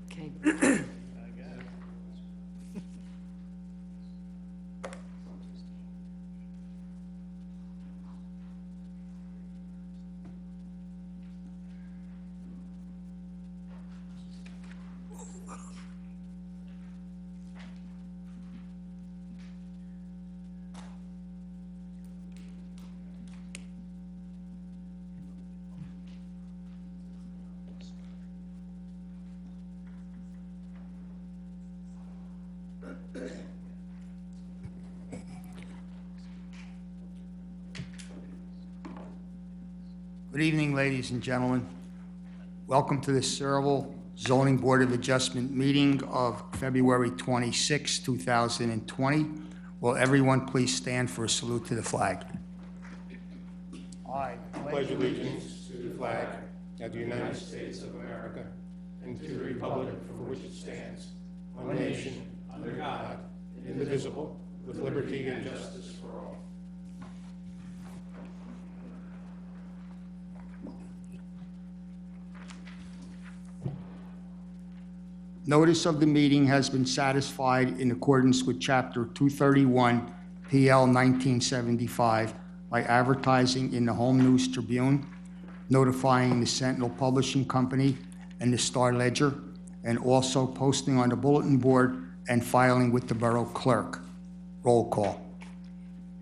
Okay. Good evening, ladies and gentlemen. Welcome to the Saraville Zoning Board of Adjustment meeting of February 26, 2020. Will everyone please stand for a salute to the flag? I pledge allegiance to the flag of the United States of America and to the republic for which it stands, one nation, under God, indivisible, with liberty and justice for all. Notice of the meeting has been satisfied in accordance with Chapter 231 PL 1975 by advertising in the Home News Tribune, notifying the Sentinel Publishing Company and the Star Ledger, and also posting on the bulletin board and filing with the Borough Clerk. Roll call.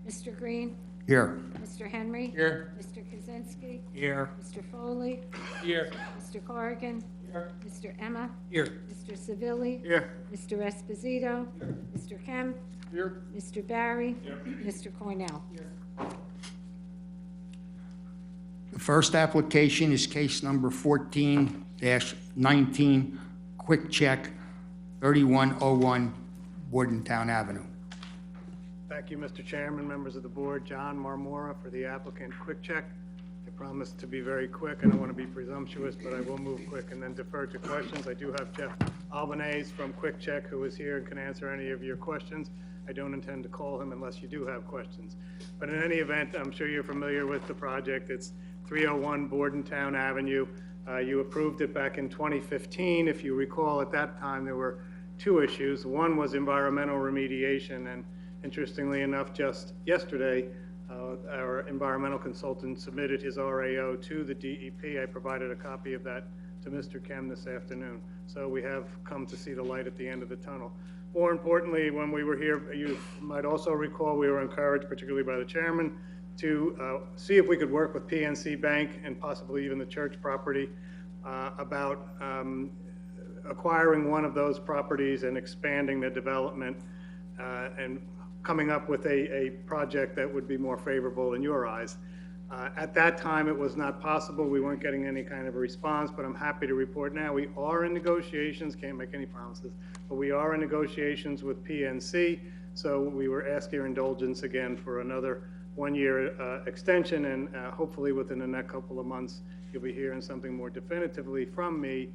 Mr. Green? Here. Mr. Henry? Here. Mr. Kaczynski? Here. Mr. Foley? Here. Mr. Corrigan? Here. Mr. Emma? Here. Mr. Civilli? Here. Mr. Esposito? Mr. Kemp? Here. Mr. Barry? Mr. Cornell? The first application is case number 14-19, Quick Check, 3101 Bordentown Avenue. Thank you, Mr. Chairman, members of the board. John Marmora for the applicant, Quick Check. I promise to be very quick. I don't want to be presumptuous, but I will move quick and then defer to questions. I do have Jeff Albanese from Quick Check who is here and can answer any of your questions. I don't intend to call him unless you do have questions. But in any event, I'm sure you're familiar with the project. It's 301 Bordentown Avenue. You approved it back in 2015. If you recall, at that time, there were two issues. One was environmental remediation, and interestingly enough, just yesterday, our environmental consultant submitted his RAO to the DEP. I provided a copy of that to Mr. Kem this afternoon. So we have come to see the light at the end of the tunnel. More importantly, when we were here, you might also recall we were encouraged, particularly by the chairman, to see if we could work with PNC Bank and possibly even the church property about acquiring one of those properties and expanding the development and coming up with a project that would be more favorable in your eyes. At that time, it was not possible. We weren't getting any kind of a response, but I'm happy to report now we are in negotiations, can't make any promises, but we are in negotiations with PNC. So we were asking your indulgence again for another one-year extension, and hopefully within the next couple of months, you'll be hearing something more definitively from me,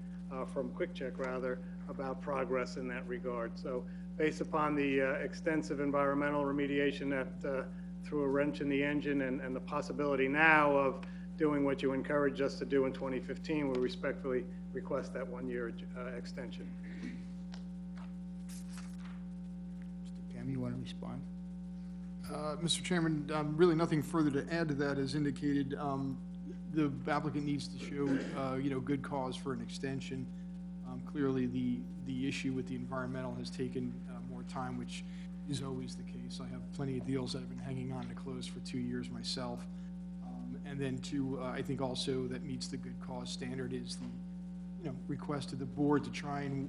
from Quick Check rather, about progress in that regard. So based upon the extensive environmental remediation that threw a wrench in the engine and the possibility now of doing what you encouraged us to do in 2015, we respectfully request that one-year extension. Mr. Kem, you want to respond? Mr. Chairman, really nothing further to add to that as indicated. the applicant needs to show, good cause for an extension. Clearly, the issue with the environmental has taken more time, which is always the case. I have plenty of deals that have been hanging on to close for 2 years myself. And then two, I think also that meets the good cause standard is the, request of the board to try and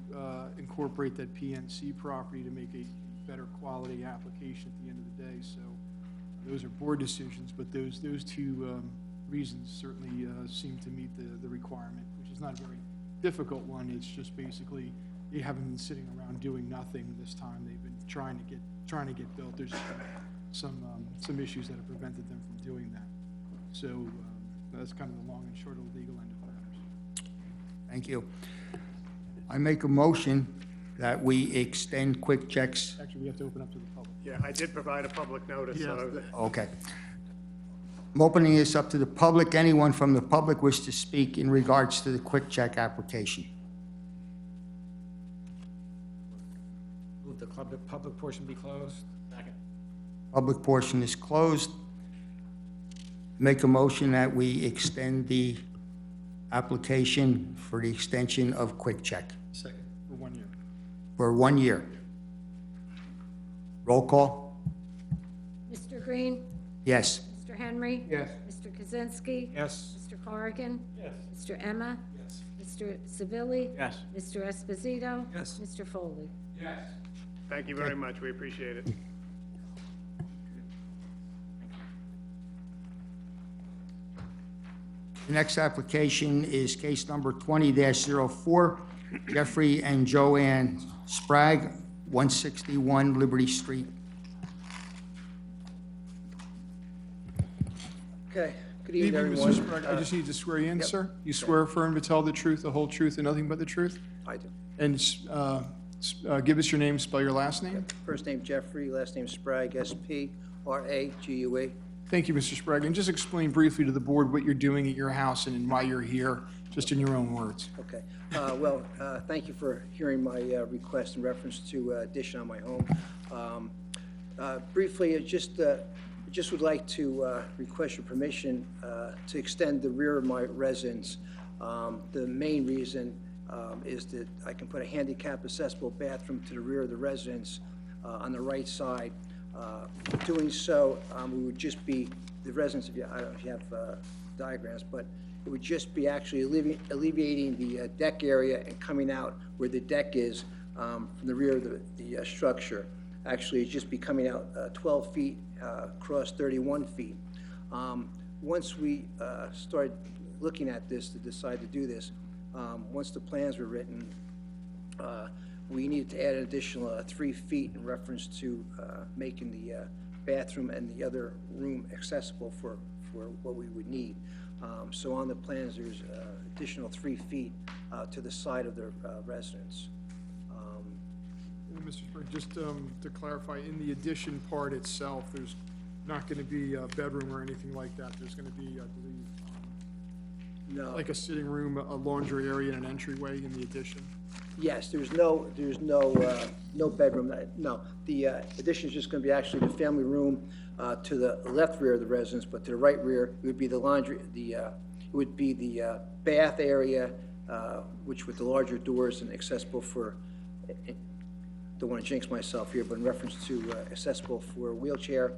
incorporate that PNC property to make a better quality application at the end of the day. So those are board decisions, but those two reasons certainly seem to meet the requirement, which is not a very difficult one. It's just basically they haven't been sitting around doing nothing this time. They've been trying to get built. There's some issues that have prevented them from doing that. So that's kind of the long and short of the legal end of matters. Thank you. I make a motion that we extend Quick Check's. Actually, we have to open up to the public. Yeah, I did provide a public notice, so Okay. I'm opening this up to the public. Anyone from the public wish to speak in regards to the Quick Check application? Move the public portion be closed. Second. Public portion is closed. Make a motion that we extend the application for the extension of Quick Check Second. For 1 year. for 1 year. Roll call? Mr. Green? Yes. Mr. Henry? Yes. Mr. Kaczynski? Yes. Mr. Corrigan? Yes. Mr. Emma? Yes. Mr. Savili? Yes. Mr. Esposito? Yes. Mr. Foley? Yes. thank you very much. We appreciate it. The next application is case number 20-04, Jeffrey and Joanne Sprague, 161 Liberty Street. Okay, good Good evening, evening, everyone. Mr. Sprague. I just need to swear you in, Yep. sir. You swear affirm to tell the truth, the whole truth, and nothing but the truth? I do. And give us your name, spell your last name. First name Jeffrey, last name Sprague, S-P-R-A-G-U-E. Thank you, Mr. Sprague. And just explain briefly to the board what you're doing at your house and why you're here, just in your own words. Okay. Thank you for hearing my request in reference to addition on my home. Briefly, I just would like to request your permission to extend the rear of my residence. The main reason is that I can put a handicap accessible bathroom to the rear of the residence on the right side. Doing so, we would just be, the residents, I don't know if you have diagrams, but it would just be actually alleviating the deck area and coming out where the deck is from the rear of the structure. Actually, it'd just be coming out 12 feet across 31 feet. Once we started looking at this to decide to do this, once the plans were written, we needed to add an additional 3 feet in reference to making the bathroom and the other room accessible for what we would need. So on the plans, there's additional 3 feet to the side of the residence. And Mr. Sprague, just to clarify, in the addition part itself, there's not going to be a bedroom or anything like that. There's going to be, I believe, No. like a sitting room, a laundry area, and an entryway in the addition. Yes, there's no bedroom. No, the addition is just going to be actually the family room to the left rear of the residence, but to the right rear, it would be the laundry, it would be the bath area, which with the larger doors and accessible for, don't want to jinx myself here, but in reference to accessible for a wheelchair,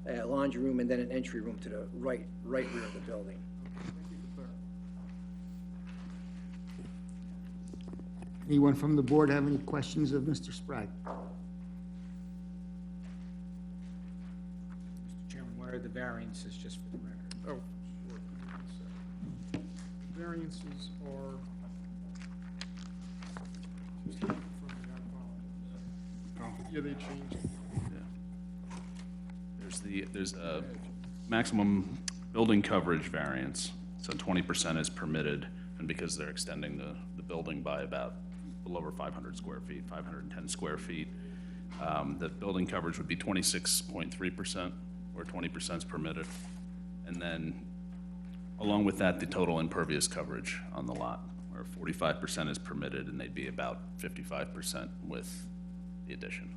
a laundry room, and then an entry room to the right rear of the building. Anyone from the board have any questions of Mr. Sprague? Mr. Chairman, what are the variances, just for the record? Oh, sure. Give me 1 second. Variances are. Just have it in front of me, I apologize. Yeah, they changed. There's a maximum building coverage variance, so 20% is permitted, and because they're extending the building by about a little over 500 square feet, 510 square feet, the building coverage would be 26.3%, where 20% is permitted. And then, along with that, the total impervious coverage on the lot, where 45% is permitted, and they'd be about 55% with the addition.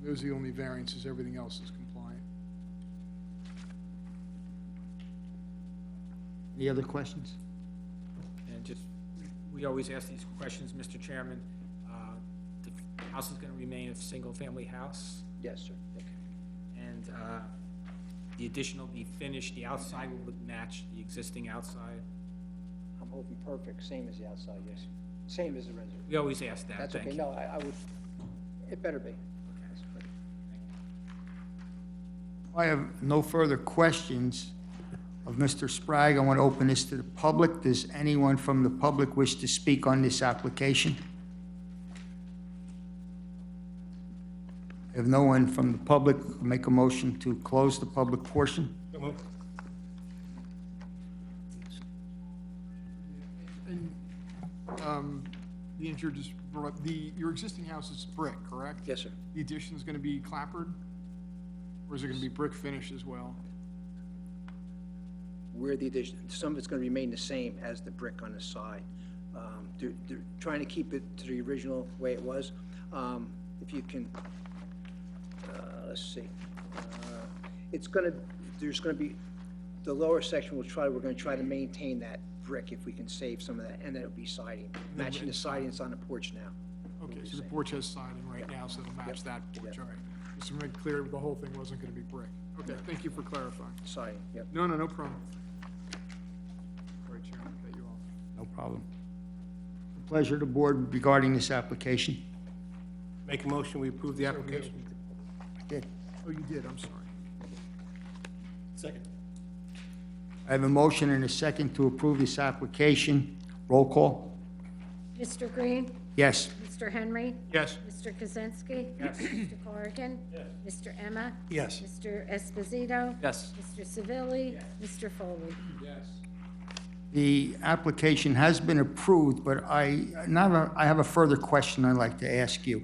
Those are the only variances, everything else is compliant. Any other questions? And just, we always ask these questions, Mr. Chairman. The house is gonna remain a single-family house, Yes, sir. and the addition will be finished, the outside will match the existing outside. I'm hoping perfect, same as the outside, yes. Same as the residence. We always ask that, That's thank okay, you. no, I would, it better be. I have no further questions of Mr. Sprague. I want to open this to the public. Does anyone from the public wish to speak on this application? If no one from the public, make a motion to close the public portion. So moved. And the engineer just brought up, your existing house is brick, correct? Yes, sir. The addition's gonna be clapboard? Or is it gonna be brick finish as well? Where the addition, some of it's gonna remain the same as the brick on the side. They're trying to keep it to the original way it was. If you can, let's see. It's gonna, there's gonna be, the lower section we're gonna try to maintain that brick if we can save some of that, and then it'll be siding, matching the siding that's on the porch now. Okay, so the porch has siding right now, so it'll match that porch, Yep. all right. Just to make clear, the whole thing wasn't gonna be brick. Okay, thank you for clarifying. Siding, yep. No problem. All right, Chairman, cut you off. No problem. Pleasure of the board regarding this application. Make a motion, we approve the application. I did. Oh, you did, I'm sorry. Second. I have a motion and a second to approve this application. Roll call? Mr. Green? Yes. Mr. Henry? Yes. Mr. Kaczynski? Yes. Mr. Corrigan? Yes. Mr. Emma? Yes. Mr. Esposito? Yes. Mr. Seville? Mr. Foley? The application has been approved, but I have a further question I'd like to ask you.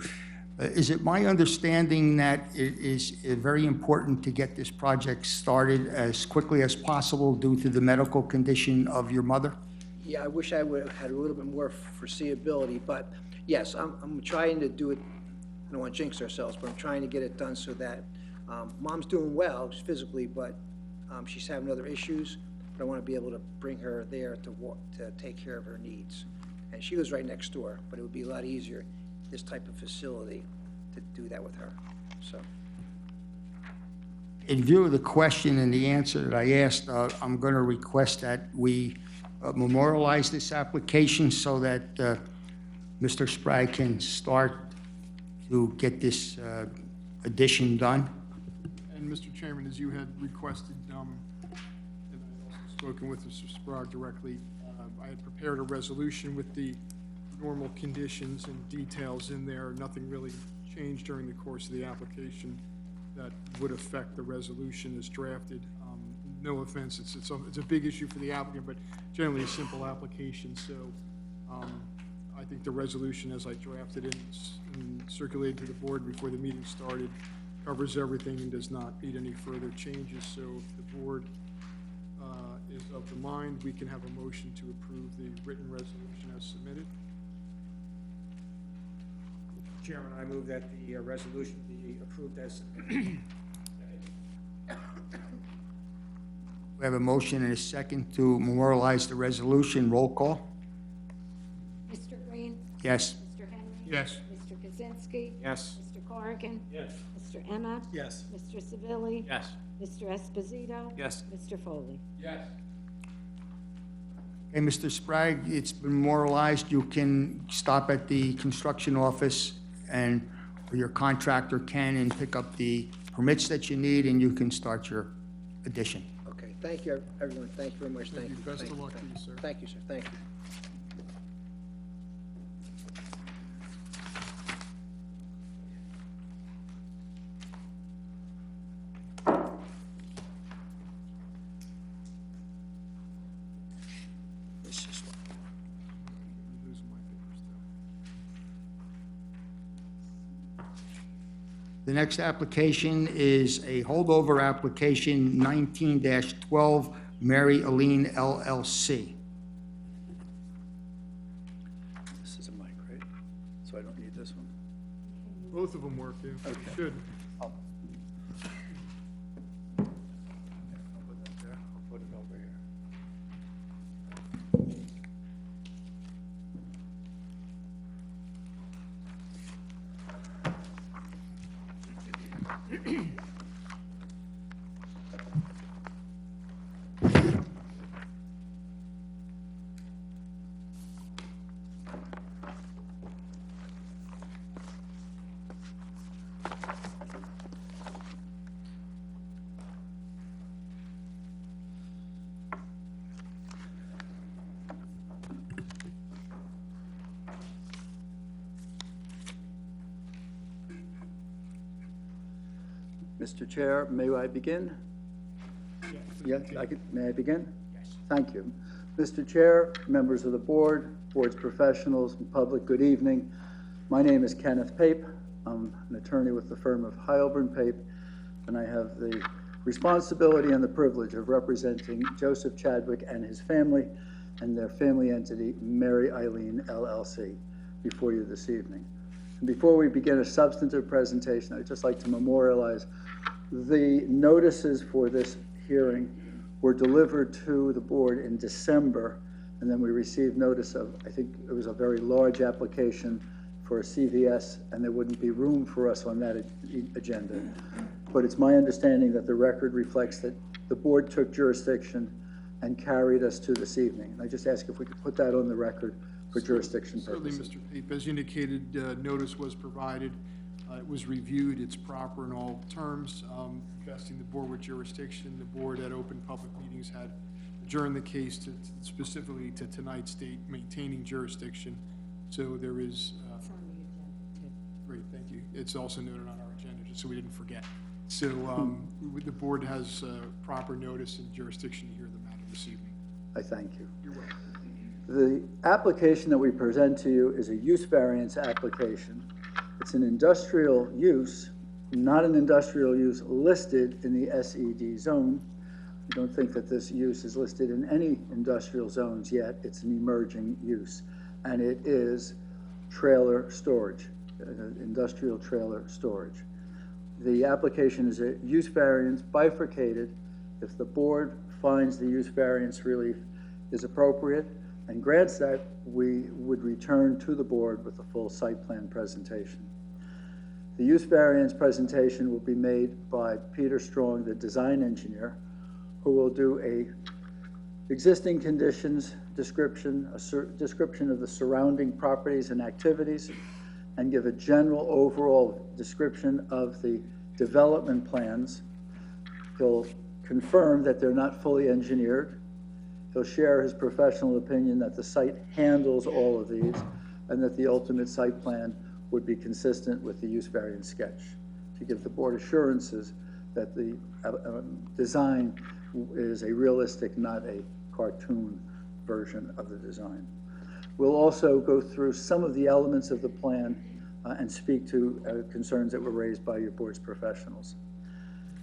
Is it my understanding that it is very important to get this project started as quickly as possible due to the medical condition of your mother? Yeah, I wish I would have had a little bit more foreseeability, but yes, I'm trying to do it, I don't want to jinx ourselves, but I'm trying to get it done so that, Mom's doing well physically, but, she's having other issues, but I want to be able to bring her there to take care of her needs. And she lives right next door, but it would be a lot easier, this type of facility, to do that with her, so. In view of the question and the answer that I asked, I'm going to request that we memorialize this application so that Mr. Sprague can start to get this addition done. And Mr. Chairman, as you had requested, and I also spoken with Mr. Sprague directly, I had prepared a resolution with the normal conditions and details in there. Nothing really changed during the course of the application that would affect the resolution as drafted. No offense, it's a big issue for the applicant, but generally a simple application, so I think the resolution as I drafted it and circulated to the board before the meeting started covers everything and does not need any further changes. So if the board is of the mind, we can have a motion to approve the written resolution as submitted. Chairman, I move that the resolution be approved as We have a motion and a second to memorialize the resolution. Roll call? Mr. Green? Yes. Mr. Henry? Yes. Mr. Kaczynski? yes. Mr. Corrigan? Yes. Mr. Emma? Yes. Mr. Seville? Yes. Mr. Esposito? Yes. Mr. Foley? Yes. Okay, Mr. Sprague, it's been memorialized. You can stop at the construction office and, or your contractor can, and pick up the permits that you need, and you can start your addition. Okay, thank you, everyone, thank you very much, thank you. Best thank of you, luck to thank you, sir. Thank you, sir, thank you. I'm losing my papers too. The next application is a holdover application 19-12, Mary Aline LLC. This is a mic, right? So I don't need this one? Both of them work, yeah. Okay. Should. I'll put that there, I'll put it over here. Mr. Chair, may I begin? Yeah, may I begin? Yes. Thank you. Mr. Chair, members of the board, board's professionals, and public, good evening. My name is Kenneth Pape. I'm an attorney with the firm of Heilbrunn Pape, and I have the responsibility and the privilege of representing Joseph Chadwick and his family and their family entity, Mary Eileen LLC, before you this evening. And before we begin a substantive presentation, I'd just like to memorialize the notices for this hearing were delivered to the board in December, and then we received notice of, I think it was a very large application for a CVS, and there wouldn't be room for us on that agenda. But it's my understanding that the record reflects that the board took jurisdiction and carried us to this evening. And I just ask if we could put that on the record for jurisdiction Certainly, purposes. Mr. Pape. As indicated, notice was provided. It was reviewed. It's proper in all terms. Vesting the board with jurisdiction, the board at open public meetings had adjourned the case to specifically to tonight's date, maintaining jurisdiction. So there is, great, thank you. It's also noted on our agenda, just so we didn't forget. So the board has proper notice and jurisdiction to hear the matter this evening. I thank you. You're welcome. The application that we present to you is a use variance application. It's an industrial use, not an industrial use listed in the SED zone. I don't think that this use is listed in any industrial zones yet. It's an emerging use, and it is trailer storage, industrial trailer storage. The application is a use variance bifurcated. If the board finds the use variance relief is appropriate and grants that, we would return to the board with a full site plan presentation. The use variance presentation will be made by Peter Strong, the design engineer, who will do a existing conditions description, a description of the surrounding properties and activities, and give a general overall description of the development plans. He'll confirm that they're not fully engineered. He'll share his professional opinion that the site handles all of these and that the ultimate site plan would be consistent with the use variance sketch, to give the board assurances that the design is a realistic, not a cartoon version of the design. We'll also go through some of the elements of the plan and speak to concerns that were raised by your board's professionals.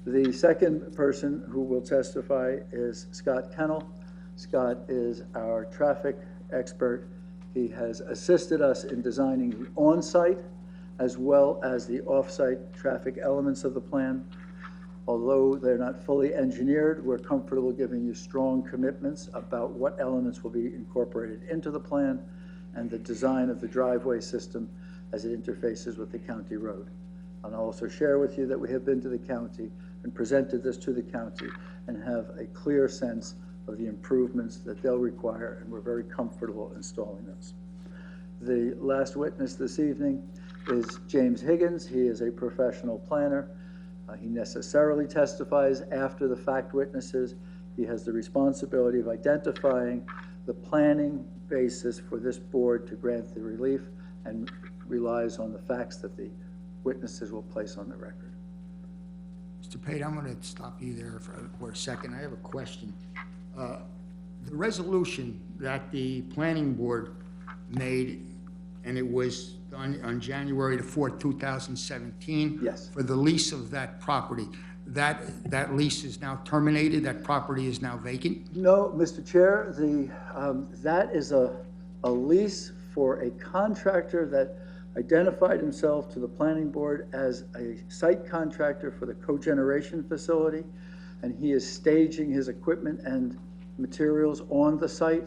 The second person who will testify is Scott Kennel. Scott is our traffic expert. He has assisted us in designing the on-site as well as the off-site traffic elements of the plan. Although they're not fully engineered, we're comfortable giving you strong commitments about what elements will be incorporated into the plan and the design of the driveway system as it interfaces with the county road. And I'll also share with you that we have been to the county and presented this to the county and have a clear sense of the improvements that they'll require, and we're very comfortable installing those. The last witness this evening is James Higgins. He is a professional planner. He necessarily testifies after the fact witnesses. He has the responsibility of identifying the planning basis for this board to grant the relief and relies on the facts that the witnesses will place on the record. Mr. Pate, I'm going to stop you there for a second. I have a question. The resolution that the planning board made, and it was done on January the 4th, 2017. Yes. For the lease of that property, that lease is now terminated, that property is now vacant? No, Mr. Chair, that is a lease for a contractor that identified himself to the planning board as a site contractor for the cogeneration facility, and he is staging his equipment and materials on the site,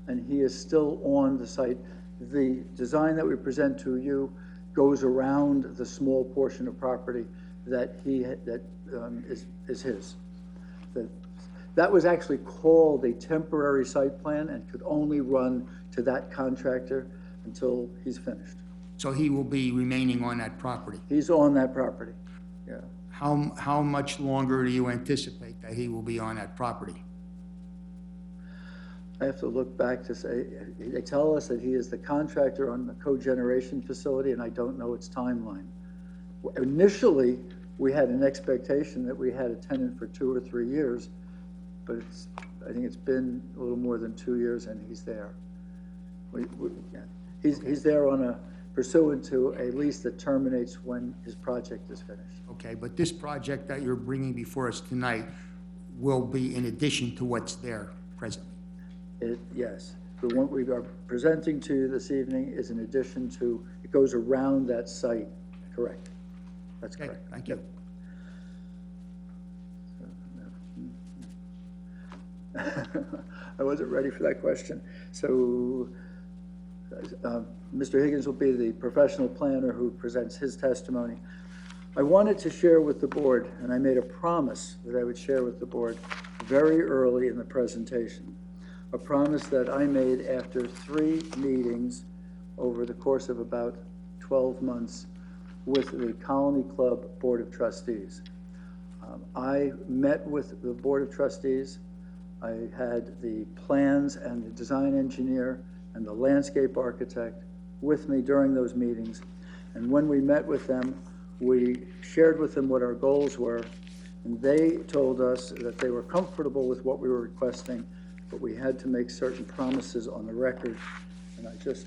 and he is still on the site. The design that we present to you goes around the small portion of property that is his. That was actually called a temporary site plan and could only run to that contractor until he's finished. So he will be remaining on that property. He's on that property, yeah. How much longer do you anticipate that he will be on that property? I have to look back to say, they tell us that he is the contractor on the cogeneration facility, and I don't know its timeline. Initially, we had an expectation that we had a tenant for 2 or 3 years, but I think it's been a little more than 2 years, and he's there. He's there on a pursuant to a lease that terminates when his project is finished. Okay, but this project that you're bringing before us tonight will be in addition to what's there presently? Yes. The one we are presenting to you this evening is in addition to, it goes around that site, correct? That's Okay, correct. thank you. I wasn't ready for that question. So, Mr. Higgins will be the professional planner who presents his testimony. I wanted to share with the board, and I made a promise that I would share with the board very early in the presentation, a promise that I made after 3 meetings over the course of about 12 months with the Colony Club Board of Trustees. I met with the Board of Trustees. I had the plans and the design engineer and the landscape architect with me during those meetings. And when we met with them, we shared with them what our goals were, and they told us that they were comfortable with what we were requesting, but we had to make certain promises on the record, and I just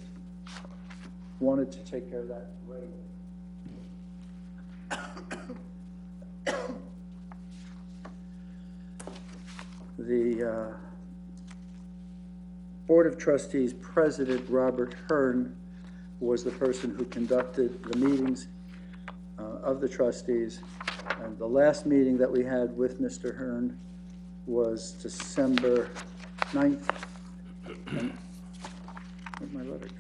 wanted to take care of that right away. The Board of Trustees President, Robert Hearn, was the person who conducted the meetings of the trustees. And the last meeting that we had with Mr. Hearn was December 9th. And where'd my letter go?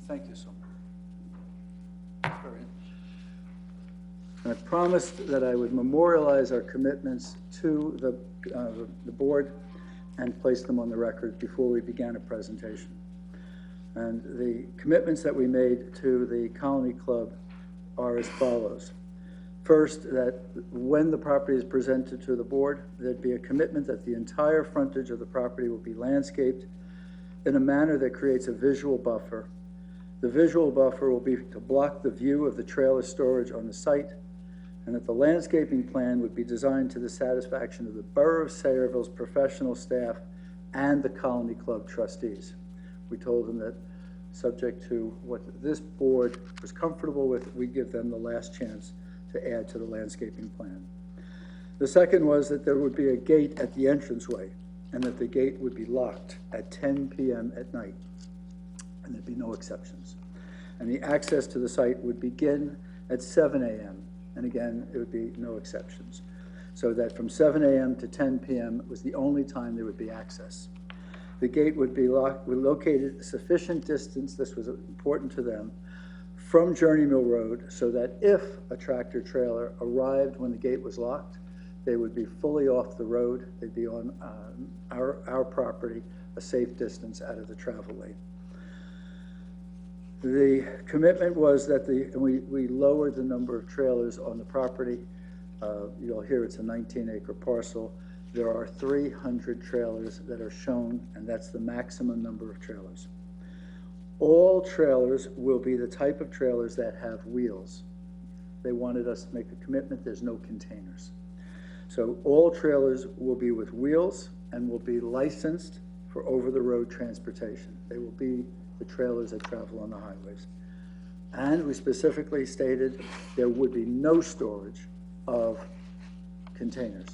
Thank you so much. And I promised that I would memorialize our commitments to the board and place them on the record before we began a presentation. And the commitments that we made to the Colony Club are as follows. First, that when the property is presented to the board, there'd be a commitment that the entire frontage of the property will be landscaped in a manner that creates a visual buffer. The visual buffer will be to block the view of the trailer storage on the site, and that the landscaping plan would be designed to the satisfaction of the Borough of Sayreville's professional staff and the Colony Club trustees. We told them that, subject to what this board was comfortable with, we give them the last chance to add to the landscaping plan. The second was that there would be a gate at the entranceway, and that the gate would be locked at 10 p.m. at night, and there'd be no exceptions. And the access to the site would begin at 7 a.m., and again, it would be no exceptions. So that from 7 a.m. to 10 p.m. was the only time there would be access. The gate would be located a sufficient distance, this was important to them, from Journey Mill Road, so that if a tractor trailer arrived when the gate was locked, they would be fully off the road. They'd be on our property, a safe distance out of the travel lane. The commitment was that we lowered the number of trailers on the property. You'll hear it's a 19-acre parcel. There are 300 trailers that are shown, and that's the maximum number of trailers. All trailers will be the type of trailers that have wheels. They wanted us to make a commitment, there's no containers. So all trailers will be with wheels and will be licensed for over-the-road transportation. They will be the trailers that travel on the highways. And we specifically stated there would be no storage of containers.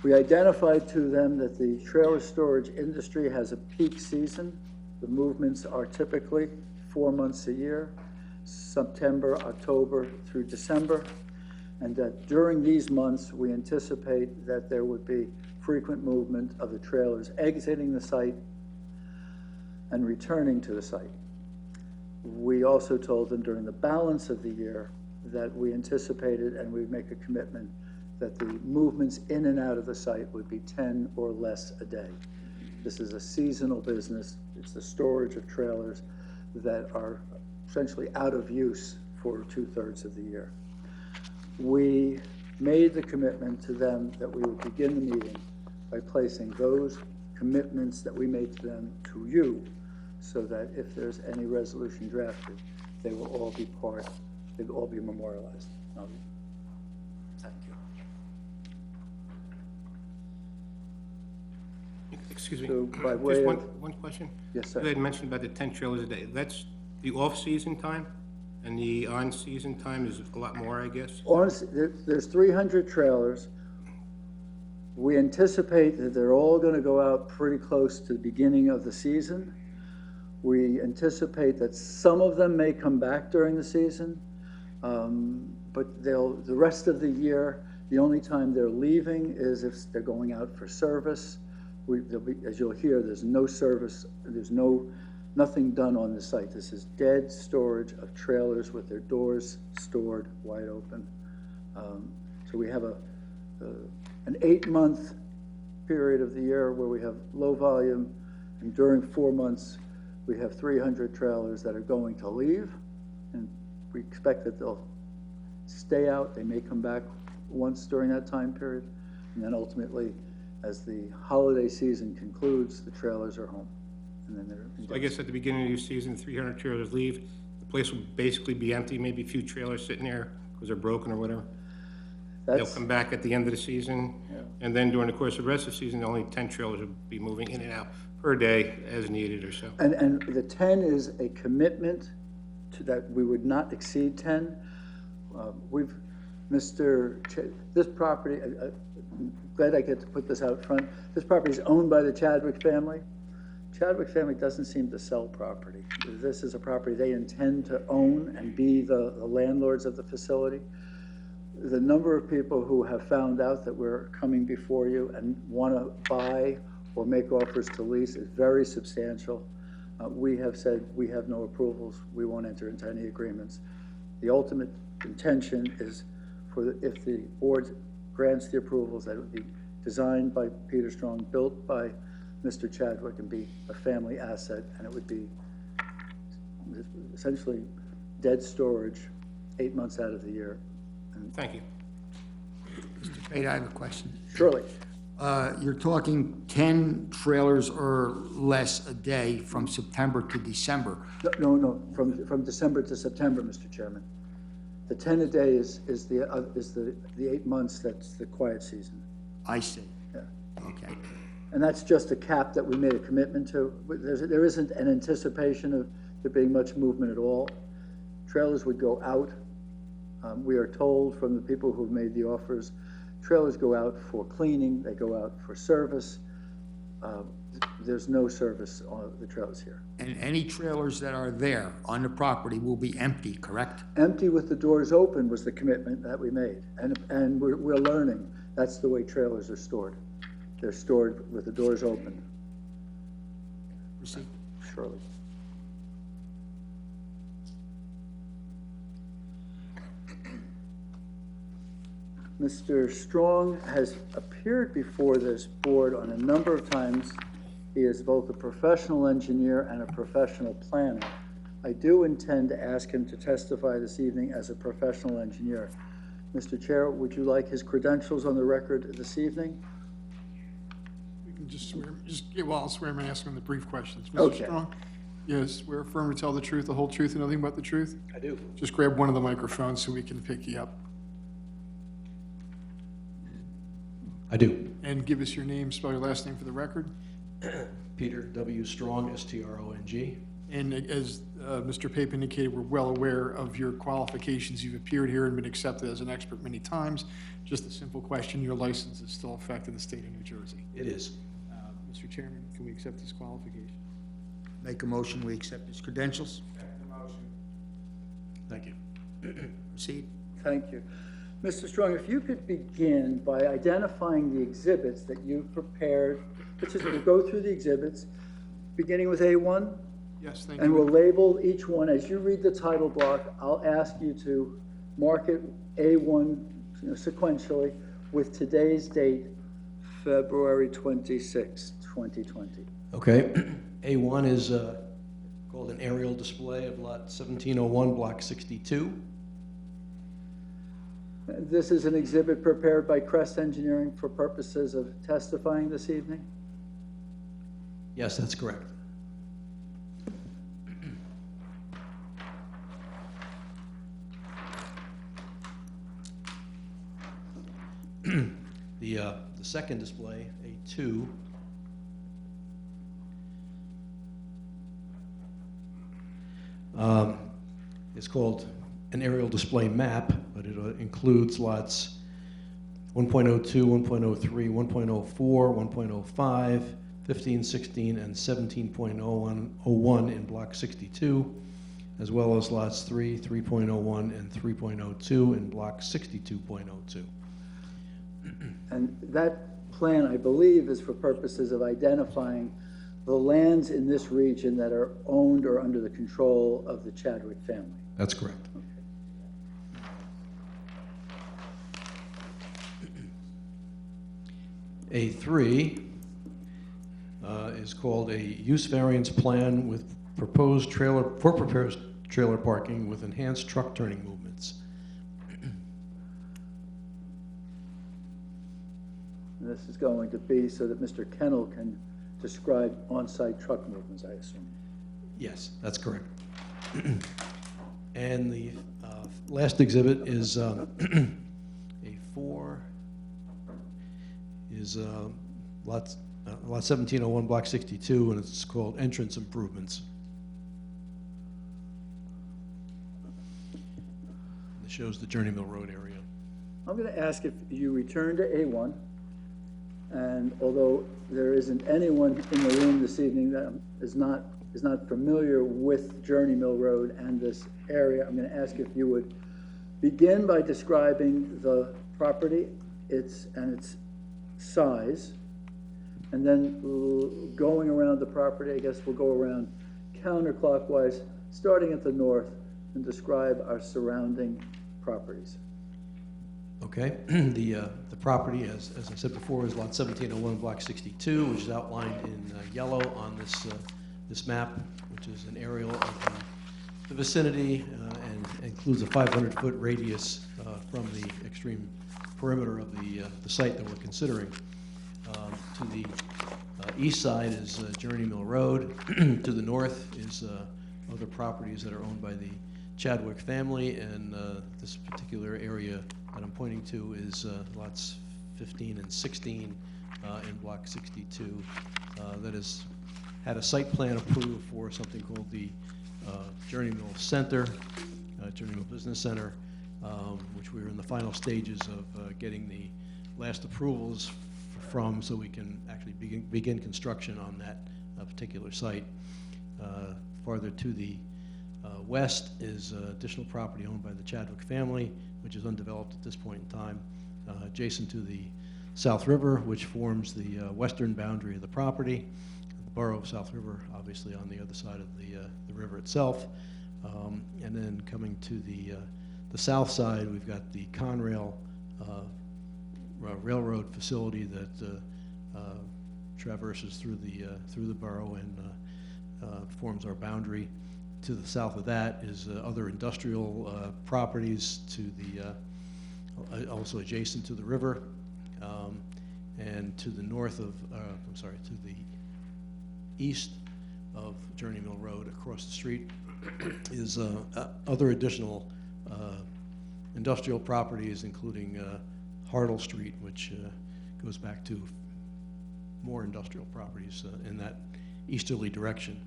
We identified to them that the trailer storage industry has a peak season. The movements are typically 4 months a year, September, October through December, and that during these months, we anticipate that there would be frequent movement of the trailers exiting the site and returning to the site. We also told them during the balance of the year that we anticipated and we'd make a commitment that the movements in and out of the site would be 10 or less a day. This is a seasonal business. It's the storage of trailers that are essentially out of use for 2/3 of the year. We made the commitment to them that we would begin the meeting by placing those commitments that we made to them to you, so that if there's any resolution drafted, they will all be they will all be memorialized. Thank you. Excuse me. So by way Just of- one question? Yes, sir. You had mentioned about the 10 trailers a day. That's the off-season time, and the on-season time is a lot more, I guess? There's 300 trailers. We anticipate that they're all gonna go out pretty close to the beginning of the season. We anticipate that some of them may come back during the season, but the rest of the year, the only time they're leaving is if they're going out for service. As you'll hear, there's no service, there's nothing done on the site. This is dead storage of trailers with their doors stored wide open. So we have an 8-month period of the year where we have low volume, and during 4 months, we have 300 trailers that are going to leave, and we expect that they'll stay out. They may come back once during that time period, and then ultimately, as the holiday season concludes, the trailers are home, and then they're. So I guess at the beginning of your season, 300 trailers leave, the place will basically be empty, maybe a few trailers sitting there because they're broken or whatever. They'll That's, come back at the end of the season, and then during the course of the rest of the season, only 10 trailers will be moving in and out per day as needed or so. and the 10 is a commitment to that we would not exceed 10. This property, glad I get to put this out front. This property is owned by the Chadwick family. Chadwick family doesn't seem to sell property. This is a property they intend to own and be the landlords of the facility. The number of people who have found out that we're coming before you and want to buy or make offers to lease is very substantial. We have said we have no approvals. We won't enter into any agreements. The ultimate intention is if the board grants the approvals, that it would be designed by Peter Strong, built by Mr. Chadwick, and be a family asset, and it would be essentially dead storage 8 months out of the year. Thank you. Mr. Pate, I have a question. Surely. You're talking 10 trailers or less a day from September to December. No, from December to September, Mr. Chairman. The 10 a day is the 8 months, that's the quiet season. I see. Yeah. Okay. And that's just a cap that we made a commitment to. There isn't an anticipation of there being much movement at all. Trailers would go out. We are told from the people who've made the offers, trailers go out for cleaning, they go out for service. There's no service on the trailers here. And any trailers that are there on the property will be empty, correct? Empty with the doors open was the commitment that we made. And we're learning that's the way trailers are stored. They're stored with the doors open. Proceed. Surely. Mr. Strong has appeared before this board on a number of times. He is both a professional engineer and a professional planner. I do intend to ask him to testify this evening as a professional engineer. Mr. Chair, would you like his credentials on the record this evening? We can just swear, I'll swear him and ask him the brief questions. Okay. Mr. Strong? Yes, swear affirm to tell the truth, the whole truth, and nothing but the truth? I do. Just grab one of the microphones so we can pick you up. I do. And give us your name, spell your last name for the record. Peter W. Strong, S-T-R-O-N-G. And as Mr. Pape indicated, we're well aware of your qualifications. You've appeared here and been accepted as an expert many times. Just a simple question, your license is still effective in the state of New Jersey. It is. Mr. Chairman, can we accept his qualification? Make a motion, we accept his credentials. Thank you. Proceed. Thank you. Mr. Strong, if you could begin by identifying the exhibits that you've prepared. Let's just go through the exhibits, beginning with A1. Yes, thank And we'll you. label each one. As you read the title block, I'll ask you to mark it A1 sequentially with today's date, February 26, 2020. Okay. A1 is called an aerial display of lot 1701, block 62. This is an exhibit prepared by Crest Engineering for purposes of testifying this evening? Yes, that's correct. The second display, A2, is called an aerial display map, but it includes lots 1.02, 1.03, 1.04, 1.05, 15, 16, and 17.01 in block 62, as well as lots 3, 3.01, and 3.02 in block 62.02. And that plan, I believe, is for purposes of identifying the lands in this region that are owned or under the control of the Chadwick family. That's correct. A3 is called a use variance plan with proposed trailer parking with enhanced truck turning movements. And this is going to be so that Mr. Kennel can describe on-site truck movements, I assume. Yes, that's correct. And the last exhibit is A4 is lot 1701, block 62, and it's called entrance improvements. It shows the Journey Mill Road area. I'm going to ask if you return to A1, and although there isn't anyone in the room this evening that is not familiar with Journey Mill Road and this area, I'm going to ask if you would begin by describing the property, its size, and then going around the property. I guess we'll go around counterclockwise, starting at the north, and describe our surrounding properties. Okay, the property, as I said before, is lot 1701, block 62, which is outlined in yellow on this map, which is an aerial of the vicinity and includes a 500-foot radius from the extreme perimeter of the site that we're considering. To the east side is Journey Mill Road. To the north is other properties that are owned by the Chadwick family, and this particular area that I'm pointing to is lots 15 and 16 in block 62 that has had a site plan approved for something called the Journey Mill Center, Journey Mill Business Center, which we're in the final stages of getting the last approvals from, so we can actually begin construction on that particular site. Farther to the west is additional property owned by the Chadwick family, which is undeveloped at this point in time, adjacent to the South River, which forms the western boundary of the property. The borough of South River, obviously, on the other side of the river itself. And then coming to the south side, we've got the Conrail railroad facility that traverses through the borough and forms our boundary. To the south of that is other industrial properties to the also adjacent to the river, and to the north of to the east of Journey Mill Road across the street is other additional industrial properties, including Hartle Street, which goes back to more industrial properties in that easterly direction.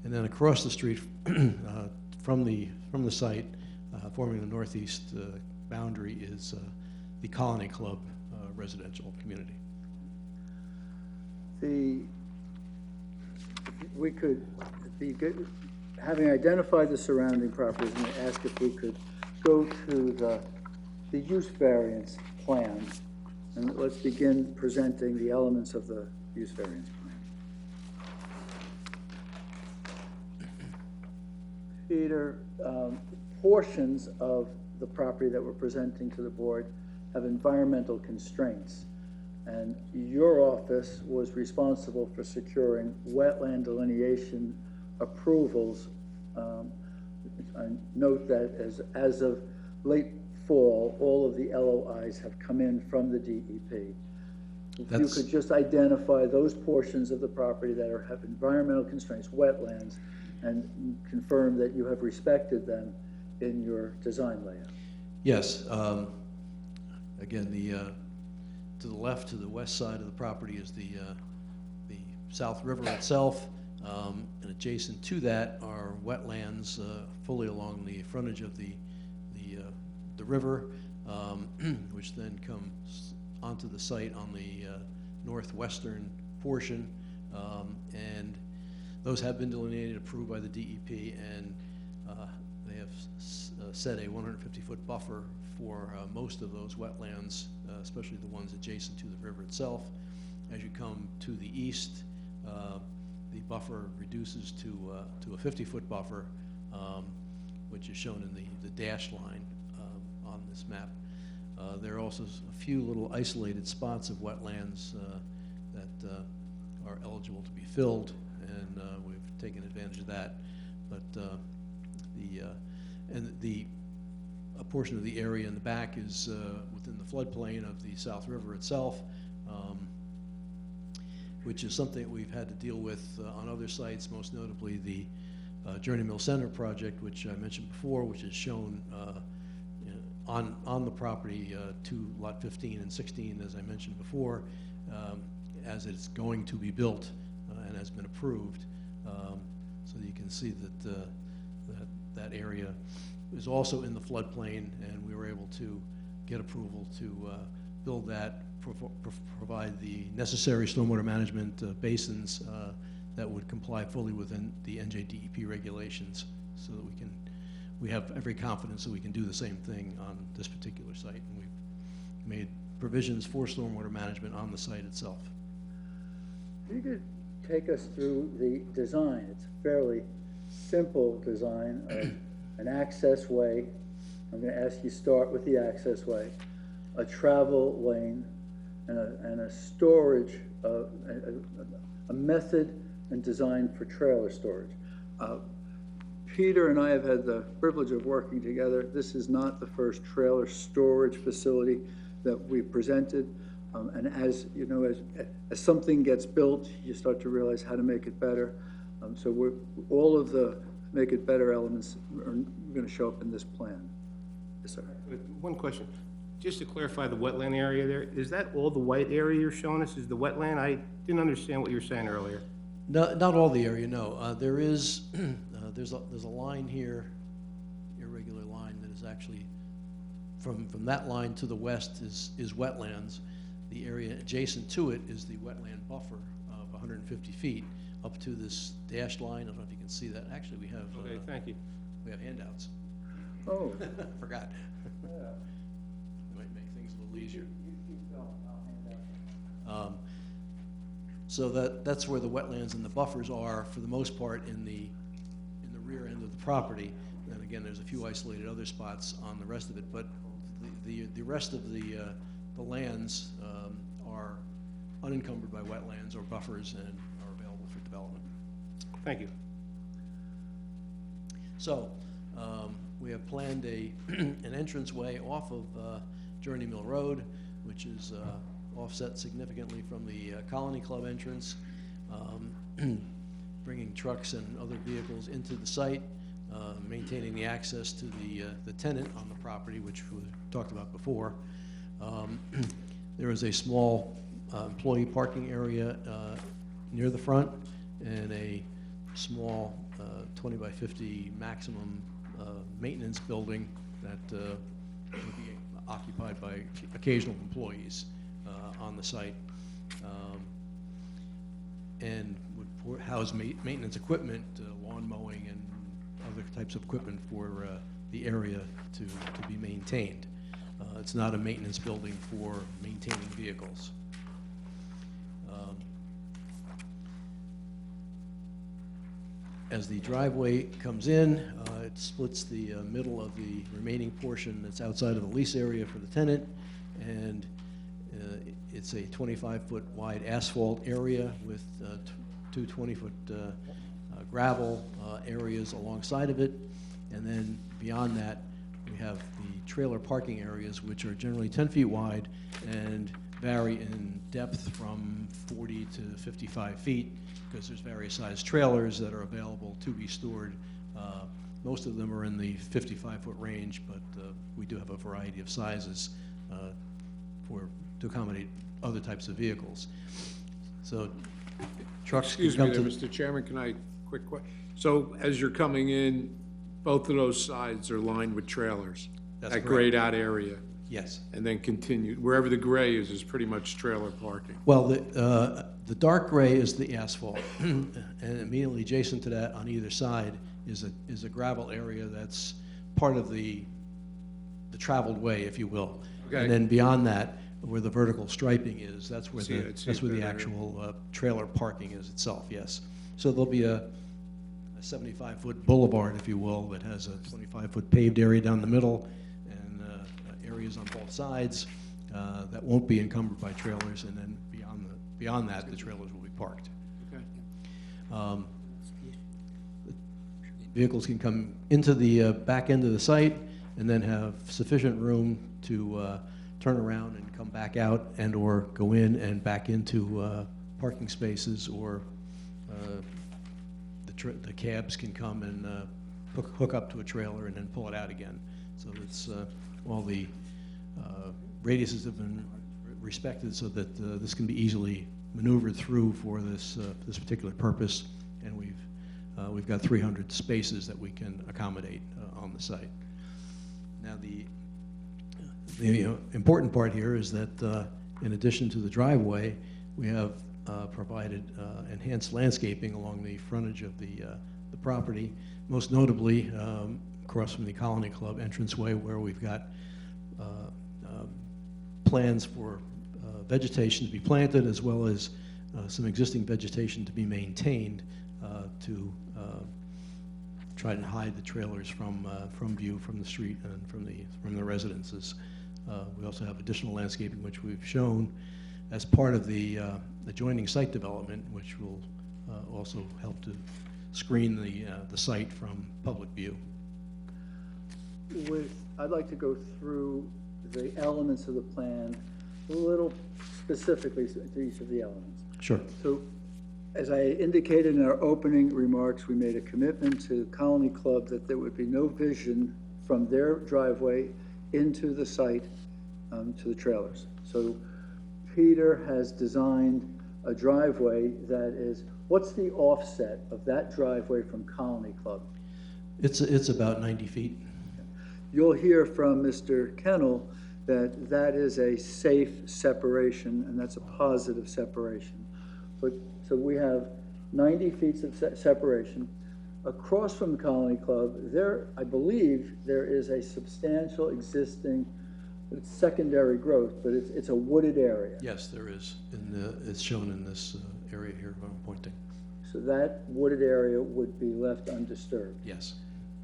And then across the street from the site, forming the northeast boundary, is the Colony Club residential community. We could be good, having identified the surrounding properties, I'm going to ask if we could go to the use variance plan, and let's begin presenting the elements of the use variance plan. Peter, portions of the property that we're presenting to the board have environmental constraints, and your office was responsible for securing wetland delineation approvals. I note that as of late fall, all of the LOIs have come in from the DEP. If you could just identify those portions of the property that have environmental constraints, wetlands, and confirm that you have respected them in your design layout. Yes. Again, to the left, to the west side of the property is the South River itself, and adjacent to that are wetlands fully along the frontage of the river, which then comes onto the site on the northwestern portion, and those have been delineated, approved by the DEP, and they have set a 150-foot buffer for most of those wetlands, especially the ones adjacent to the river itself. As you come to the east, the buffer reduces to a 50-foot buffer, which is shown in the dashed line on this map. There are also a few little isolated spots of wetlands that are eligible to be filled, and we've taken advantage of that. But a portion of the area in the back is within the floodplain of the South River itself, which is something that we've had to deal with on other sites, most notably the Journey Mill Center project, which I mentioned before, which is shown on the property to lot 15 and 16, as I mentioned before, as it's going to be built and has been approved. So you can see that that area is also in the floodplain, and we were able to get approval to build that, provide the necessary stormwater management basins that would comply fully within the NJDEP regulations, so that we have every confidence that we can do the same thing on this particular site. And we've made provisions for stormwater management on the site itself. If you could take us through the design. It's a fairly simple design of an access way. I'm going to ask you to start with the access way, a travel lane, and a storage, a method and design for trailer storage. Peter and I have had the privilege of working together. This is not the first trailer storage facility that we presented. And as you know, as something gets built, you start to realize how to make it better. So all of the make it better elements are going to show up in this plan. Yes, sir. One question, just to clarify the wetland area there, is that all the white area you're showing us is the wetland? I didn't understand what you were saying earlier. No, not all the area, no. There is, there's a line here, irregular line, that is actually, from that line to the west is wetlands. The area adjacent to it is the wetland buffer of 150 feet up to this dashed line. I don't know if you can see that. Actually, we have, Okay, thank you. we have handouts. Oh. Forgot. Might make things a little easier. So that's where the wetlands and the buffers are, for the most part, in the rear end of the property. And again, there's a few isolated other spots on the rest of it, but the rest of the lands are unencumbered by wetlands or buffers and are available for development. Thank you. So we have planned an entranceway off of Journey Mill Road, which is offset significantly from the Colony Club entrance, bringing trucks and other vehicles into the site, maintaining the access to the tenant on the property, which we talked about before. There is a small employee parking area near the front, and a small 20 by 50 maximum maintenance building that would be occupied by occasional employees on the site, and would house maintenance equipment, lawn mowing and other types of equipment for the area to be maintained. It's not a maintenance building for maintaining vehicles. As the driveway comes in, it splits the middle of the remaining portion that's outside of the lease area for the tenant, and it's a 25-foot wide asphalt area with two 20-foot gravel areas alongside of it, and then beyond that, we have the trailer parking areas, which are generally 10 feet wide and vary in depth from 40 to 55 feet, because there's various size trailers that are available to be stored. Most of them are in the 55-foot range, but we do have a variety of sizes to accommodate other types of vehicles. So trucks can Excuse me come there, to... Mr. Chairman, can I, quick question? So as you're coming in, both of those sides are lined with trailers? That's That correct. grayed out area? Yes. And then continue, wherever the gray is pretty much trailer parking? Well, the dark gray is the asphalt, and immediately adjacent to that on either side is a gravel area that's part of the traveled way, if you will. Okay. And then beyond that, where the vertical striping is, that's where See it, see it the better. actual trailer parking is itself, yes. So there'll be a 75-foot boulevard, if you will, that has a 25-foot paved area down the middle and areas on both sides that won't be encumbered by trailers, and then beyond that, the trailers will be parked. Okay. Vehicles can come into the back end of the site and then have sufficient room to turn around and come back out and/or go in and back into parking spaces, or the cabs can come and hook up to a trailer and then pull it out again. So it's all the radiuses have been respected so that this can be easily maneuvered through for this particular purpose, and we've got 300 spaces that we can accommodate on the site. Now the important part here is that in addition to the driveway, we have provided enhanced landscaping along the frontage of the property, most notably across from the Colony Club entranceway, where we've got plans for vegetation to be planted, as well as some existing vegetation to be maintained to try and hide the trailers from view from the street and from the residences. We also have additional landscaping, which we've shown as part of the adjoining site development, which will also help to screen the site from public view. I'd like to go through the elements of the plan a little specifically to each of the elements. Sure. So, as I indicated in our opening remarks, we made a commitment to Colony Club that there would be no vision from their driveway into the site to the trailers. So Peter has designed a driveway that is, what's the offset of that driveway from Colony Club? It's about 90 feet. You'll hear from Mr. Kennel that that is a safe separation, and that's a positive separation. But, so we have 90 feet of separation. Across from the Colony Club, there, I believe, there is a substantial existing, it's secondary growth, but it's a wooded area. Yes, there is. It's shown in this area here where I'm pointing. So that wooded area would be left undisturbed. Yes.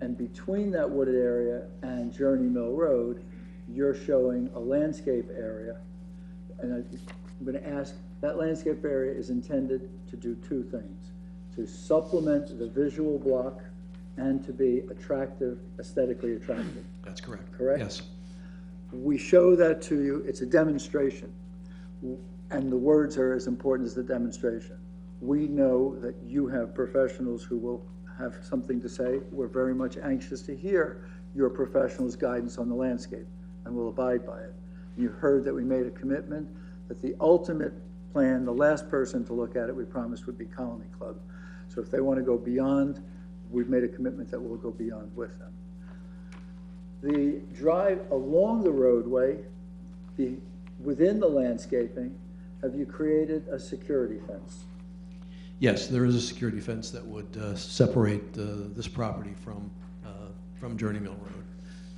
And between that wooded area and Journey Mill Road, you're showing a landscape area. And I'm going to ask, that landscape area is intended to do two things: to supplement the visual block and to be attractive, aesthetically attractive. That's correct. Correct? Yes. We show that to you. It's a demonstration. And the words are as important as the demonstration. We know that you have professionals who will have something to say. We're very much anxious to hear your professionals' guidance on the landscape, and we'll abide by it. You heard that we made a commitment that the ultimate plan, the last person to look at it, we promised would be Colony Club. So if they want to go beyond, we've made a commitment that we'll go beyond with them. The drive along the roadway, within the landscaping, have you created a security fence? Yes, there is a security fence that would separate this property from from Journey Mill Road.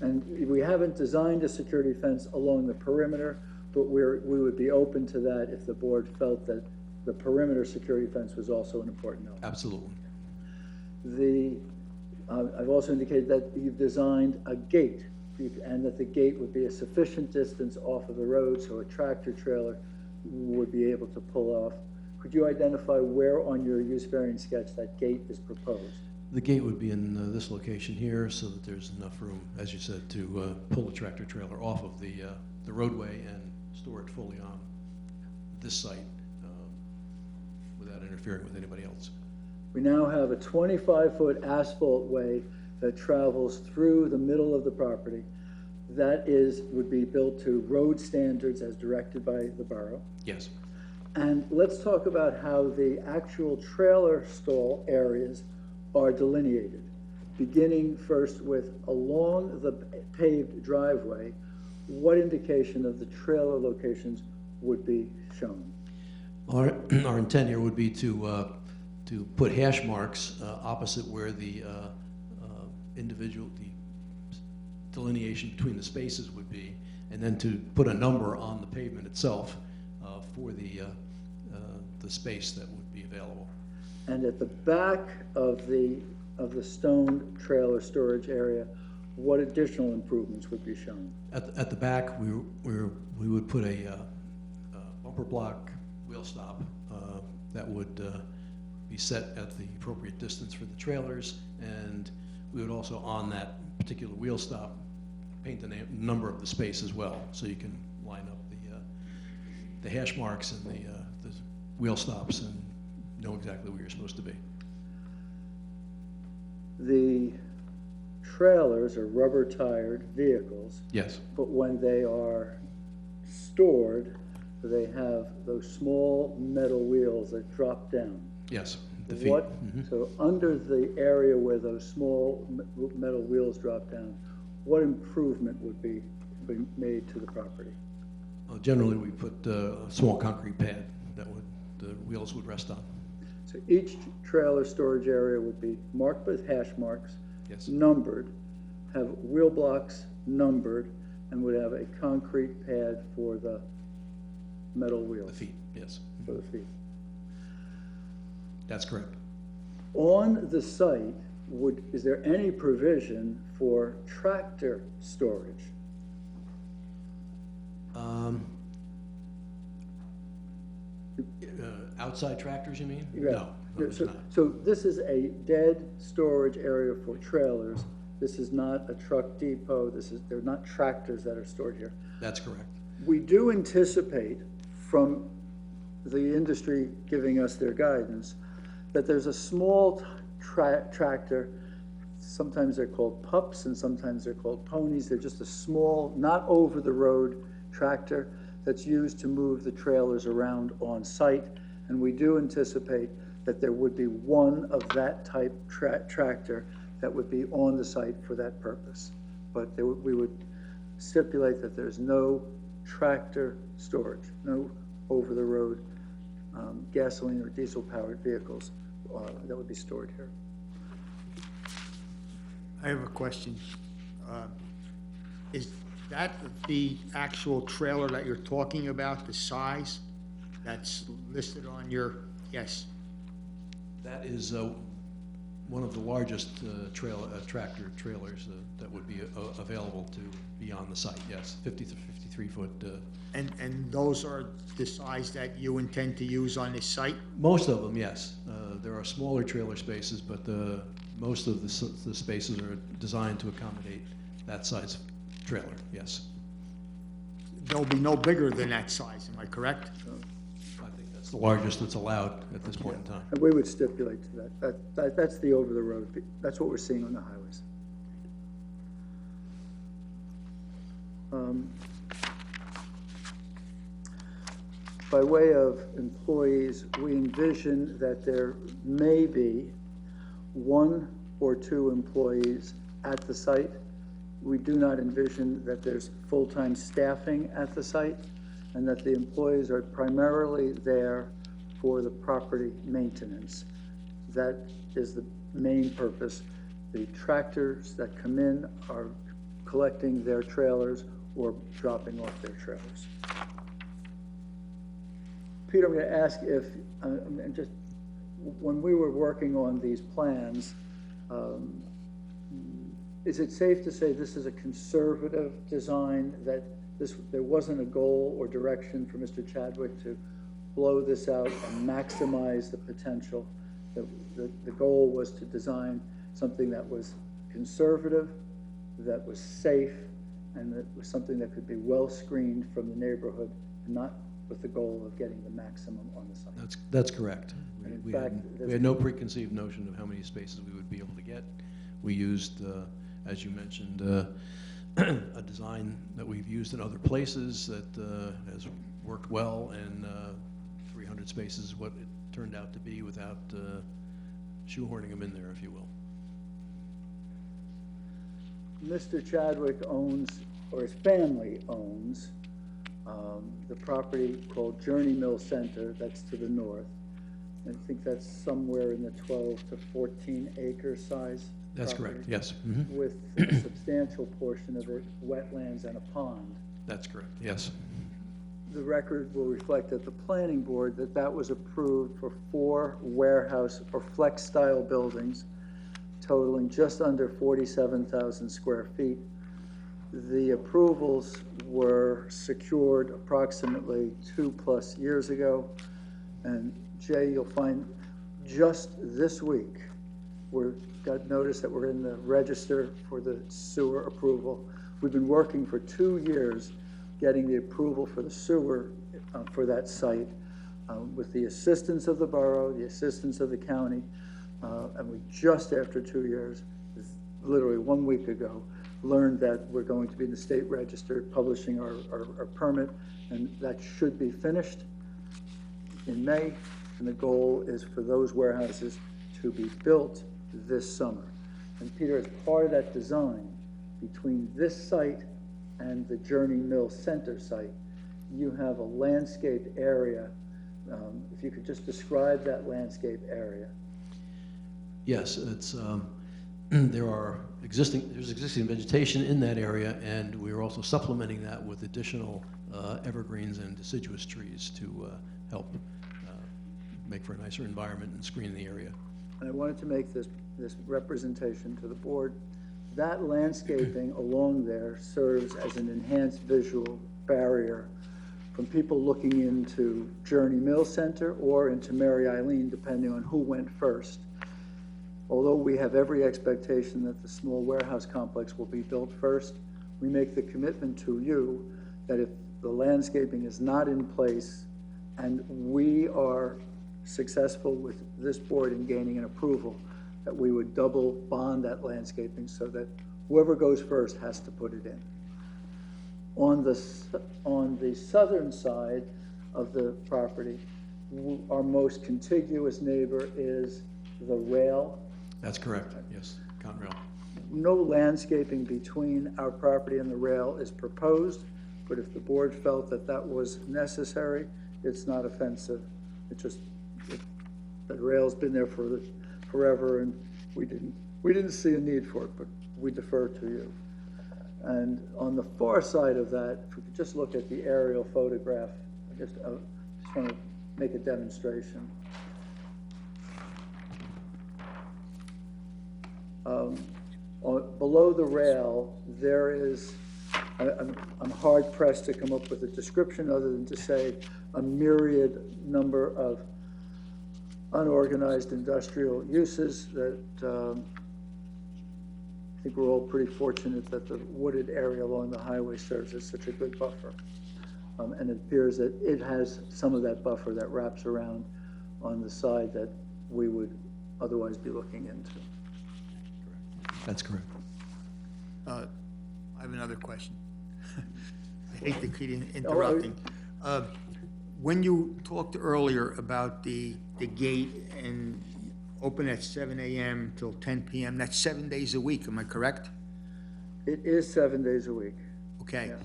And we haven't designed a security fence along the perimeter, but we would be open to that if the board felt that the perimeter security fence was also an important element. Absolutely. I've also indicated that you've designed a gate, and that the gate would be a sufficient distance off of the road so a tractor trailer would be able to pull off. Could you identify where on your use variance sketch that gate is proposed? The gate would be in this location here, so that there's enough room, as you said, to pull the tractor trailer off of the roadway and store it fully on this site without interfering with anybody else. We now have a 25-foot asphalt way that travels through the middle of the property. That would be built to road standards as directed by the borough. Yes. And let's talk about how the actual trailer stall areas are delineated. Beginning first with along the paved driveway, what indication of the trailer locations would be shown? Our intent here would be to put hash marks opposite where the delineation between the spaces would be, and then to put a number on the pavement itself for the space that would be available. And at the back of the stone trailer storage area, what additional improvements would be shown? At the back, we would put a bumper block wheel stop that would be set at the appropriate distance for the trailers, and we would also, on that particular wheel stop, paint the number of the space as well, so you can line up the hash marks and the wheel stops and know exactly where you're supposed to be. The trailers are rubber-tired vehicles. Yes. But when they are stored, they have those small metal wheels that drop down. Yes. The feet. So under the area where those small metal wheels drop down, what improvement would be made to the property? Generally, we put a small concrete pad that the wheels would rest on. So each trailer storage area would be marked with hash marks, Yes. numbered, have wheel blocks numbered, and would have a concrete pad for the metal wheels. The feet, yes. For the feet. That's correct. On the site, is there any provision for tractor storage? Outside tractors, you mean? Yeah. No, there's not. So this is a dead storage area for trailers. This is not a truck depot. They're not tractors that are stored here. That's correct. We do anticipate from the industry giving us their guidance that there's a small tractor. Sometimes they're called pups and sometimes they're called ponies. They're just a small, not over the road tractor that's used to move the trailers around on site. And we do anticipate that there would be one of that type tractor that would be on the site for that purpose. But we would stipulate that there's no tractor storage, no over-the-road gasoline or diesel-powered vehicles that would be stored here. I have a question. Is that the actual trailer that you're talking about, the size that's listed on your, yes? That is one of the largest tractor trailers that would be available to be on the site, yes, 50 to 53-foot. And those are the size that you intend to use on this site? Most of them, yes. There are smaller trailer spaces, but most of the spaces are designed to accommodate that size trailer, yes. There'll be no bigger than that size, am I correct? I think that's the largest that's allowed at this point in time. And we would stipulate to that. That's the over-the-road. That's what we're seeing on the highways. By way of employees, we envision that there may be 1 or 2 employees at the site. We do not envision that there's full-time staffing at the site, and that the employees are primarily there for the property maintenance. That is the main purpose. The tractors that come in are collecting their trailers or dropping off their trailers. Peter, I'm going to ask if, and just, when we were working on these plans, is it safe to say this is a conservative design, that there wasn't a goal or direction for Mr. Chadwick to blow this out and maximize the potential? The goal was to design something that was conservative, that was safe, and that was something that could be well screened from the neighborhood, and not with the goal of getting the maximum on the site. That's correct. And in We fact, we had no preconceived notion of how many spaces we would be able to get. We used, as you mentioned, a design that we've used in other places that has worked well, and 300 spaces is what it turned out to be without shoehorning them in there, if you will. Mr. Chadwick owns, or his family owns, the property called Journey Mill Center, that's to the north. I think that's somewhere in the 12 to 14 acre size. That's property, correct, yes. Mhm. With a substantial portion of it wetlands and a pond. That's correct, yes. The record will reflect at the planning board that that was approved for 4 warehouse or flex-style buildings totaling just under 47,000 square feet. The approvals were secured approximately 2+ years ago. And Jay, you'll find just this week, we've got notice that we're in the register for the sewer approval. We've been working for 2 years getting the approval for the sewer for that site with the assistance of the borough, the assistance of the county, and we just after 2 years, literally 1 week ago, learned that we're going to be in the state register publishing our permit, and that should be finished in May, and the goal is for those warehouses to be built this summer. And Peter, as part of that design, between this site and the Journey Mill Center site, you have a landscape area. If you could just describe that landscape area. Yes, it's, there's existing vegetation in that area, and we're also supplementing that with additional evergreens and deciduous trees to help make for a nicer environment and screen the area. And I wanted to make this representation to the board. That landscaping along there serves as an enhanced visual barrier from people looking into Journey Mill Center or into Mary Eileen, depending on who went first. Although we have every expectation that the small warehouse complex will be built first, we make the commitment to you that if the landscaping is not in place and we are successful with this board in gaining an approval, that we would double bond that landscaping so that whoever goes first has to put it in. On the southern side of the property, our most contiguous neighbor is the rail. That's correct, yes, Conrail. No landscaping between our property and the rail is proposed, but if the board felt that that was necessary, it's not offensive. The rail's been there forever, and we didn't see a need for it, but we defer to you. And on the far side of that, if we could just look at the aerial photograph, I just want to make a demonstration. Below the rail, there is, I'm hard pressed to come up with a description other than to say a myriad number of unorganized industrial uses that I think we're all pretty fortunate that the wooded area along the highway serves as such a good buffer. And it appears that it has some of that buffer that wraps around on the side that we would otherwise be looking into. That's correct. I have another question. I hate to keep interrupting. When you talked earlier about the gate and open at 7 a.m. till 10 p.m., that's 7 days a week, am I correct? It is 7 days a week. Okay. Yeah.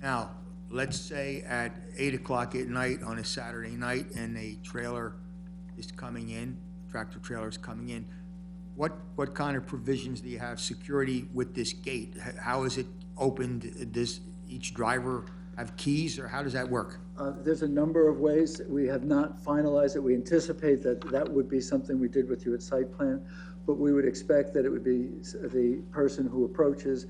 Now, let's say at 8 o'clock at night on a Saturday night and a trailer is coming in, tractor trailer is coming in, What kind of provisions do you have, security with this gate? How is it opened? Does each driver have keys, or how does that work? There's a number of ways. We have not finalized it. We anticipate that that would be something we did with you at site plan, but we would expect that it would be the person who approaches,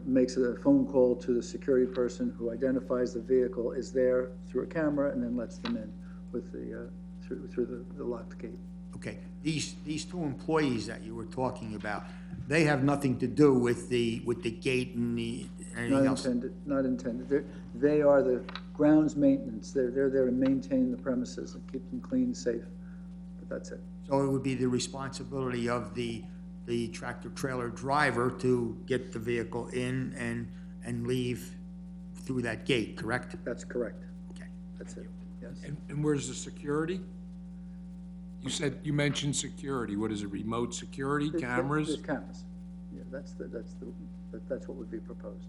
makes a phone call to the security person who identifies the vehicle is there through a camera, and then lets them in with the, through the locked gate. Okay, these two employees that you were talking about, they have nothing to do with the gate and anything Not else? intended, not intended. They are the grounds maintenance. They're there to maintain the premises and keep them clean, safe, but that's it. So it would be the responsibility of the tractor-trailer driver to get the vehicle in and leave through that gate, correct? That's correct. Okay. That's it, yes. And where's the security? You mentioned security. What is it, remote security, There's cameras? cameras. Yeah, that's what would be proposed.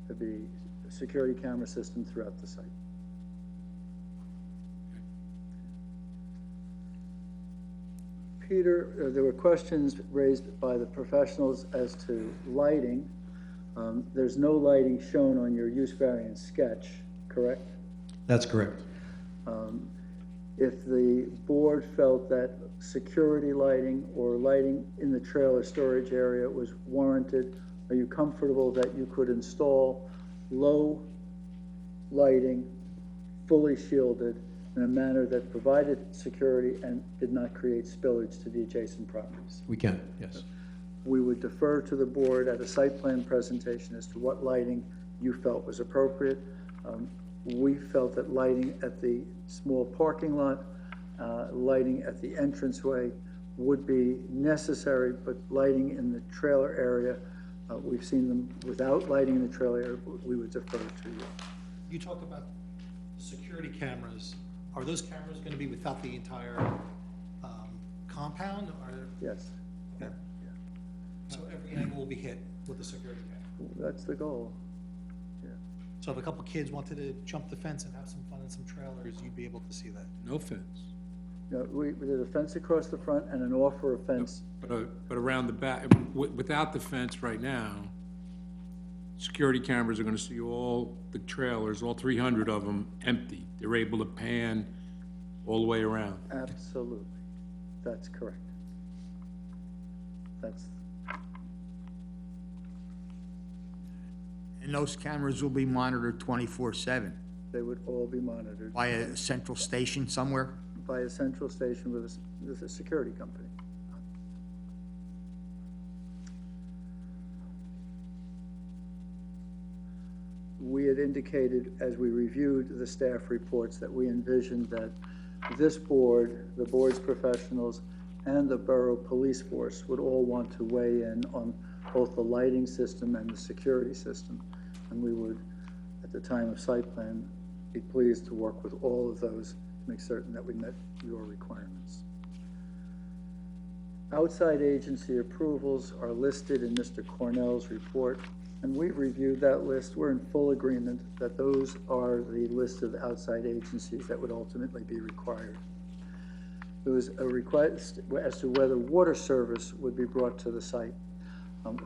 There'd be a security camera system throughout the site. Peter, there were questions raised by the professionals as to lighting. There's no lighting shown on your use variance sketch, correct? That's correct. If the board felt that security lighting or lighting in the trailer storage area was warranted, are you comfortable that you could install low lighting, fully shielded, in a manner that provided security and did not create spillage to the adjacent properties? We can, yes. We would defer to the board at a site plan presentation as to what lighting you felt was appropriate. We felt that lighting at the small parking lot, lighting at the entranceway would be necessary, but lighting in the trailer area, we've seen them without lighting in the trailer area, we would defer to you. You talk about security cameras. Are those cameras going to be without the entire compound? Or, Yes, okay. So every angle will be hit with the security camera? that's the goal. So if a couple kids wanted to jump the fence and have some fun in some trailers, you'd be able to see that? No fence. There's a fence across the front and an offer of fence. But around the back, without the fence right now, security cameras are gonna see all the trailers, all 300 of them, empty. They're able to pan all the way around. Absolutely. That's correct. That's, And those cameras will be monitored 24/7 they would all be monitored by a central station somewhere? by a central station with a security company. We had indicated, as we reviewed the staff reports, that we envisioned that this board, the board's professionals, and the borough police force would all want to weigh in on both the lighting system and the security system. And we would, at the time of site plan, be pleased to work with all of those to make certain that we met your requirements. Outside agency approvals are listed in Mr. Cornell's report, and we've reviewed that list. We're in full agreement that those are the list of outside agencies that would ultimately be required. There was a request as to whether water service would be brought to the site.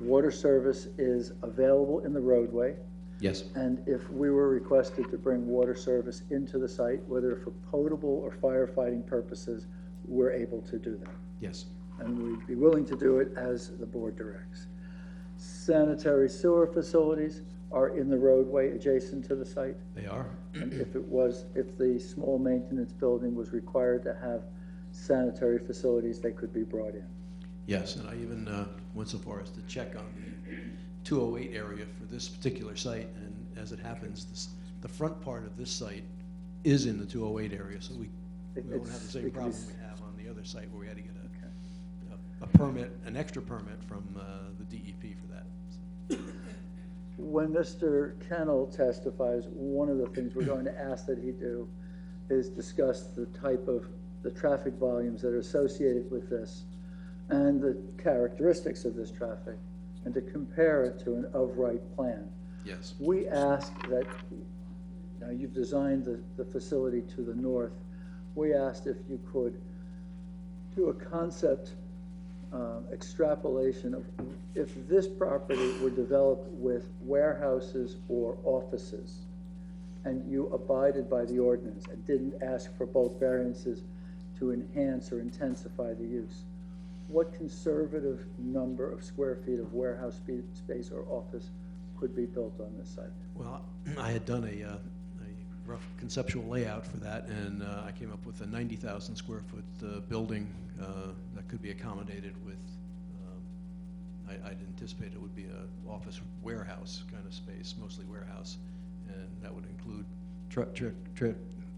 Water service is available in the roadway, Yes, and if we were requested to bring water service into the site, whether for potable or firefighting purposes, we're able to do that. yes. And we'd be willing to do it as the board directs. Sanitary sewer facilities are in the roadway adjacent to the site. They are. And if the small maintenance building was required to have sanitary facilities, they could be brought in. Yes, and I even went so far as to check on the 208 area for this particular site, and as it happens, the front part of this site is in the 208 area, so we don't have the same problem we have on the other site where we had to get a permit, an extra permit from the DEP for that. When Mr. Kennel testifies, one of the things we're going to ask that he do is discuss the traffic volumes that are associated with this and the characteristics of this traffic, and to compare it to an of-right plan. Yes. We ask that, now you've designed the facility to the north, we asked if you could do a concept extrapolation of if this property were developed with warehouses or offices, and you abided by the ordinance and didn't ask for both variances to enhance or intensify the use, what conservative number of square feet of warehouse space or office could be built on this site? Well, I had done a rough conceptual layout for that, and I came up with a 90,000 square foot building that could be accommodated with, I'd anticipate it would be a office warehouse kind of space, mostly warehouse, and that would include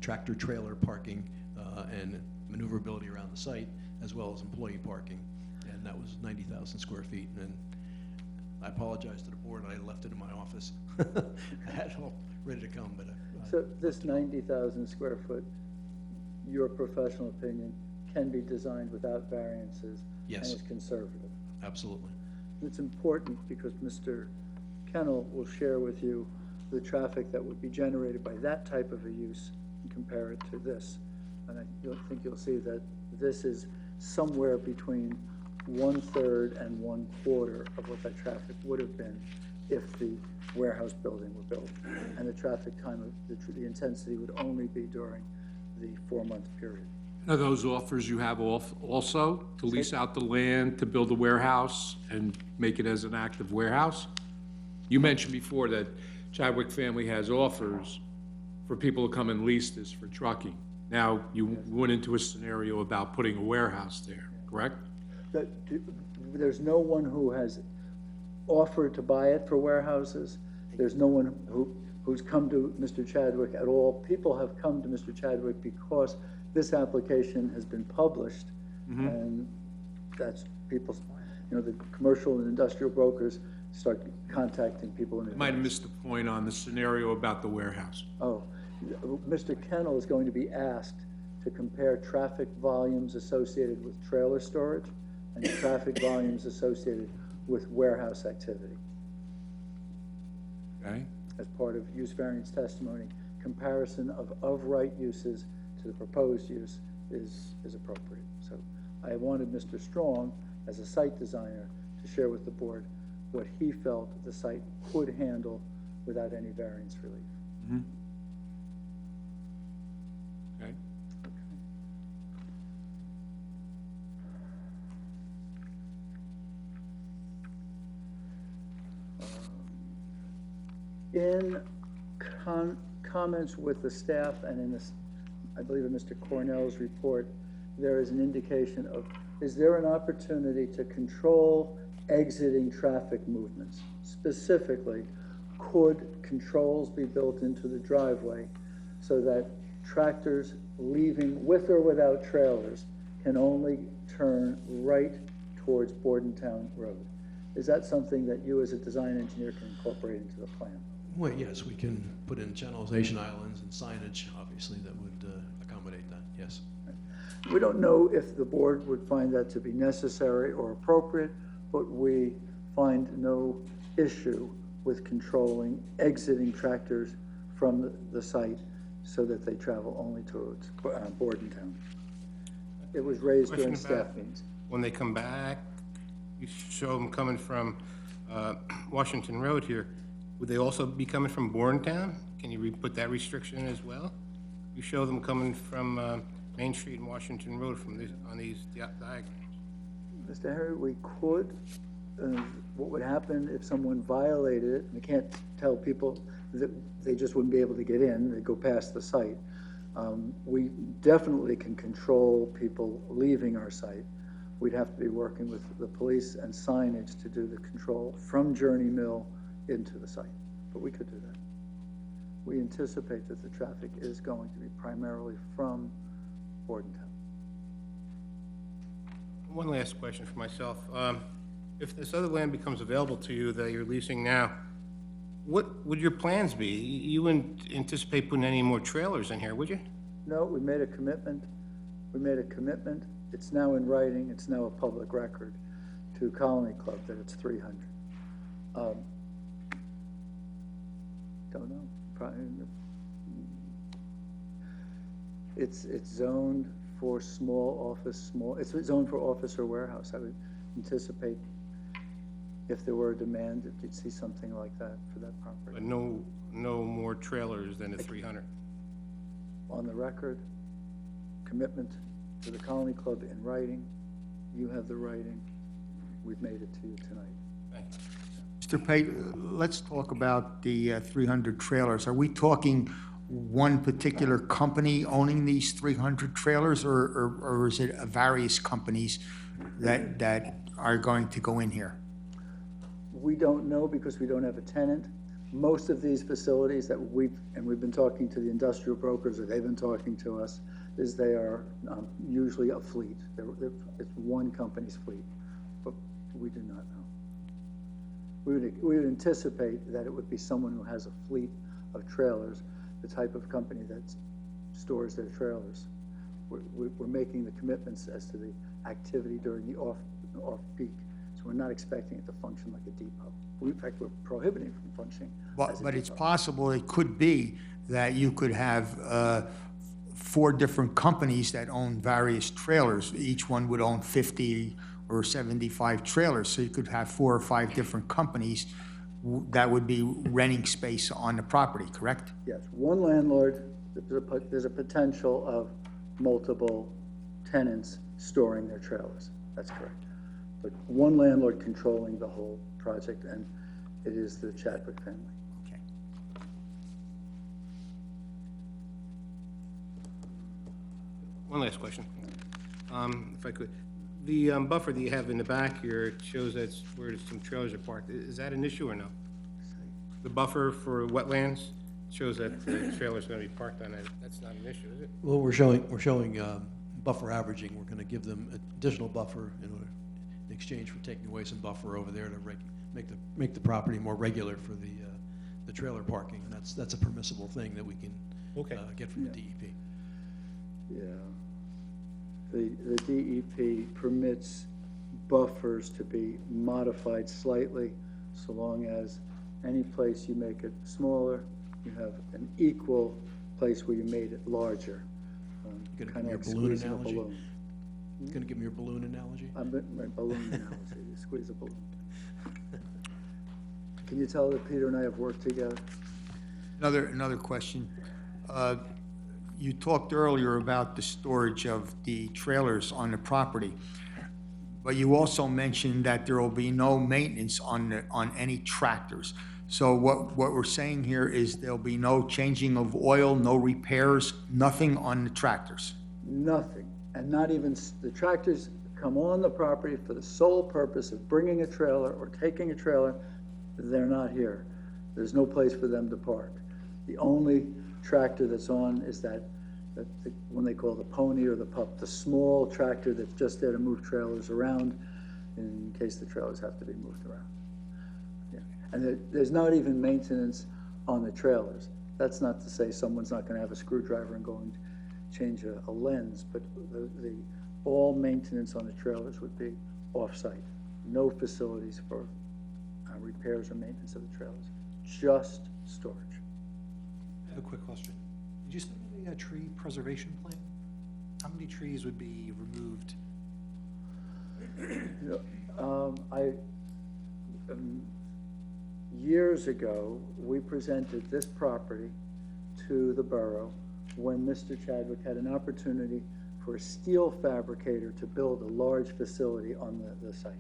tractor trailer parking and maneuverability around the site, as well as employee parking, and that was 90,000 square feet. And I apologize to the board, I left it in my office. I had it all ready to come, but So this 90,000 square foot, your professional opinion, can be designed without variances? Yes. And is conservative? absolutely. It's important because Mr. Kennel will share with you the traffic that would be generated by that type of a use and compare it to this. And I think you'll see that this is somewhere between 1/3 and 1/4 of what that traffic would have been if the warehouse building were built. And the traffic time of the intensity would only be during the 4-month period. Are those offers you have also to lease out the land to build a warehouse and make it as an active warehouse? You mentioned before that Chadwick family has offers for people to come and lease this for trucking. Now, you went into a scenario about putting a warehouse there, correct? There's no one who has offered to buy it for warehouses. There's no one who's come to Mr. Chadwick at all. People have come to Mr. Chadwick because this application has been published, and that's people's, the commercial and industrial brokers start contacting people in advance. Might have missed the point on the scenario about the warehouse. Oh, Mr. Kennel is going to be asked to compare traffic volumes associated with trailer storage and traffic volumes associated with warehouse activity. Okay? As part of use variance testimony, comparison of right uses to the proposed use is appropriate. So I wanted Mr. Strong, as a site designer, to share with the board what he felt the site could handle without any variance relief. Okay. In comments with the staff and in this, I believe in Mr. Cornell's report, there is an indication of, is there an opportunity to control exiting traffic movements? Specifically, could controls be built into the driveway so that tractors leaving with or without trailers can only turn right towards Bordentown Road? Is that something that you as a design engineer can incorporate into the plan? Well, yes, we can put in channelization islands and signage, obviously, that would accommodate that, yes. We don't know if the board would find that to be necessary or appropriate, but we find no issue with controlling exiting tractors from the site so that they travel only towards Bordentown. It was raised during Question staff about meetings. when they come back, you show them coming from Washington Road here. Would they also be coming from Bordentown? Can you put that restriction as well? You show them coming from Main Street and Washington Road from on these diagrams. Mr. Harry, we could, what would happen if someone violated it? We can't tell people that they just wouldn't be able to get in, they'd go past the site. We definitely can control people leaving our site. We'd have to be working with the police and signage to do the control from Journey Mill into the site, but we could do that. We anticipate that the traffic is going to be primarily from Bordentown. One last question for myself. If this other land becomes available to you that you're leasing now, what would your plans be? You wouldn't anticipate putting any more trailers in here, would you? No, we made a commitment. We made a commitment. It's now in writing. It's now a public record to Colony Club that it's 300. Don't know. Probably, it's zoned for small office, it's zoned for office or warehouse. anticipate if there were a demand, if you'd see something like that for that But property. no more trailers than the 300. On the record, commitment to the Colony Club in writing, you have the writing, we've made it to you tonight. Thank you. Mr. Pate, let's talk about the 300 trailers. Are we talking one particular company owning these 300 trailers, or is it various companies that are going to go in here? We don't know because we don't have a tenant. Most of these facilities that we've been talking to the industrial brokers, or they've been talking to us, is they are usually a fleet. It's one company's fleet, but we do not know. We would anticipate that it would be someone who has a fleet of trailers, the type of company that stores their trailers. We're making the commitments as to the activity during the off-peak, so we're not expecting it to function like a depot. In fact, we're prohibiting it from functioning as a But it's depot. possible, it could be that you could have 4 different companies that own various trailers. Each one would own 50 or 75 trailers, so you could have 4 or 5 different companies that would be renting space on the property, correct? Yes, one landlord, there's a potential of multiple tenants storing their trailers. That's correct. But one landlord controlling the whole project, and it is the Chadwick family. Okay. One last question, if I could. The buffer that you have in the back here, it shows that's where some trailers are parked. Is that an issue or no? The buffer for wetlands shows that the trailer's gonna be parked on it. That's not an issue, is it? Well, we're showing buffer averaging. We're going to give them additional buffer in exchange for taking away some buffer over there to make the property more regular for the trailer parking. And that's a permissible thing that we can get from the DEP. Yeah. The DEP permits buffers to be modified slightly, so long as any place you make it smaller, you have an equal place where you made it larger. Gonna give Kind me of your like balloon squeezing a analogy? balloon. Going to give me your balloon analogy? My balloon analogy, you squeeze a balloon. Can you tell that Peter and I have worked together? Another question. You talked earlier about the storage of the trailers on the property, but you also mentioned that there will be no maintenance on any tractors. So what we're saying here is there'll be no changing of oil, no repairs, nothing on the tractors? Nothing, and not even, the tractors come on the property for the sole purpose of bringing a trailer or taking a trailer. They're not here. There's no place for them to park. The only tractor that's on is that when they call the pony or the pup, the small tractor that's just there to move trailers around in case the trailers have to be moved around. Yeah. And there's not even maintenance on the trailers. That's not to say someone's not gonna have a screwdriver and go and change a lens, but all maintenance on the trailers would be off-site. No facilities for repairs or maintenance of the trailers, just storage. I have a quick question. Did you submit a tree preservation plan? How many trees would be removed? Years ago, we presented this property to the borough when Mr. Chadwick had an opportunity for a steel fabricator to build a large facility on the site.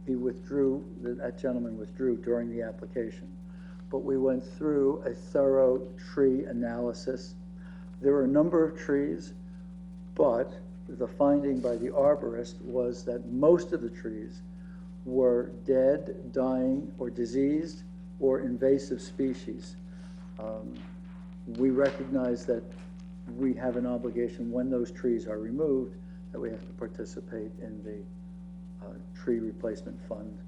He withdrew, that gentleman withdrew during the application. But we went through a thorough tree analysis. There were a number of trees, but the finding by the arborist was that most of the trees were dead, dying, or diseased, or invasive species. We recognize that we have an obligation when those trees are removed, that we have to participate in the tree replacement fund,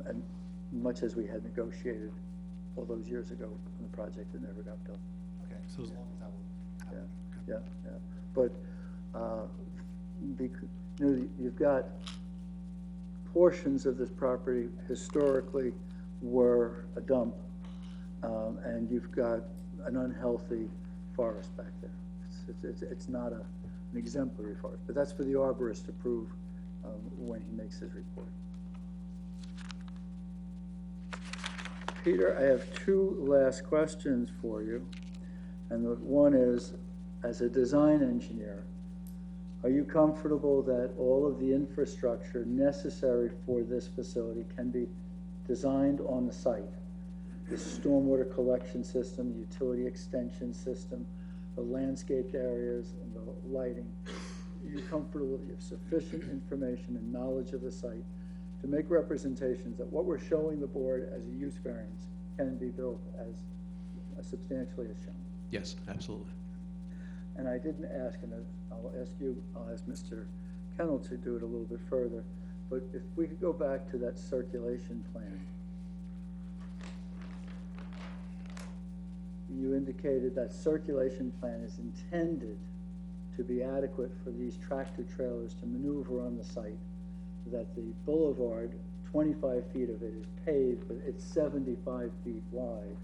and much as we had negotiated all those years ago on the project that never got built. Okay, so as long as that will happen. Yeah. But, you've got portions of this property historically were a dump, and you've got an unhealthy forest back there. It's not an exemplary forest, but that's for the arborist to prove when he makes his report. Peter, I have two last questions for you. And the one is, as a design engineer, are you comfortable that all of the infrastructure necessary for this facility can be designed on the site? The stormwater collection system, the utility extension system, the landscaped areas, and the lighting. Are you comfortable that you have sufficient information and knowledge of the site to make representations that what we're showing the board as a use variance can be built as substantially as shown? Yes, absolutely. And I didn't ask, and I'll ask Mr. Kennel to do it a little bit further, but if we could go back to that circulation plan. You indicated that circulation plan is intended to be adequate for these tractor trailers to maneuver on the site, that the boulevard, 25 feet of it is paved, but it's 75 feet wide.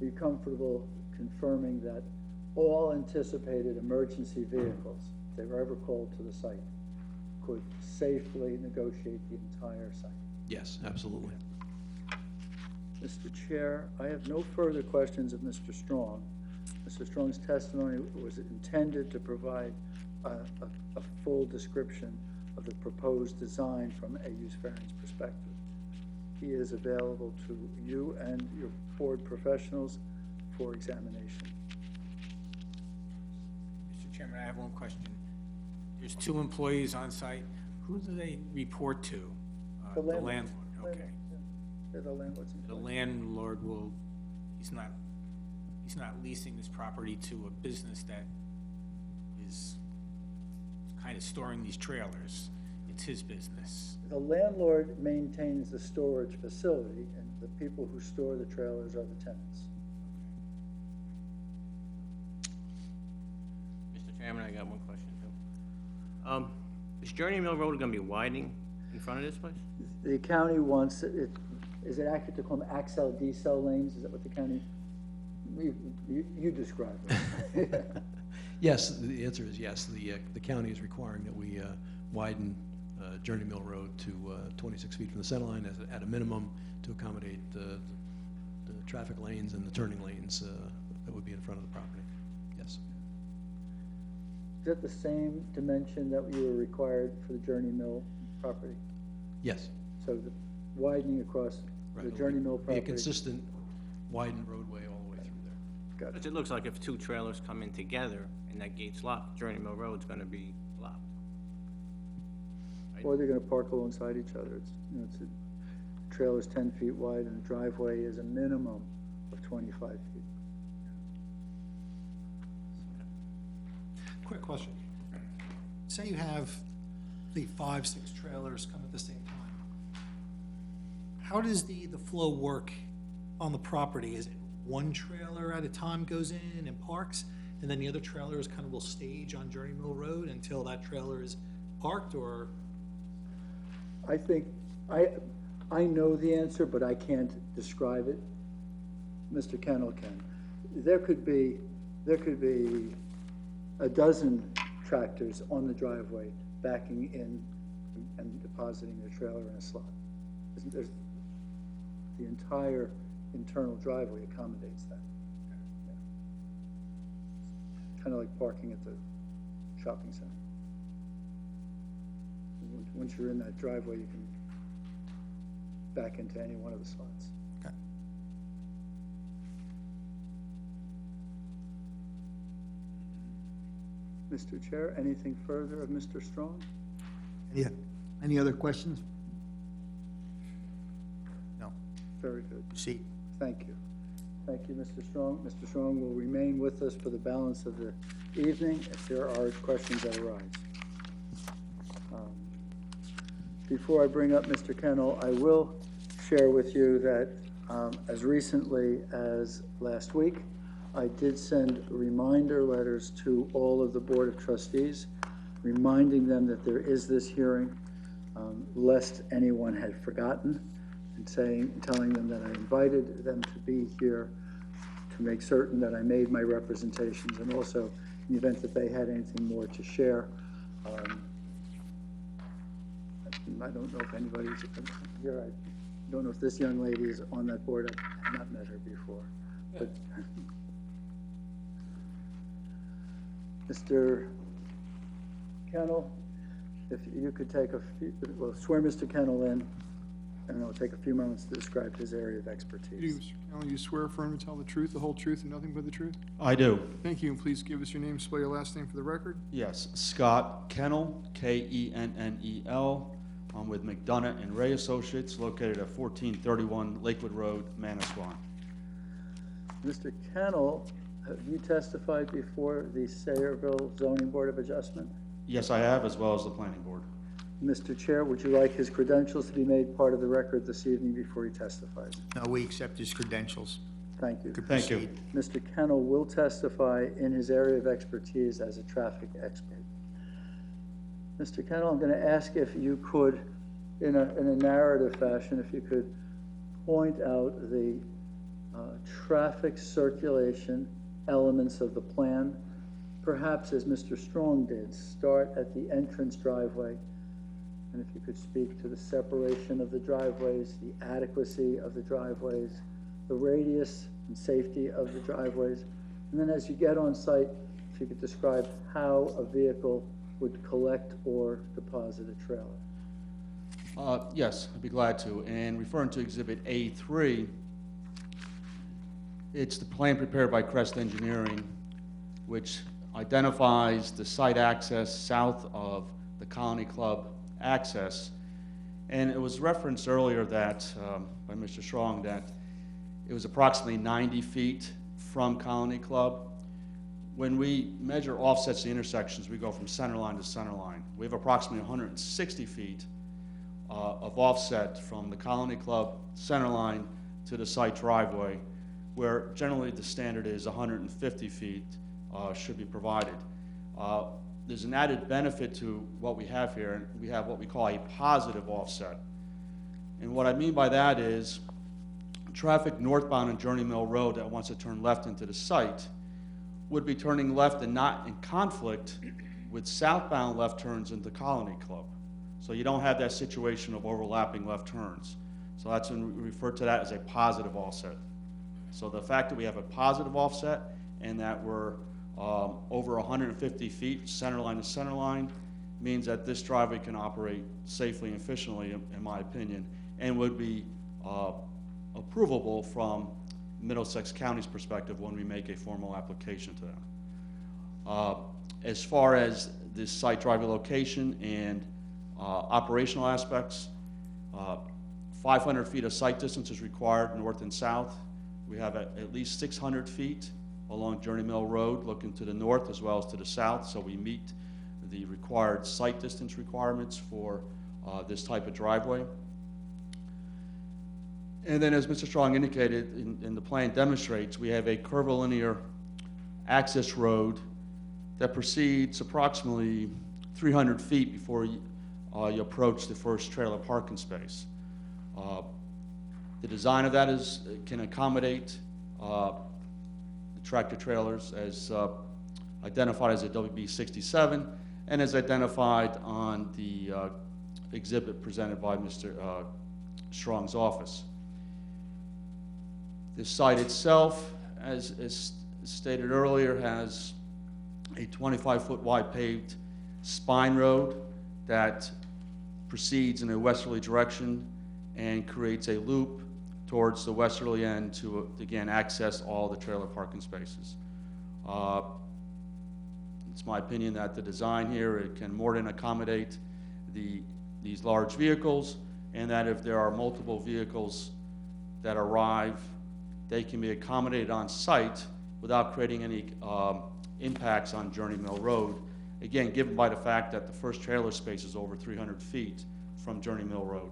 Are you comfortable confirming that all anticipated emergency vehicles, if they were ever called to the site, could safely negotiate the entire site? Yes, absolutely. Mr. Chair, I have no further questions of Mr. Strong. Mr. Strong's testimony was intended to provide a full description of the proposed design from a use variance perspective. He is available to you and your board professionals for examination. Mr. Chairman, I have one question. There's 2 employees on site. Who do they report to? The The landlord. landlord, okay. Yeah, the landlord's The employed. landlord will, he's not leasing this property to a business that is kind of storing these trailers. It's his business. The landlord maintains the storage facility, and the people who store the trailers are the tenants. Mr. Chairman, I got one question too. Is Journey Mill Road gonna be widening in front of this place? The county wants, is it accurate to call them accel, decel lanes? Is that what the county, you describe it. Yes, the answer is yes. The county is requiring that we widen Journey Mill Road to 26 feet from the center line at a minimum to accommodate the traffic lanes and the turning lanes that would be in front of the property. Yes. Is that the same dimension that you were required for the Journey Mill property? Yes. So the widening across the Journey Mill Be a property? consistent widened roadway all the way through there. Got it. Because it looks like if 2 trailers come in together and that gate's locked, Journey Mill Road's gonna be locked. Or they're gonna park alongside each other. It's, you know, it's a trailer's 10 feet wide and the driveway is a minimum of 25 feet. Quick question. Say you have, say, 5, 6 trailers come at the same time. How does the flow work on the property? Is it one trailer at a time goes in and parks, and then the other trailers kind of will stage on Journey Mill Road until that trailer is parked, or? I think, I know the answer, but I can't describe it. Mr. Kennel can. There could be a dozen tractors on the driveway backing in and depositing their trailer in a slot. There's, the entire internal driveway accommodates that. Kind of like parking at the shopping center. Once you're in that driveway, you can back into any one of the slots. Okay. Mr. Chair, anything further of Mr. Strong? Any other questions? No. Very good. See. Thank you. Thank you, Mr. Strong. Mr. Strong will remain with us for the balance of the evening if there are questions that arise. Before I bring up Mr. Kennel, I will share with you that as recently as last week, I did send reminder letters to all of the Board of Trustees, reminding them that there is this hearing, lest anyone had forgotten, and telling them that I invited them to be here to make certain that I made my representations, and also in the event that they had anything more to share, I don't know if anybody's here. I don't know if this young lady is on that board. I've not met her before. But Mr. Kennel, if you could take a few, well, swear Mr. Kennel in, and it'll take a few moments to describe his area of You do, expertise. Mr. Kennel, you swear affirm to tell the truth, the whole truth, and nothing but the truth? I do. Thank you, and please give us your name, spell your last name for the record. Yes, Scott Kennel, Kennel. I'm with McDonough and Ray Associates, located at 1431 Lakewood Road, Manasquan. Mr. Kennel, have you testified before the Sayreville Zoning Board of Adjustment? Yes, I have, as well as the planning board. Mr. Chair, would you like his credentials to be made part of the record this evening before he testifies? No, we accept his credentials. Thank you. Thank you. Mr. Kennel will testify in his area of expertise as a traffic expert. Mr. Kennel, I'm going to ask if you could, in a narrative fashion, if you could point out the traffic circulation elements of the plan, perhaps as Mr. Strong did, start at the entrance driveway, and if you could speak to the separation of the driveways, the adequacy of the driveways, the radius and safety of the driveways, and then as you get on site, if you could describe how a vehicle would collect or deposit a trailer. Yes, I'd be glad to. And referring to Exhibit A3, it's the plan prepared by Crest Engineering, which identifies the site access south of the Colony Club access. And it was referenced earlier that, by Mr. Strong, that it was approximately 90 feet from Colony Club. When we measure offsets to intersections, we go from center line to center line. We have approximately 160 feet of offset from the Colony Club center line to the site driveway, where generally the standard is 150 feet should be provided. There's an added benefit to what we have here, and we have what we call a positive offset. And what I mean by that is traffic northbound on Journey Mill Road that wants to turn left into the site would be turning left and not in conflict with southbound left turns into Colony Club. So you don't have that situation of overlapping left turns. So that's when we refer to that as a positive offset. So the fact that we have a positive offset and that we're over 150 feet center line to center line means that this driveway can operate safely and efficiently, in my opinion, and would be approvable from Middlesex County's perspective when we make a formal application to them. As far as this site driveway location and operational aspects, 500 feet of site distance is required north and south. We have at least 600 feet along Journey Mill Road looking to the north as well as to the south, so we meet the required site distance requirements for this type of driveway. And then, as Mr. Strong indicated, in the plan demonstrates, we have a curvilinear access road that proceeds approximately 300 feet before you approach the first trailer parking space. The design of that can accommodate the tractor trailers as identified as a WB67 and as identified on the exhibit presented by Mr. Strong's office. The site itself, as stated earlier, has a 25-foot wide paved spine road that proceeds in a westerly direction and creates a loop towards the westerly end to again access all the trailer parking spaces. It's my opinion that the design here, it can more than accommodate these large vehicles, and that if there are multiple vehicles that arrive, they can be accommodated on site without creating any impacts on Journey Mill Road. Again, given by the fact that the first trailer space is over 300 feet from Journey Mill Road.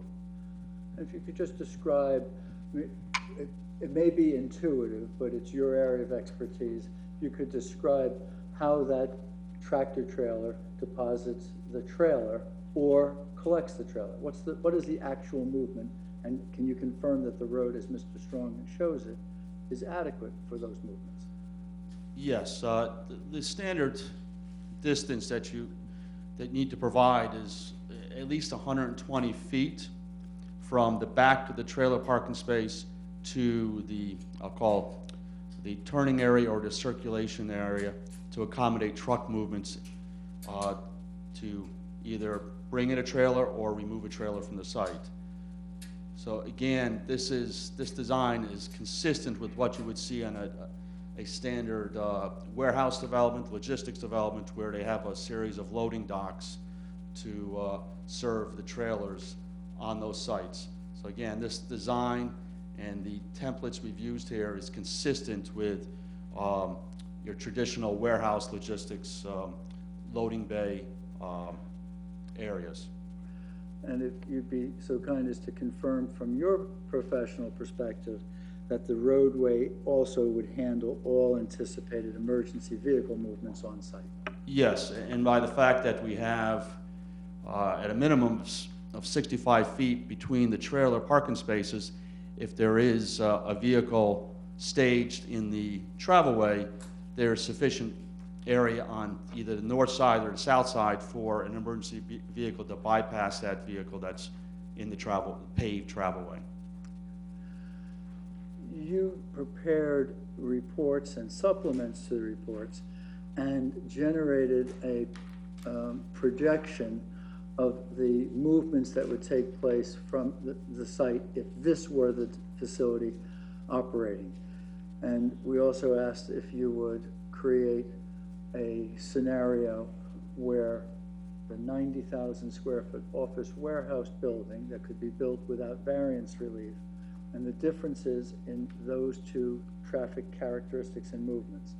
If you could just describe, it may be intuitive, but it's your area of expertise. If you could describe how that tractor trailer deposits the trailer or collects the trailer. What is the actual movement? And can you confirm that the road, as Mr. Strong shows it, is adequate for those movements? Yes, the standard distance that you need to provide is at least 120 feet from the back of the trailer parking space to the, I'll call the turning area or the circulation area to accommodate truck movements to either bring in a trailer or remove a trailer from the site. So again, this design is consistent with what you would see on a standard warehouse development, logistics development, where they have a series of loading docks to serve the trailers on those sites. So again, this design and the templates we've used here is consistent with your traditional warehouse logistics loading bay areas. And if you'd be so kind as to confirm from your professional perspective that the roadway also would handle all anticipated emergency vehicle movements on site? Yes, and by the fact that we have at a minimum of 65 feet between the trailer parking spaces, if there is a vehicle staged in the travelway, there is sufficient area on either the north side or the south side for an emergency vehicle to bypass that vehicle that's in the paved travelway. You prepared reports and supplements to the reports and generated a projection of the movements that would take place from the site if this were the facility operating. And we also asked if you would create a scenario where the 90,000 square foot office warehouse building that could be built without variance relief and the differences in those two traffic characteristics and movements.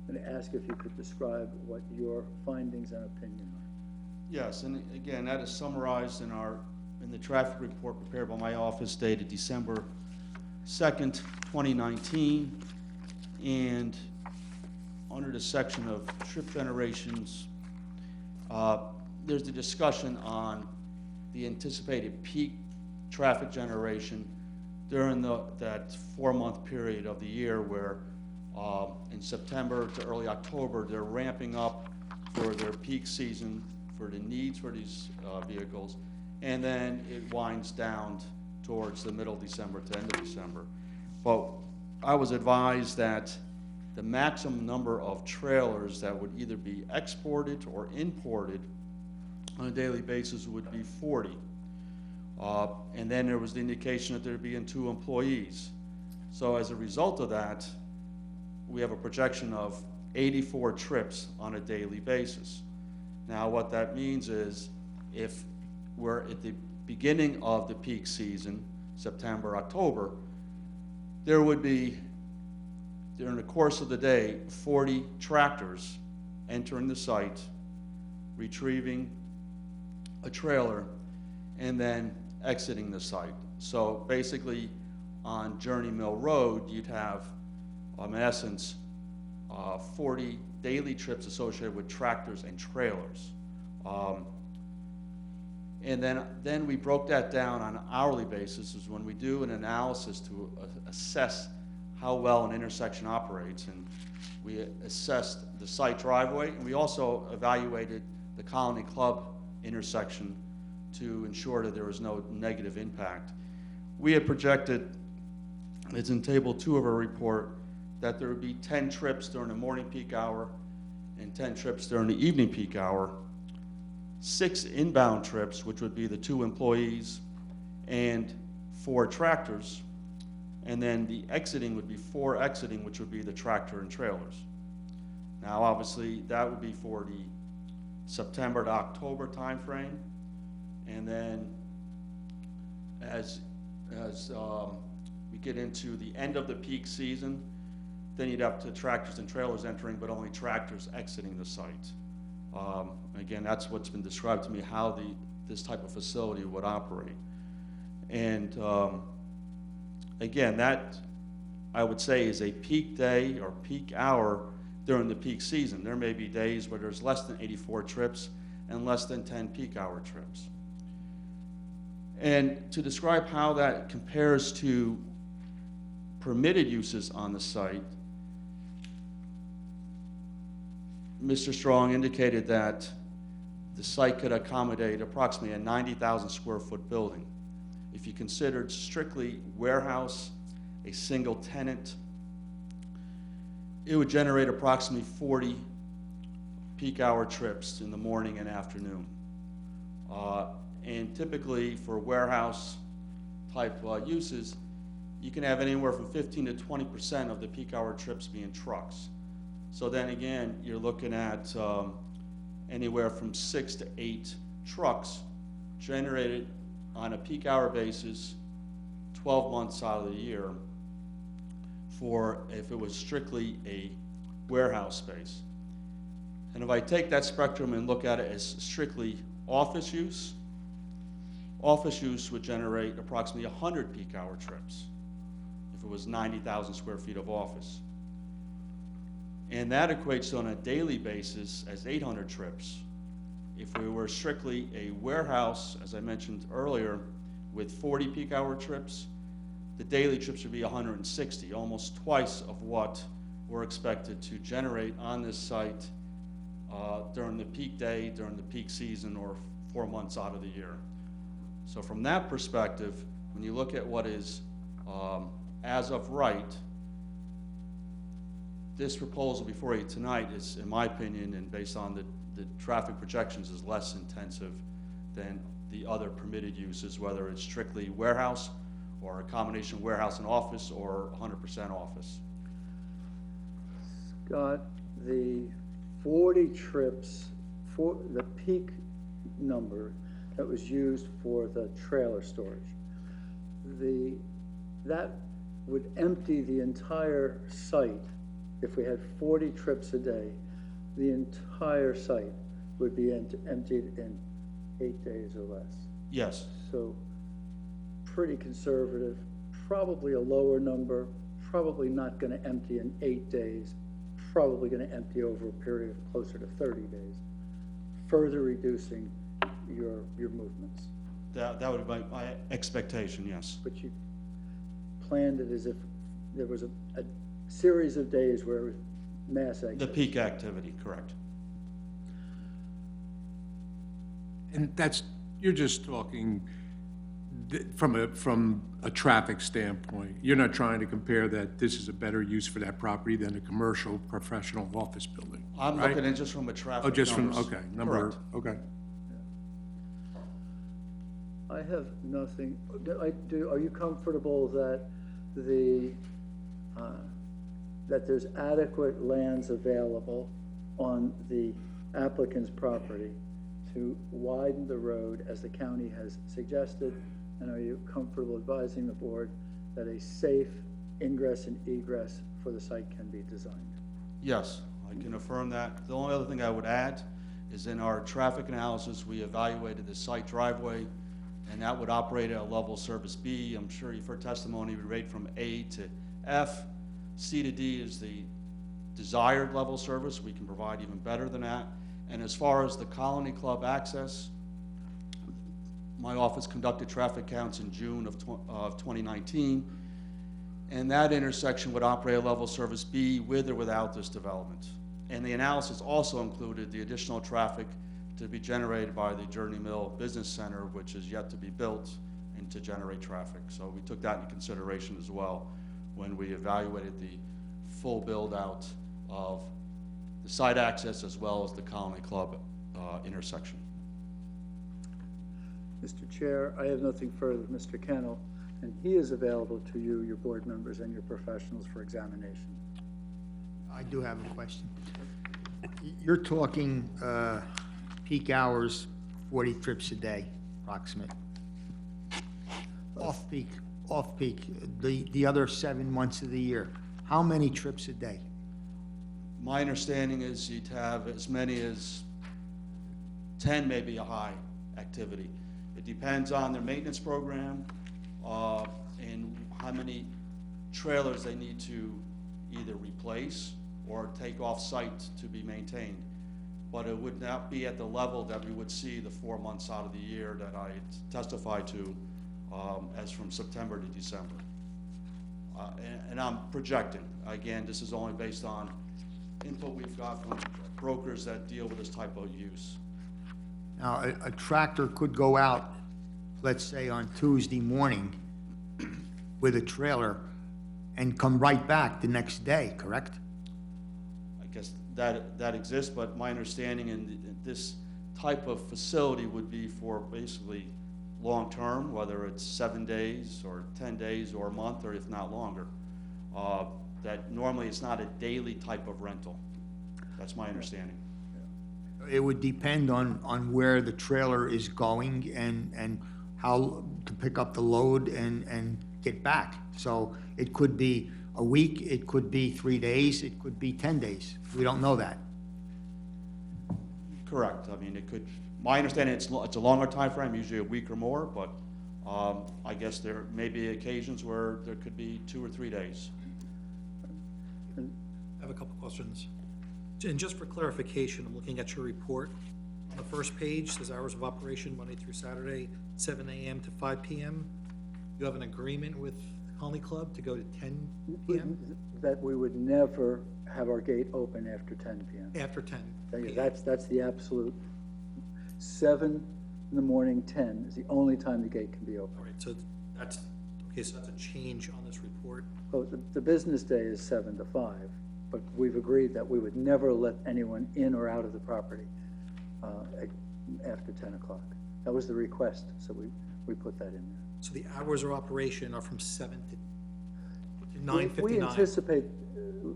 I'm going to ask if you could describe what your findings and opinion are. Yes, and again, that is summarized in the traffic report prepared by my office dated December 2nd, 2019. And under the section of trip generations, there's a discussion on the anticipated peak traffic generation during that 4-month period of the year where in September to early October, they're ramping up for their peak season for the needs for these vehicles, and then it winds down towards the middle of December to end of December. But I was advised that the maximum number of trailers that would either be exported or imported on a daily basis would be 40. And then there was the indication that there'd be 2 employees. So as a result of that, we have a projection of 84 trips on a daily basis. Now what that means is if we're at the beginning of the peak season, September, October, there would be, during the course of the day, 40 tractors entering the site, retrieving a trailer, and then exiting the site. So basically, on Journey Mill Road, you'd have, in essence, 40 daily trips associated with tractors and trailers. And then we broke that down on an hourly basis, is when we do an analysis to assess how well an intersection operates. And we assessed the site driveway, and we also evaluated the Colony Club intersection to ensure that there was no negative impact. We had projected, it's in table 2 of our report, that there would be 10 trips during the morning peak hour and 10 trips during the evening peak hour, 6 inbound trips, which would be the 2 employees and 4 tractors, and then the exiting would be 4 exiting, which would be the tractor and trailers. Now, obviously, that would be for the September to October timeframe, and then as we get into the end of the peak season, then you'd have tractors and trailers entering, but only tractors exiting the site. Again, that's what's been described to me, how this type of facility would operate. And again, that I would say is a peak day or peak hour during the peak season. There may be days where there's less than 84 trips and less than 10 peak hour trips. And to describe how that compares to permitted uses on the site, Mr. Strong indicated that the site could accommodate approximately a 90,000 square foot building. If you considered strictly warehouse, a single tenant, it would generate approximately 40 peak hour trips in the morning and afternoon. And typically for warehouse type uses, you can have anywhere from 15 to 20% of the peak hour trips being trucks. So then again, you're looking at anywhere from 6 to 8 trucks generated on a peak hour basis 12 months out of the year for if it was strictly a warehouse space. And if I take that spectrum and look at it as strictly office use would generate approximately 100 peak hour trips if it was 90,000 square feet of office. And that equates to on a daily basis as 800 trips. If we were strictly a warehouse, as I mentioned earlier, with 40 peak hour trips, the daily trips would be 160, almost twice of what we're expected to generate on this site during the peak day, during the peak season, or 4 months out of the year. So from that perspective, when you look at what is as of right, this proposal before you tonight is, in my opinion, and based on the traffic projections, is less intensive than the other permitted uses, whether it's strictly warehouse or a combination of warehouse and office or 100% office. Scott, the 40 trips, for the peak number that was used for the trailer storage, that would empty the entire site. If we had 40 trips a day, the entire site would be emptied in 8 days or less. Yes. So pretty conservative, probably a lower number, probably not going to empty in 8 days, probably going to empty over a period of closer to 30 days, further reducing your movements. That would be my expectation, yes. But you planned it as if there was a series of days where it was mass activity. The peak activity, correct. And that's, you're just talking from a traffic standpoint. You're not trying to compare that this is a better use for that property than a commercial professional office building, I'm right? looking at just from a traffic Oh, just from, numbers. okay, number, Correct. okay. I have nothing. Are you comfortable that that there's adequate lands available on the applicant's property to widen the road as the county has suggested? And are you comfortable advising the board that a safe ingress and egress for the site can be designed? Yes, I can affirm that. The only other thing I would add is in our traffic analysis, we evaluated the site driveway, and that would operate at a level service B. I'm sure you've heard testimony, we rate from A to F. C to D is the desired level service. We can provide even better than that. And as far as the Colony Club access, my office conducted traffic counts in June of 2019, and that intersection would operate at level service B with or without this development. And the analysis also included the additional traffic to be generated by the Journey Mill Business Center, which is yet to be built, and to generate traffic. So we took that into consideration as well when we evaluated the full build-out of the site access as well as the Colony Club intersection. Mr. Chair, I have nothing further. Mr. Kennel, and he is available to you, your board members, and your professionals for examination. I do have a question. You're talking peak hours, 40 trips a day, approximate. Off-peak, the other 7 months of the year, how many trips a day? My understanding is you'd have as many as 10, maybe a high activity. It depends on their maintenance program and how many trailers they need to either replace or take off site to be maintained. But it would not be at the level that we would see the 4 months out of the year that I testified to as from September to December. And I'm projecting. Again, this is only based on input we've got from brokers that deal with this type of use. Now, a tractor could go out, let's say, on Tuesday morning with a trailer and come right back the next day, correct? I guess that exists, but my understanding in this type of facility would be for basically long-term, whether it's 7 days or 10 days or a month, or if not longer. That normally it's not a daily type of rental. That's my understanding. It would depend on where the trailer is going and how to pick up the load and get back. So it could be a week, it could be 3 days, it could be 10 days. We don't know that. Correct. I mean, it could, my understanding, it's a longer time frame, usually a week or more, but I guess there may be occasions where there could be 2 or 3 days. I have a couple questions. And just for clarification, I'm looking at your report. On the first page, says hours of operation Monday through Saturday, 7 a.m. to 5 p.m. You have an agreement with Colony Club to go to 10 p.m.? That we would never have our gate open after 10 p.m. After 10 p.m. That's the absolute, 7 in the morning, 10 is the only time the gate can be open. All right, so that's, okay, so that's a change on this report. Oh, the business day is 7 to 5, but we've agreed that we would never let anyone in or out of the property after 10 o'clock. That was the request, so we put that in there. So the hours of operation are from 7 to 9:59? We anticipate,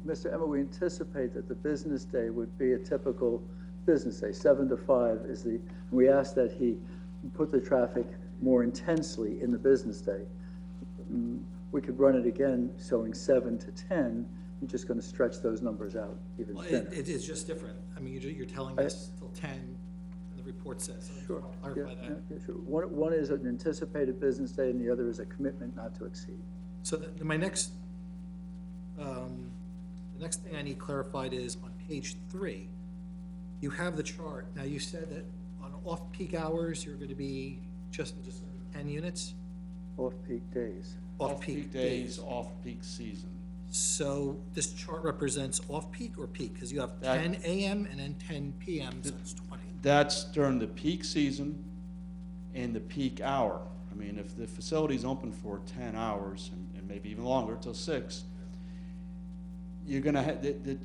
Mr. Emmett, we anticipate that the business day would be a typical business day. 7 to 5 is we ask that he put the traffic more intensely in the business day. We could run it again showing 7 to 10. You're just going to stretch those numbers out even Well, thinner. it is just different. I mean, you're telling us till 10, and the report says. So I just Sure. want to clarify that. Yeah, sure. One is an anticipated business day, and the other is a commitment not to exceed. So my next, the next thing I need clarified is on page 3, you have the chart. Now, you said that on off-peak hours, you're going to be just 10 units? Off-peak days. Off-peak days, off-peak season. So this chart represents off-peak or peak? Because you have That- 10 a.m. and then 10 p.m., so it's 20. That's during the peak season and the peak hour. I mean, if the facility's open for 10 hours and maybe even longer, till 6, you're gonna have, the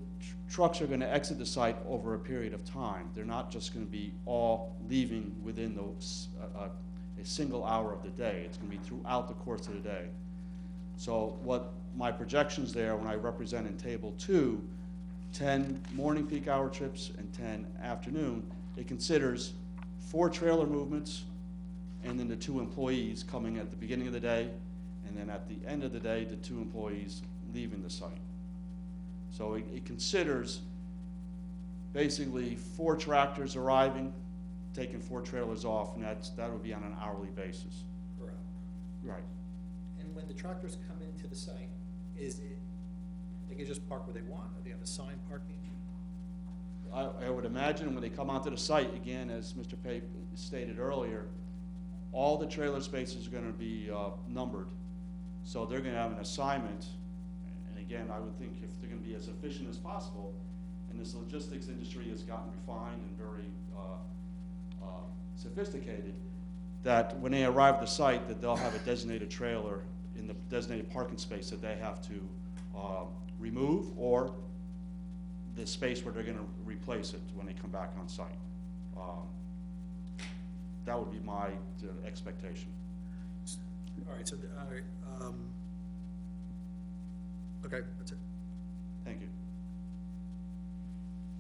trucks are gonna exit the site over a period of time. They're not just gonna be all leaving within those, a single hour of the day. It's gonna be throughout the course of the day. So what my projections there, when I represent in table 2, 10 morning peak hour trips and 10 afternoon, it considers 4 trailer movements and then the 2 employees coming at the beginning of the day, and then at the end of the day, the 2 employees leaving the site. So it considers basically 4 tractors arriving, taking 4 trailers off, and that would be on an hourly basis. Correct. Right. And when the tractors come into the site, is it, they can just park where they want, or they have assigned parking? I would imagine when they come onto the site, again, as Mr. Pape stated earlier, all the trailer spaces are gonna be numbered. So they're gonna have an assignment, and again, I would think if they're gonna be as efficient as possible, and this logistics industry has gotten refined and very sophisticated, that when they arrive at the site, that they'll have a designated trailer in the designated parking space that they have to remove, or the space where they're gonna replace it when they come back on site. That would be my expectation. All right, so, all right, okay, that's it. Thank you.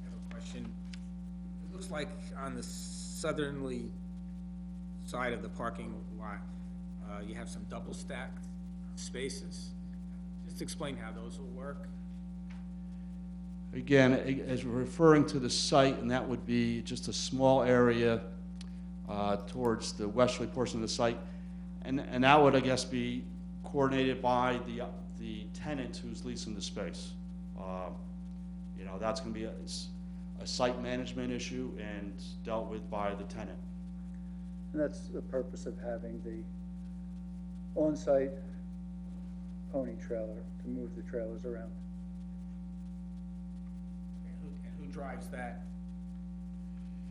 I have a question. It looks like on the southerly side of the parking lot, you have some double stacked spaces. Just explain how those will work. Again, as we're referring to the site, and that would be just a small area towards the westerly portion of the site, and that would, I guess, be coordinated by the tenant who's leasing the space. You know, that's going to be a site management issue and dealt with by the tenant. And that's the purpose of having the on-site pony trailer to move the trailers around. And who drives that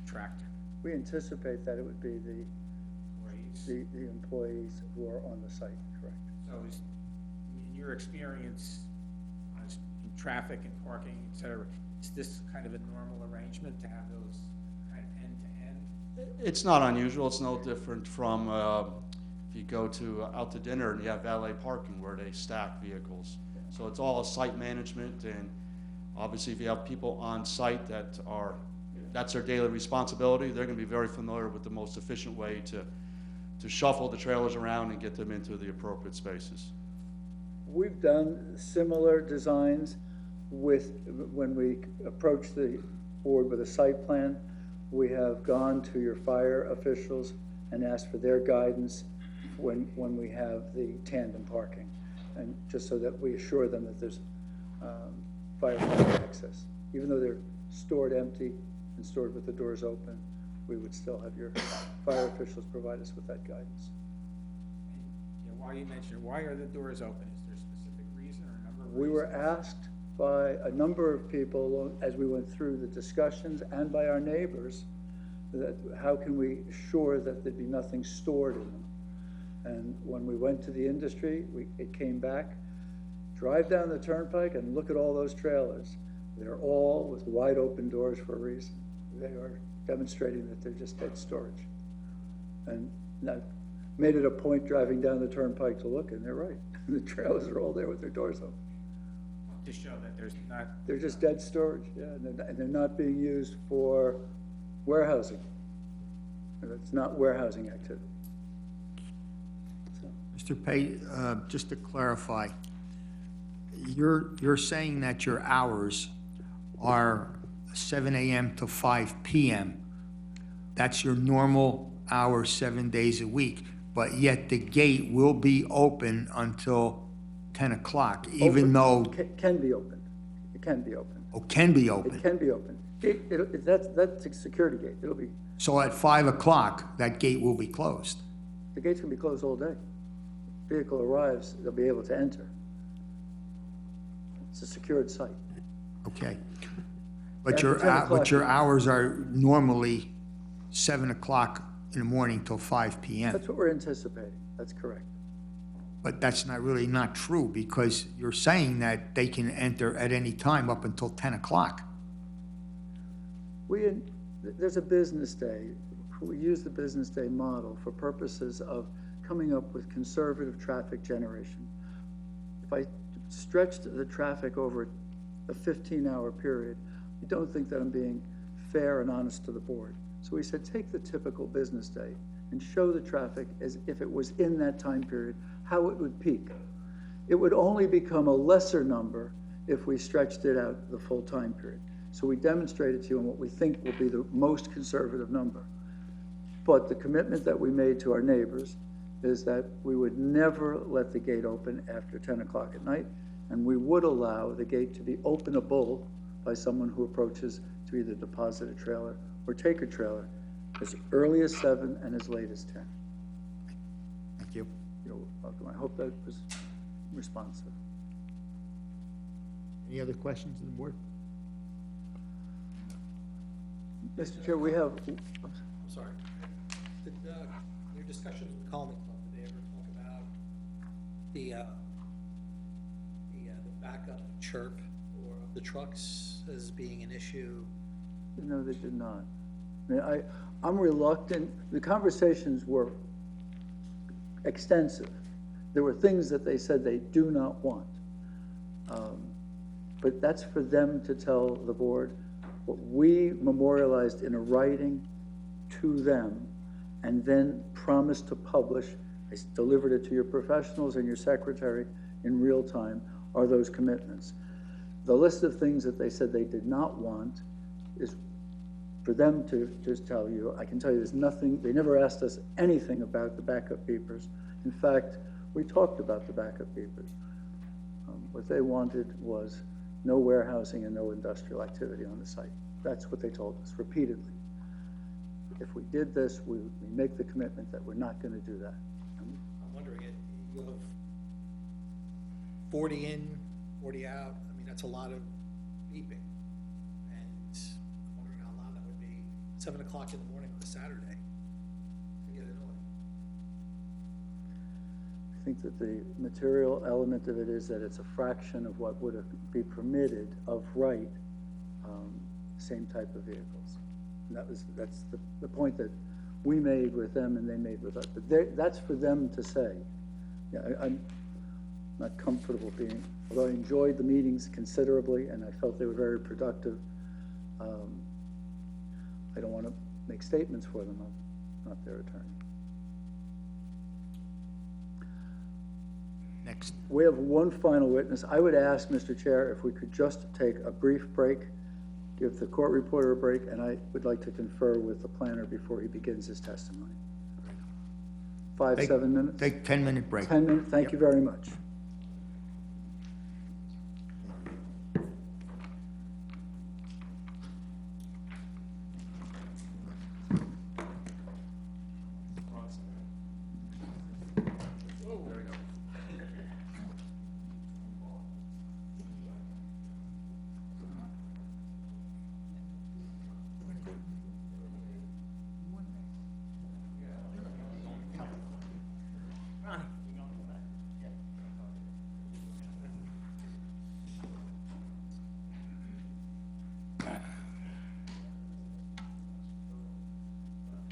tractor? We anticipate that it would be the employees who are on the site, correct? So is, in your experience, in traffic and parking, et cetera, is this kind of a normal arrangement to have those kind of end-to-end? It's not unusual. It's no different from if you go out to dinner and you have valet parking where they stack vehicles. So it's all site management, and obviously if you have people on site that's their daily responsibility, they're going to be very familiar with the most efficient way to shuffle the trailers around and get them into the appropriate spaces. We've done similar designs when we approach the board with a site plan. We have gone to your fire officials and asked for their guidance when we have the tandem parking, and just so that we assure them that there's firefighter access. Even though they're stored empty and stored with the doors open, we would still have your fire officials provide us with that guidance. You know, while you mentioned, why are the doors open? Is there a specific reason or a number of reasons? We were asked by a number of people as we went through the discussions and by our neighbors that how can we assure that there'd be nothing stored in them. And when we went to the industry, it came back, drive down the turnpike and look at all those trailers. They're all with wide open doors for a reason. They are demonstrating that they're just dead storage. And that made it a point driving down the turnpike to look, and they're right. The trailers are all there with their doors open. To show that there's not. They're just dead storage, yeah, and they're not being used for warehousing. It's not warehousing activity. Mr. Pay, just to clarify, you're saying that your hours are 7 a.m. to 5 p.m. That's your normal hours 7 days a week, but yet the gate will be open until 10 o'clock, even though... Can be open. It can be open. Oh, can be open. It can be open. That's a security gate. It'll be, So at 5 o'clock, that gate will be closed. the gates can be closed all day. Vehicle arrives, they'll be able to enter. It's a secured site. Okay. But After 10 o'clock, your hours are normally 7 o'clock in the morning till 5 p.m. That's what we're anticipating. That's correct. But that's not true, because you're saying that they can enter at any time up until 10 o'clock. There's a business day. We use the business day model for purposes of coming up with conservative traffic generation. If I stretched the traffic over a 15-hour period, I don't think that I'm being fair and honest to the board. So we said, take the typical business day and show the traffic as if it was in that time period, how it would peak. It would only become a lesser number if we stretched it out the full time period. So we demonstrated to you on what we think will be the most conservative number. But the commitment that we made to our neighbors is that we would never let the gate open after 10 o'clock at night, and we would allow the gate to be openable by someone who approaches to either deposit a trailer or take a trailer as early as 7 and as late as 10. Thank you. You're welcome. I hope that was responsive. Any other questions on the board? Mr. Chair, we have, I'm sorry. Did, your discussions with Colony Club, did they ever talk about the backup chirp or of the trucks as being an issue? no, they did not. I mean, I'm reluctant. The conversations were extensive. There were things that they said they do not want. But that's for them to tell the board. What we memorialized in a writing to them and then promised to publish, I delivered it to your professionals and your secretary in real time, are those commitments. The list of things that they said they did not want is for them to just tell you. I can tell you there's nothing, they never asked us anything about the backup beepers. In fact, we talked about the backup beepers. What they wanted was no warehousing and no industrial activity on the site. That's what they told us repeatedly. If we did this, we make the commitment that we're not going to do that. I'm wondering, you'll have 40 in, 40 out. I mean, that's a lot of beeping. And I'm wondering how loud that would be. 7 o'clock in the morning on a Saturday. To get it on. I think that the material element of it is that it's a fraction of what would be permitted of right, same type of vehicles. And that's the point that we made with them and they made with us. But that's for them to say. Yeah, I'm not comfortable being, although I enjoyed the meetings considerably and I felt they were very productive, I don't want to make statements for them. I'm not their attorney. Next. We have one final witness. I would ask, Mr. Chair, if we could just take a brief break, give the court reporter a break, and I would like to confer with the planner before he begins his testimony. 7 minutes? Take 10-minute break. 10 minutes, thank you very much.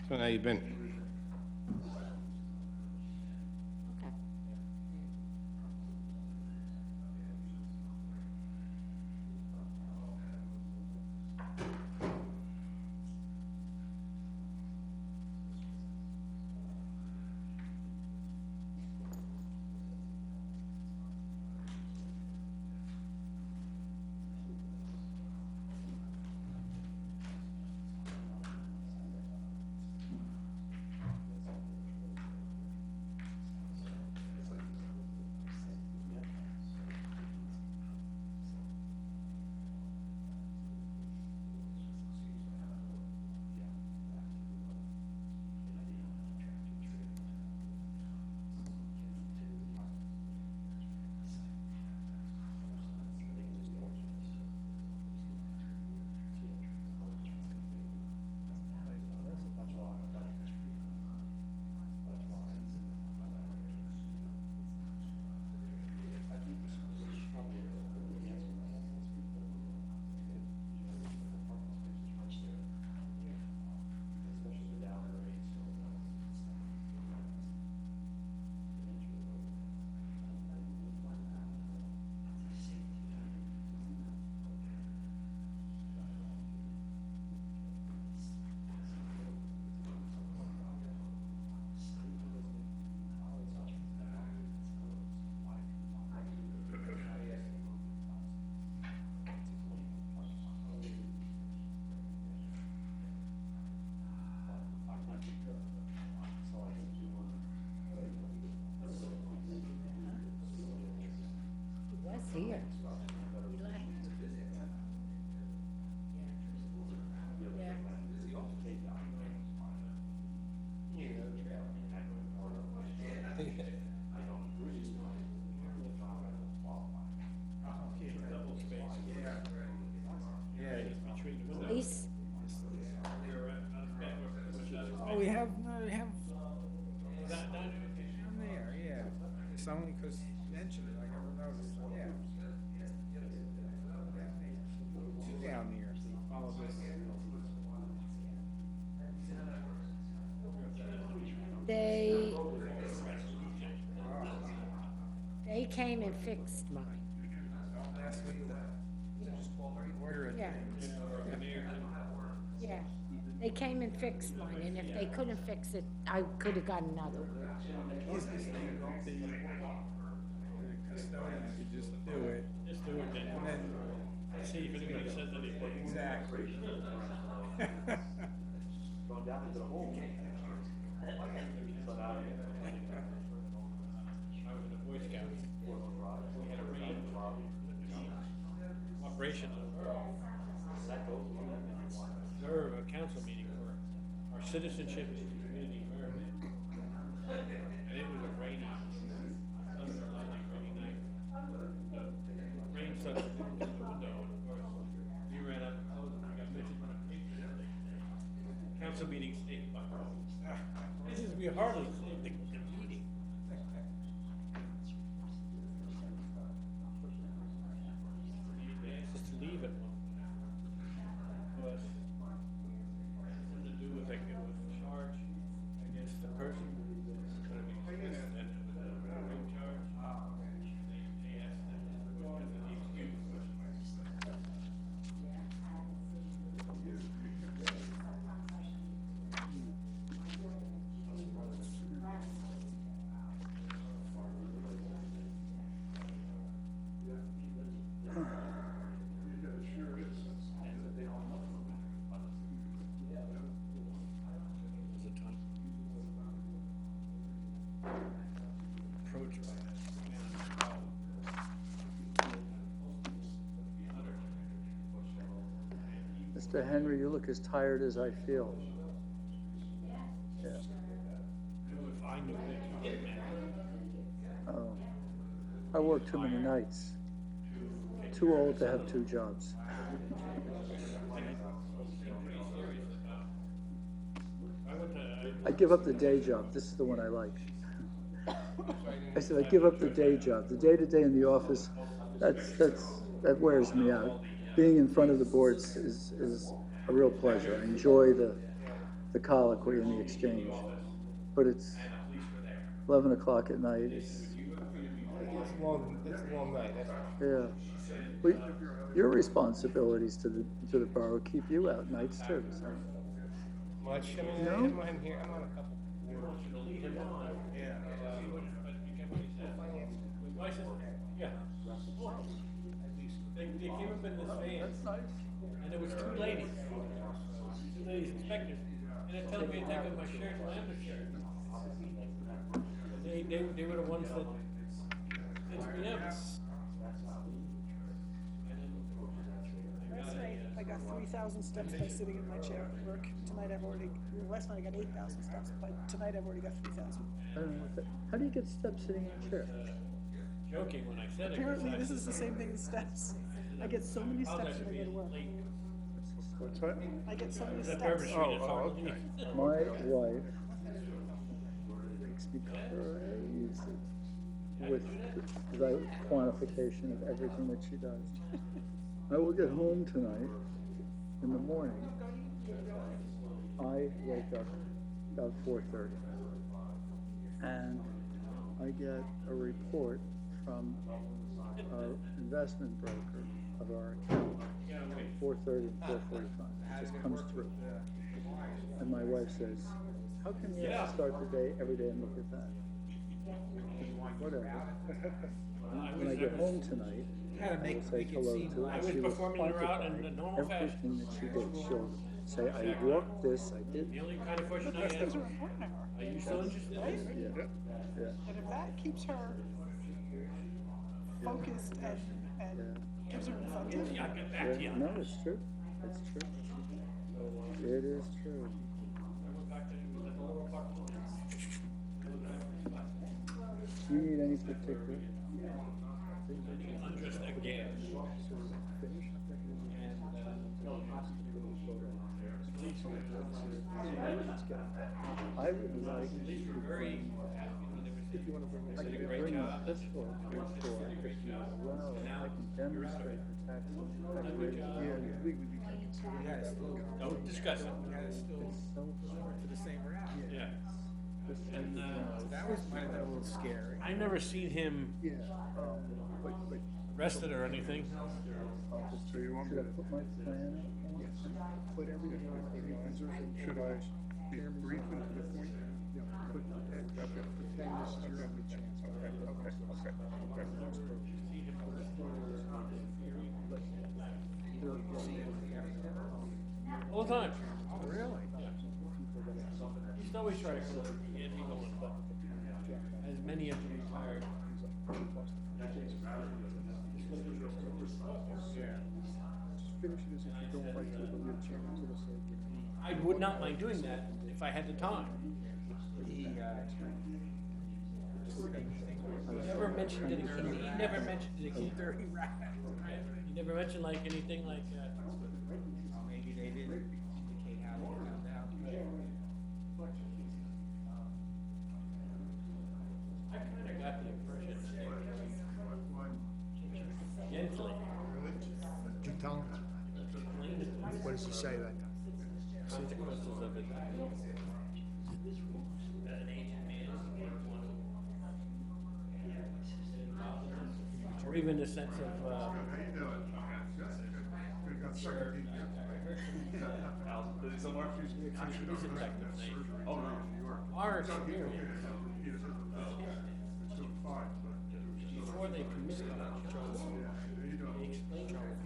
So how you been? Okay. He was here. He left. Yeah. Police? Oh, we have down there, yeah. It's only because you mentioned it, I never noticed, yeah. Two down there, follow this. They came and fixed mine. Last week, just order it. Yeah. Yeah, they came and fixed mine, and if they couldn't fix it, I could have gotten another one. Is this thing, the custodian could just do it. Just do it, and then see if anybody says anything. Exactly. Going down to the home. I was in the Boy Scouts. We had a raid. Operation observe a council meeting for our citizenship and community environment. And it was a rainy, rainy night. The rain started into the window, and of course, we ran out and closed it. I got pictures on the paper and everything. could hardly see the meeting. Just to leave it. But something to do with like with charge against the person. Gonna be dismissed and ring charge. They asked them because of the excuse. Approach. Mr. Henry, you look as tired as I feel. Yeah. If I knew that you didn't matter. Oh, I work too many nights. Too old to have two jobs. I give up the day job. This is the one I like. I said, I give up the day job. The day-to-day in the office, that wears me out. Being in front of the boards is a real pleasure. I enjoy the colloquy and the exchange. But it's 11 o'clock at night. It's a long night, that's Yeah. Well, your responsibilities to the borough keep you out nights too, so. much. I mean, No? I'm here, I'm on a couple. Yeah. They came up in this van. And there was two ladies inspectors, and they're telling me to take off my shirt and my undershirt. They were the ones that picked me up. Last night, I got 3,000 steps by sitting in my chair at work. Tonight last night I got 8,000 steps, but tonight I've already got 3,000. I don't know what that, how do you get steps sitting in a chair? Joking when I said it. Apparently, this is the same thing as steps. I get so many steps when I go to work. What's that? I get so many That steps. Bourbon Street is hard to leave. My wife makes me crazy with the quantification of everything that she does. I will get home tonight in the morning. I wake up about 4:30, and I get a report from our investment broker of our account, 4:30 and 4:45. It just comes through. And my wife says, how can you start the day every day and look at that? Whatever. When I get home tonight, I will say hello to her. I was She will performing the route in the quantify normal fashion. everything that she did. She'll say, I walked this, I did. The only kind of question I Those things ask, are important to her. are you still interested in this? Yeah, yeah. And if that keeps her focused and gives her incentive, Yeah, I'll get back to you. Yeah, no, it's true. It's true. It is true. Do you need any particular? Undressed again. I would like to bring, if you want to bring, I could bring a pistol before, if you allow, I can demonstrate the tax rate. Don't discuss it. It's so hard. To the same route. Yeah. This And, thing is- That was might have been a little scary. I've never seen him But arrested or anything. so you want me Should I to put my plan up? put everything on, should I be brief and to the point? Put 10, this is your only chance. Okay. All the time. Really? He's always trying to get me going, but as many of them retired. Finish it as if you don't like to, but you're chance to the surgery. I would not mind doing that if I had the time. He never mentioned it again. He never mentioned it again. Dirty rat. He never mentioned like anything like, Maybe they didn't indicate how they found out. say that. Consequences of it. Or even the sense of, our experience. Before they committed on Charles, they explained Charles.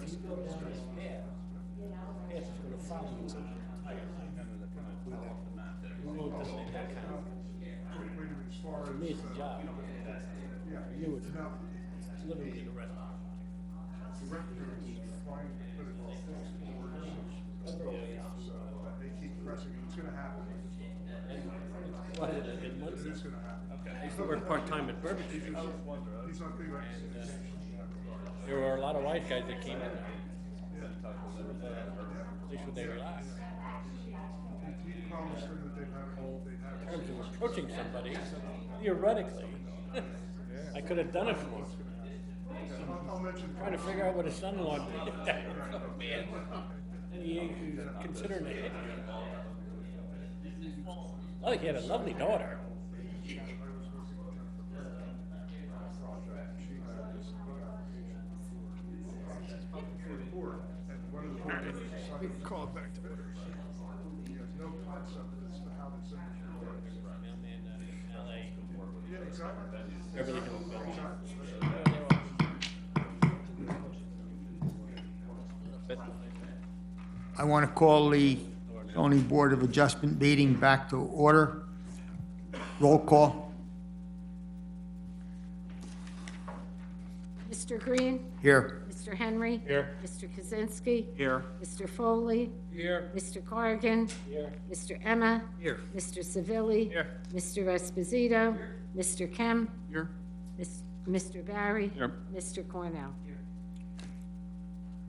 If you go down this path, path is gonna follow you. We know it doesn't have that kind of. For me, it's a job. For you, it's literally the rest. They keep pressing, it's gonna happen. What, in Muncie? It's gonna happen. I used to work part-time at Burbage Street. He's not big like There were a lot of white guys that came in there. At least when they were last. He promised them that they'd have In terms of approaching somebody, theoretically, I could have done it for him. I'll mention. Trying to figure out what his son-in-law did. Man. And he was considering it. Oh, he had a lovely daughter. Call it back to order. He has no concept as to how this industry works. Mailman in LA. Yeah, exactly. Beverly Hills. I want to call the zoning board of adjustment meeting back to order. Roll call. Mr. Green? Here. Mr. Henry? Here. Mr. Kaczynski? Here. Mr. Foley? Here. Mr. Corrigan? Here. Mr. Emma? Here. Mr. Civilli? Here. Mr. Esposito? Mr. Kem? Here. Mr. Barry? Here. Mr. Cornell?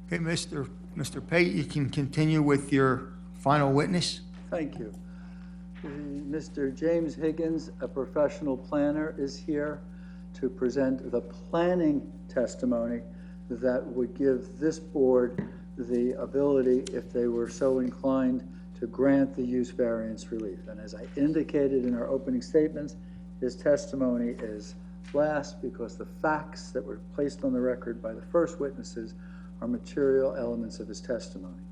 Okay, Mr. Pate, you can continue with your final witness. Thank you. Mr. James Higgins, a professional planner, is here to present the planning testimony that would give this board the ability, if they were so inclined, to grant the use variance relief. And as I indicated in our opening statements, his testimony is last because the facts that were placed on the record by the first witnesses are material elements of his testimony.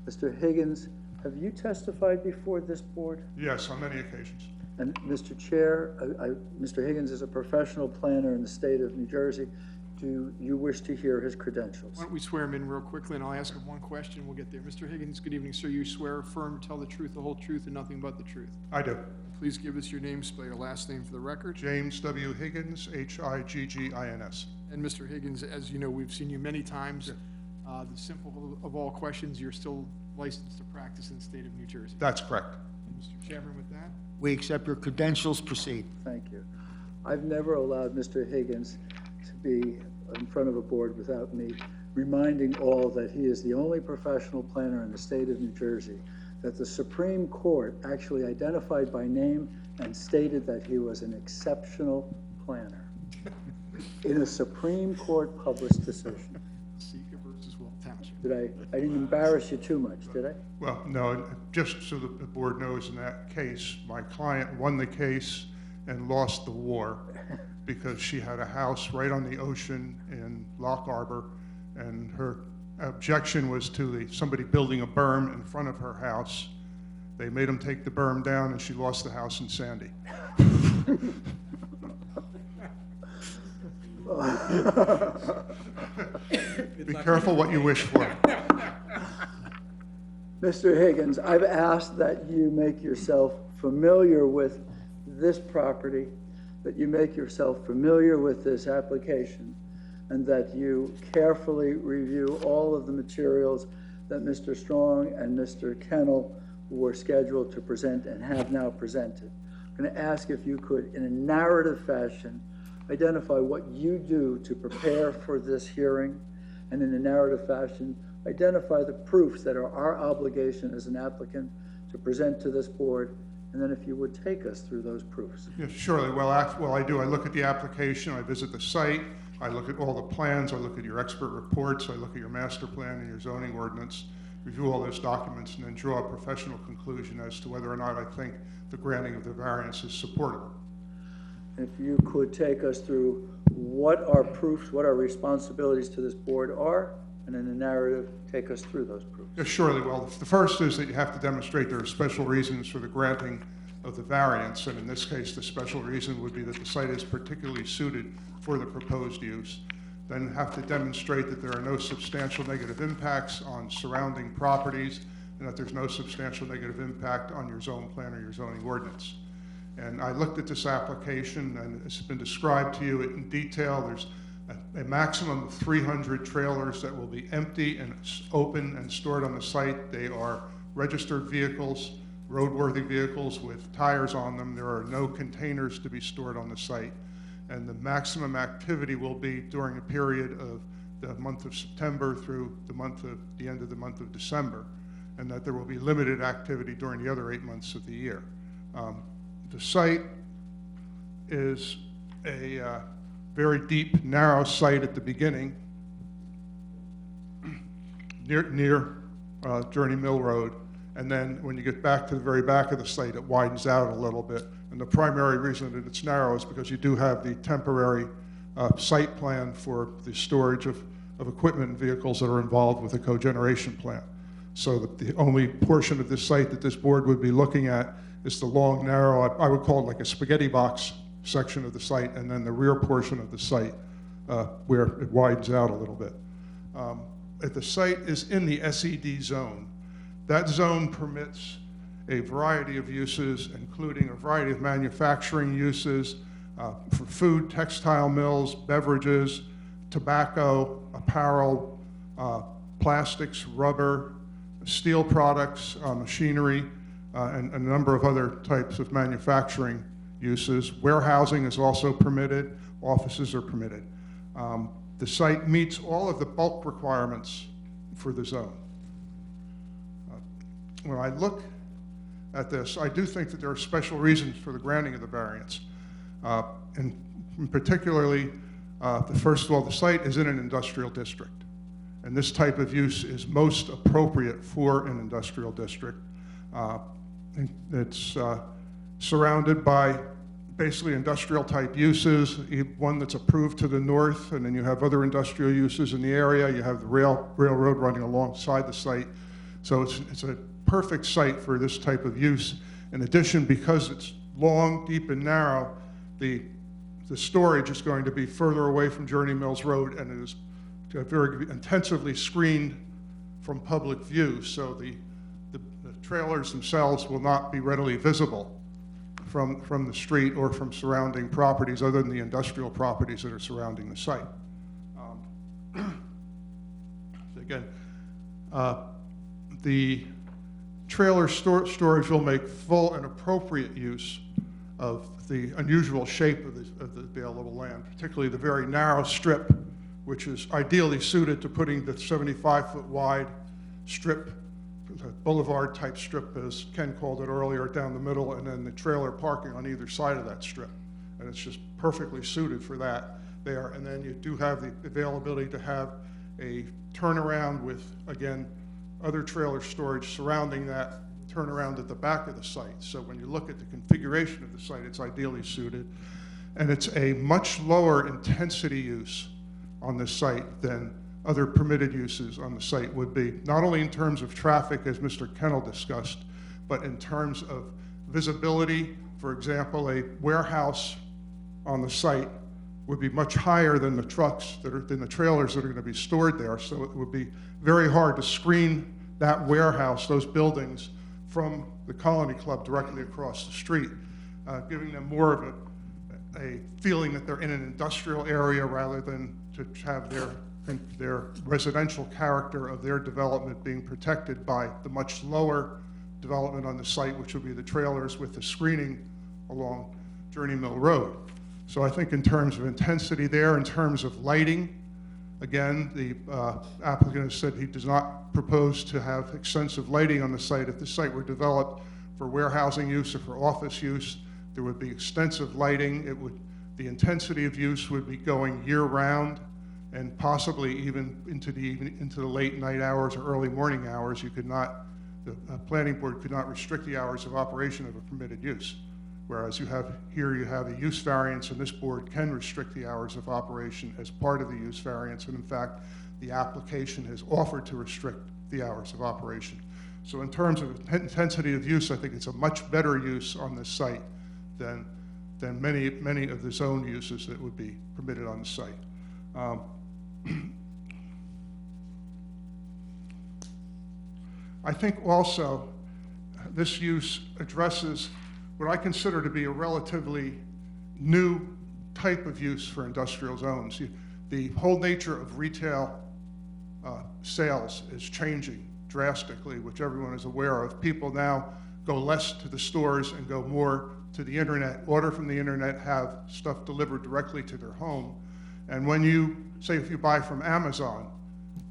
Mr. Higgins, have you testified before this board? Yes, on many occasions. And Mr. Chair, Mr. Higgins is a professional planner in the state of New Jersey. Do you wish to hear his credentials? Why don't we swear him in real quickly, and I'll ask him one question, we'll get there. Mr. Higgins, good evening, sir. You swear affirm, tell the truth, the whole truth, and nothing but the truth. I do. Please give us your name, spell your last name for the record. James W. Higgins, Higgins. And Mr. Higgins, as you know, we've seen you many times. The simple of all questions, you're still licensed to practice in the state of New Jersey. That's correct. Mr. Chairman, with that? We accept your credentials. Proceed. Thank you. I've never allowed Mr. Higgins to be in front of a board without me reminding all that he is the only professional planner in the state of New Jersey that the Supreme Court actually identified by name and stated that he was an exceptional planner in a Supreme Court published decision. Seeker versus Walt Township. Did I didn't embarrass you too much, did I? Well, no, just so that the board knows, in that case, my client won the case and lost the war because she had a house right on the ocean in Lock Harbor, and her objection was to somebody building a berm in front of her house. They made them take the berm down, and she lost the house in Sandy. Be careful what you wish for. Mr. Higgins, I've asked that you make yourself familiar with this property, that you make yourself familiar with this application, and that you carefully review all of the materials that Mr. Strong and Mr. Kennel were scheduled to present and have now presented. I'm going to ask if you could, in a narrative fashion, identify what you do to prepare for this hearing, and in a narrative fashion, identify the proofs that are our obligation as an applicant to present to this board, and then if you would take us through those proofs. Yes, surely. Well, I do. I look at the application, I visit the site, I look at all the plans, I look at your expert reports, I look at your master plan and your zoning ordinance, review all those documents, and then draw a professional conclusion as to whether or not I think the granting of the variance is supportable. If you could take us through what our proofs, what our responsibilities to this board are, and in the narrative, take us through those proofs. Yes, surely. Well, the first is that you have to demonstrate there are special reasons for the granting of the variance, and in this case, the special reason would be that the site is particularly suited for the proposed use. Then have to demonstrate that there are no substantial negative impacts on surrounding properties, and that there's no substantial negative impact on your zone plan or your zoning ordinance. And I looked at this application, and it's been described to you in detail. There's a maximum of 300 trailers that will be empty and open and stored on the site. They are registered vehicles, roadworthy vehicles with tires on them. There are no containers to be stored on the site. And the maximum activity will be during a period of the month of September through the end of the month of December, and that there will be limited activity during the other 8 months of the year. The site is a very deep, narrow site at the beginning, near Journey Mill Road, and then when you get back to the very back of the site, it widens out a little bit. And the primary reason that it's narrow is because you do have the temporary site plan for the storage of equipment and vehicles that are involved with the cogeneration plant. So the only portion of this site that this board would be looking at is the long, narrow, I would call it like a spaghetti box section of the site, and then the rear portion of the site where it widens out a little bit. If the site is in the SED zone, that zone permits a variety of uses, including a variety of manufacturing uses for food, textile mills, beverages, tobacco, apparel, plastics, rubber, steel products, machinery, and a number of other types of manufacturing uses. Warehousing is also permitted. Offices are permitted. The site meets all of the bulk requirements for the zone. When I look at this, I do think that there are special reasons for the granting of the variance. And particularly, first of all, the site is in an industrial district. And this type of use is most appropriate for an industrial district. It's surrounded by basically industrial type uses, one that's approved to the north, and then you have other industrial uses in the area. You have the railroad running alongside the site. So it's a perfect site for this type of use. In addition, because it's long, deep, and narrow, the storage is going to be further away from Journey Mills Road, and it is very intensively screened from public view. So the trailers themselves will not be readily visible from the street or from surrounding properties other than the industrial properties that are surrounding the site. Again, the trailer storage will make full and appropriate use of the unusual shape of the available land, particularly the very narrow strip, which is ideally suited to putting the 75-foot wide strip, the boulevard type strip, as Ken called it earlier, down the middle, and then the trailer parking on either side of that strip. And it's just perfectly suited for that there. And then you do have the availability to have a turnaround with, again, other trailer storage surrounding that turnaround at the back of the site. So when you look at the configuration of the site, it's ideally suited. And it's a much lower intensity use on this site than other permitted uses on the site would be, not only in terms of traffic, as Mr. Kennel discussed, but in terms of visibility. For example, a warehouse on the site would be much higher than the trucks than the trailers that are going to be stored there. So it would be very hard to screen that warehouse, those buildings, from the Colony Club directly across the street, giving them more of a feeling that they're in an industrial area rather than to have their residential character of their development being protected by the much lower development on the site, which would be the trailers with the screening along Journey Mill Road. So I think in terms of intensity there, in terms of lighting, again, the applicant has said he does not propose to have extensive lighting on the site. If the site were developed for warehousing use or for office use, there would be extensive lighting. It would The intensity of use would be going year-round and possibly even into the late night hours or early morning hours. You could not, the planning board could not restrict the hours of operation of a permitted use. Whereas you have a use variance, and this board can restrict the hours of operation as part of the use variance. And in fact, the application has offered to restrict the hours of operation. So in terms of intensity of use, I think it's a much better use on this site than many of the zoned uses that would be permitted on the site. I think also this use addresses what I consider to be a relatively new type of use for industrial zones. The whole nature of retail sales is changing drastically, which everyone is aware of. People now go less to the stores and go more to the internet, order from the internet, have stuff delivered directly to their home. And when you, say if you buy from Amazon,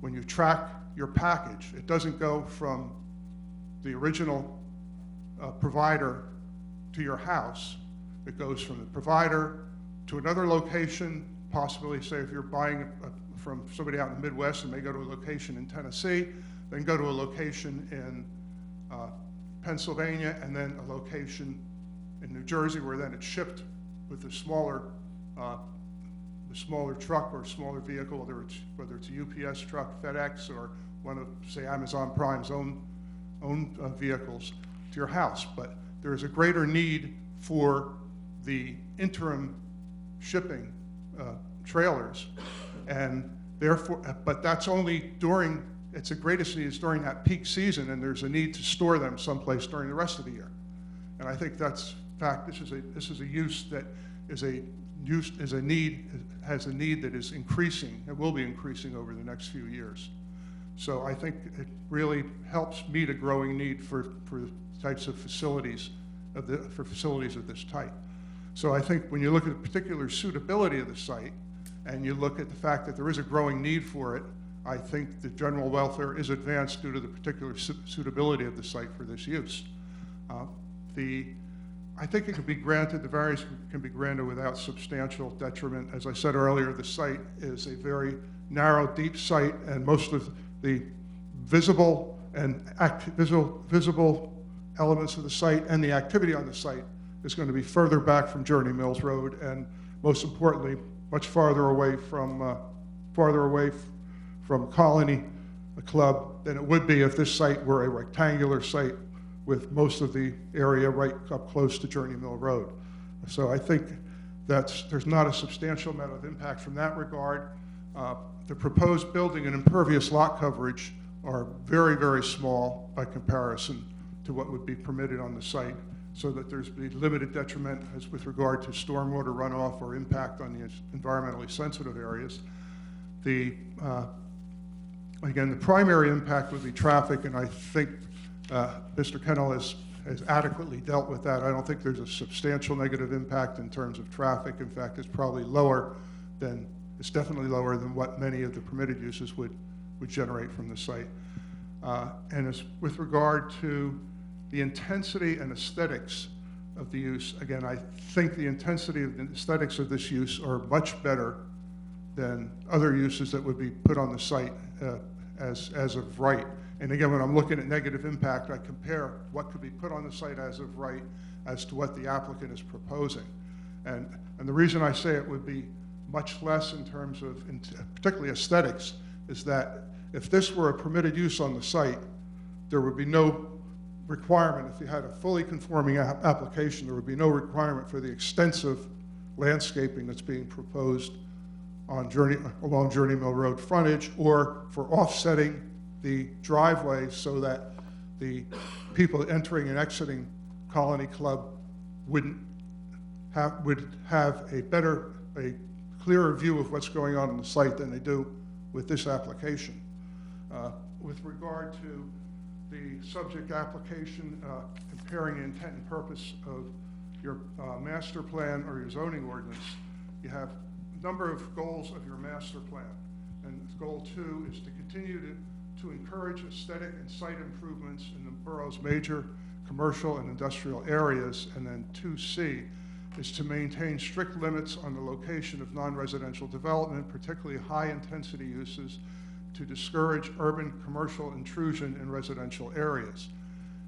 when you track your package, it doesn't go from the original provider to your house. It goes from the provider to another location, possibly, say if you're buying from somebody out in the Midwest and may go to a location in Tennessee, then go to a location in Pennsylvania, and then a location in New Jersey, where then it's shipped with the smaller truck or smaller vehicle, whether it's a UPS truck, FedEx, or one of, say, Amazon Prime's own vehicles to your house. But there is a greater need for the interim shipping trailers, and therefore, but that's only during, it's the greatest need is during that peak season, and there's a need to store them someplace during the rest of the year. And I think that's, in fact, this is a use that is has a need that is increasing, and will be increasing over the next few years. So I think it really helps meet a growing need for types of facilities, for facilities of this type. So I think when you look at the particular suitability of the site, and you look at the fact that there is a growing need for it, I think the general welfare is advanced due to the particular suitability of the site for this use. I think it can be granted, the variance can be granted without substantial detriment. As I said earlier, the site is a very narrow, deep site, and most of the visible elements of the site and the activity on the site is going to be further back from Journey Mills Road, and most importantly, much farther away from Colony Club than it would be if this site were a rectangular site with most of the area right up close to Journey Mill Road. So I think there's not a substantial amount of impact from that regard. The proposed building and impervious lot coverage are very, very small by comparison to what would be permitted on the site, so that there's be limited detriment as with regard to stormwater runoff or impact on the environmentally sensitive areas. Again, the primary impact would be traffic, and I think Mr. Kennel has adequately dealt with that. I don't think there's a substantial negative impact in terms of traffic. In fact, it's probably it's definitely lower than what many of the permitted uses would generate from the site. And as with regard to the intensity and aesthetics of the use, again, I think the intensity of the aesthetics of this use are much better than other uses that would be put on the site as of right. And again, when I'm looking at negative impact, I compare what could be put on the site as of right as to what the applicant is proposing. And the reason I say it would be much less in terms of particularly aesthetics is that if this were a permitted use on the site, there would be no requirement. If you had a fully conforming application, there would be no requirement for the extensive landscaping that's being proposed on along Journey Mill Road frontage, or for offsetting the driveway so that the people entering and exiting Colony Club would have a clearer view of what's going on the site than they do with this application. With regard to the subject application, comparing the intent and purpose of your master plan or your zoning ordinance, you have a number of goals of your master plan. And goal 2 is to continue to encourage aesthetic and site improvements in the borough's major commercial and industrial areas. And then 2C is to maintain strict limits on the location of non-residential development, particularly high-intensity uses, to discourage urban commercial intrusion in residential areas.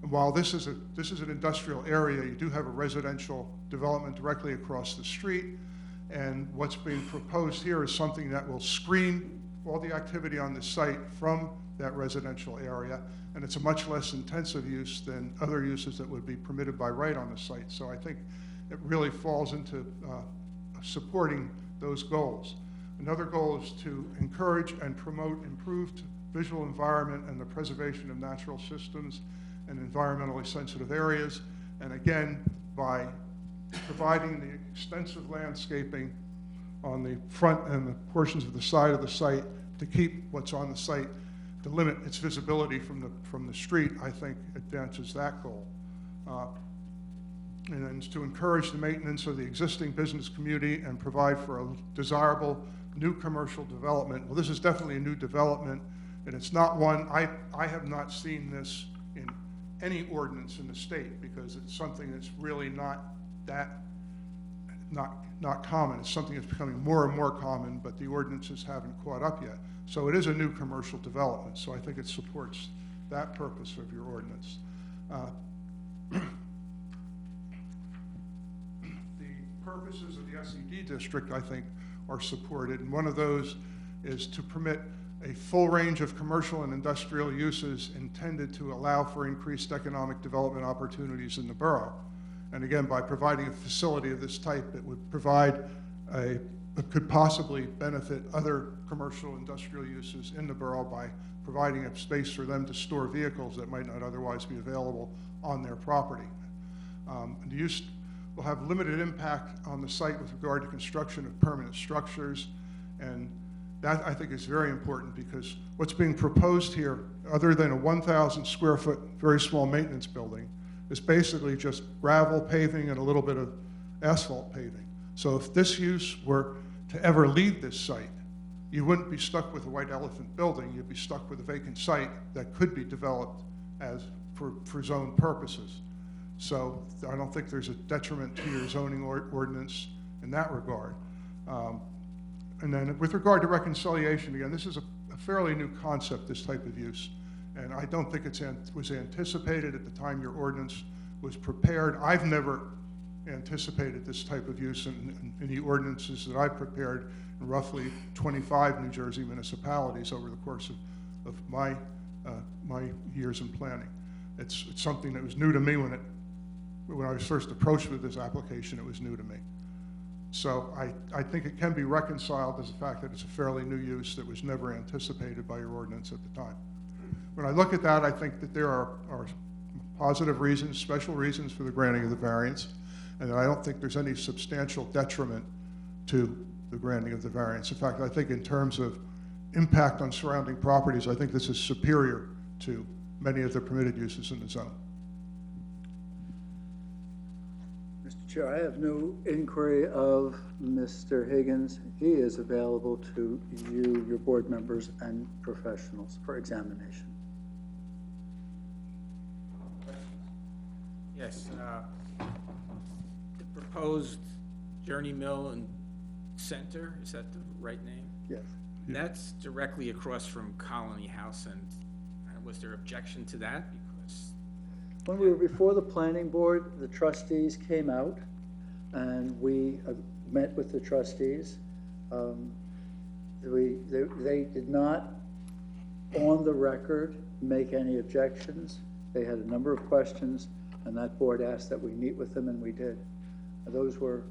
And while this is an industrial area, you do have a residential development directly across the street, and what's being proposed here is something that will screen all the activity on the site from that residential area, and it's a much less intensive use than other uses that would be permitted by right on the site. So I think it really falls into supporting those goals. Another goal is to encourage and promote improved visual environment and the preservation of natural systems and environmentally sensitive areas. And again, by providing the extensive landscaping on the front and the portions of the side of the site to keep what's on the site, to limit its visibility from the street, I think advances that goal. And then to encourage the maintenance of the existing business community and provide for a desirable new commercial development. Well, this is definitely a new development, and it's not one, I have not seen this in any ordinance in the state, because it's something that's really not common. It's something that's becoming more and more common, but the ordinances haven't caught up yet. So it is a new commercial development, so I think it supports that purpose of your ordinance. The purposes of the SED district, I think, are supported, and one of those is to permit a full range of commercial and industrial uses intended to allow for increased economic development opportunities in the borough. And again, by providing a facility of this type, it would provide it could possibly benefit other commercial industrial uses in the borough by providing a space for them to store vehicles that might not otherwise be available on their property. The use will have limited impact on the site with regard to construction of permanent structures, and that I think is very important, because what's being proposed here, other than a 1,000 square foot, very small maintenance building, is basically just gravel paving and a little bit of asphalt paving. So if this use were to ever leave this site, you wouldn't be stuck with a white elephant building, you'd be stuck with a vacant site that could be developed as for zone purposes. So I don't think there's a detriment to your zoning ordinance in that regard. And then with regard to reconciliation, again, this is a fairly new concept, this type of use. And I don't think it was anticipated at the time your ordinance was prepared. I've never anticipated this type of use in the ordinances that I've prepared in roughly 25 New Jersey municipalities over the course of my years in planning. It's something that was new to me when I was first approached with this application. It was new to me. So I think it can be reconciled as the fact that it's a fairly new use that was never anticipated by your ordinance at the time. When I look at that, I think that there are positive reasons, special reasons for the granting of the variance, and that I don't think there's any substantial detriment to the granting of the variance. In fact, I think in terms of impact on surrounding properties, I think this is superior to many of the permitted uses in the zone. Mr. Chair, I have no inquiry of Mr. Higgins. He is available to you, your board members, and professionals for examination. Yes, the proposed Journey Mill and Center, is that the right name? Yes. That's directly across from Colony House, and was there objection to that? Because When we were before the planning board, the trustees came out, and we met with the trustees. They did not, on the record, make any objections. They had a number of questions, and that board asked that we meet with them, and we did. Those were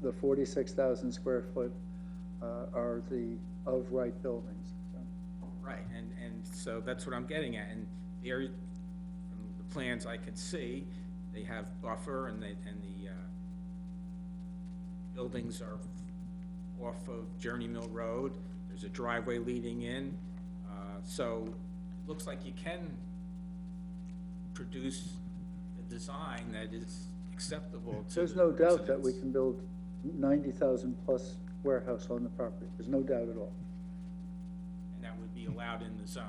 the 46,000 square foot are the of-right buildings. So. right, and so that's what I'm getting at. And there, from the plans I can see, they have buffer, and the buildings are off of Journey Mill Road. There's a driveway leading in, so it looks like you can produce a design that is acceptable to There's the no doubt that we residents. can build 90,000 plus warehouse on the property. There's no doubt at all. And that would be allowed in the zone.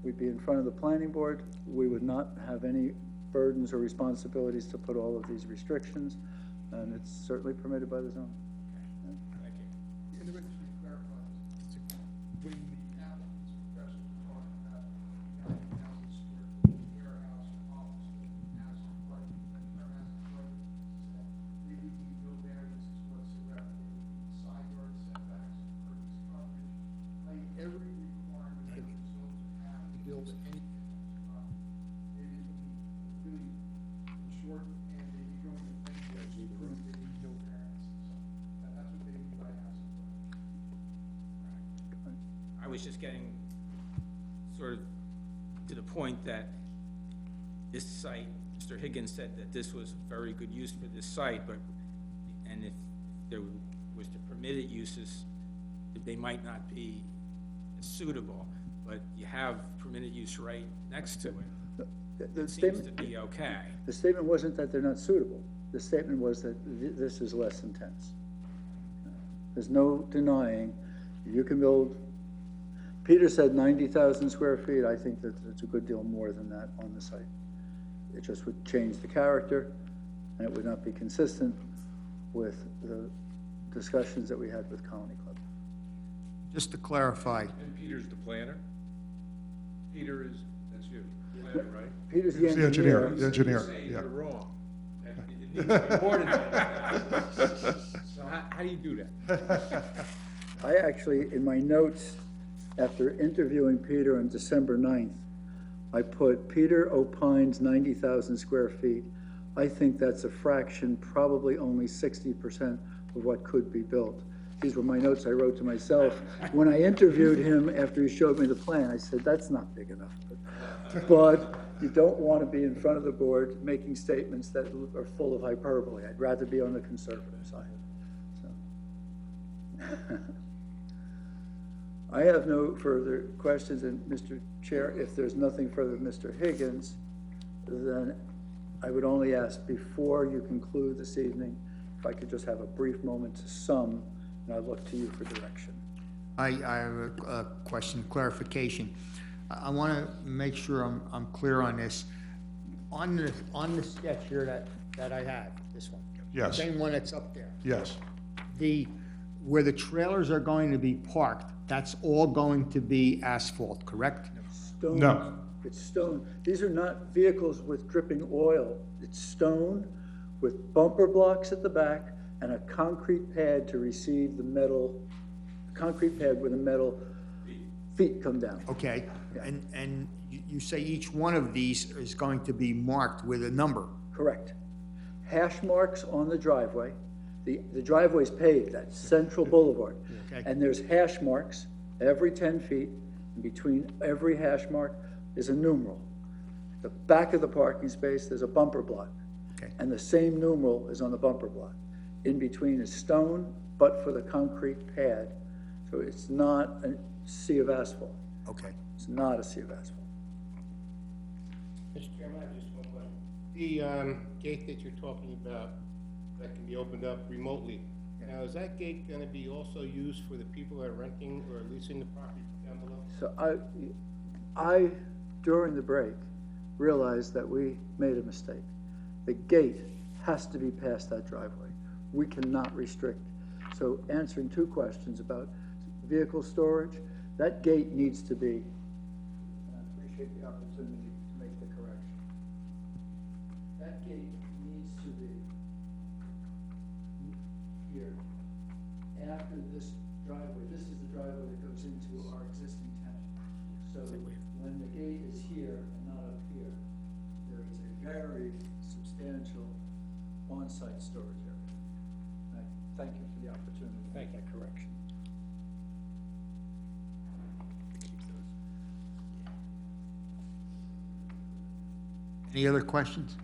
We'd be in front of the planning board. We would not have any burdens or responsibilities to put all of these restrictions. and it's certainly permitted by the zone. Thank you. And the registry clarifies, when the applicants request to talk about 9,000 square foot warehouse or office building as part of, maybe we can go variances whatsoever, side yard setbacks, impervious coverage, every requirement that the zones have to build anything. Maybe it can be really short, and maybe going to think that we prove they need no variances. So that's what they mean by house and I was just getting sort of to the point that this site, Mr. Higgins said that this was very good use for this site, but, and if there was the permitted uses, they might not be suitable, but you have permitted use right next to it. The It seems statement, to be okay. the statement wasn't that they're not suitable. The statement was that this is less intense. There's no denying, you can build, Peter said 90,000 square feet. I think that it's a good deal more than that on the site. It just would change the character, and it would not be consistent with the discussions that we had with Colony Club. Just to clarify, And Peter's the planner? Peter is, that's you, planner, right? Peter's the He's the engineer. engineer, the engineer, Saying yeah. you're wrong. And it needs to be more than that. So how do you do that? I actually, in my notes, after interviewing Peter on December 9th, I put Peter opines 90,000 square feet. I think that's a fraction, probably only 60% of what could be built. These were my notes I wrote to myself. When I interviewed him after he showed me the plan, I said, that's not big enough. But you don't want to be in front of the board making statements that are full of hyperbole. I'd rather be on the conservative side. So. I have no further questions, and Mr. Chair, if there's nothing further, Mr. Higgins, then I would only ask, before you conclude this evening, if I could just have a brief moment to sum, and I look to you for direction. I have a question, clarification. I want to make sure I'm clear on this. On the sketch here that I have, this one. Yes. Same one that's up there. Yes, Where the trailers are going to be parked, that's all going to be asphalt, correct? Stone. No. It's stone. These are not vehicles with dripping oil. It's stone with bumper blocks at the back and a concrete pad to receive the metal, concrete pad where the metal feet come down. Okay, and you say each one of these is going to be marked with a number? Correct. Hash marks on the driveway. The driveway's paved, that's Central Boulevard. Okay. And there's hash marks every 10 feet. And between every hash mark is a numeral. The back of the parking space, there's a bumper block. Okay. And the same numeral is on the bumper block. In between is stone, but for the concrete pad. So it's not a sea of asphalt. Okay. It's not a sea of asphalt. Mr. Chairman, I have just one question. The gate that you're talking about that can be opened up remotely, now is that gate going to be also used for the people that are renting or leasing the property down below? So I, during the break, realized that we made a mistake. The gate has to be past that driveway. We cannot restrict. So answering two questions about vehicle storage, that gate needs to be, and I appreciate the opportunity to make the correction. That gate needs to be here, after this driveway. This is the driveway that goes into our existing tenant. So when the gate is here and not up here, there is a very substantial on-site storage area. And I thank you for the opportunity to make that correction. Any other questions?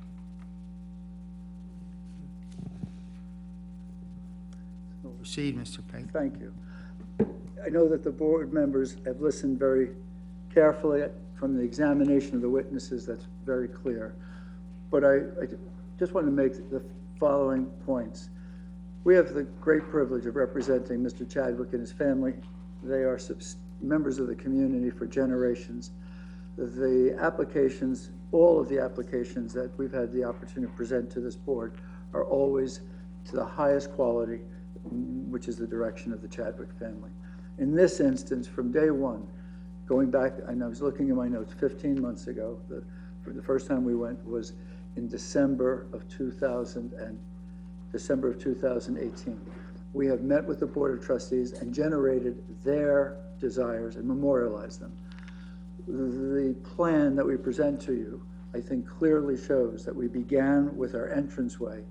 Proceed, Mr. Pate. Thank you. I know that the board members have listened very carefully from the examination of the witnesses. That's very clear. But I just want to make the following points. We have the great privilege of representing Mr. Chadwick and his family. They are members of the community for generations. The applications, all of the applications that we've had the opportunity to present to this board are always to the highest quality, which is the direction of the Chadwick family. In this instance, from day one, going back, and I was looking at my notes, 15 months ago, for the first time we went was in December of 2018. We have met with the Board of Trustees and generated their desires and memorialized them. The plan that we present to you, I think, clearly shows that we began with our entranceway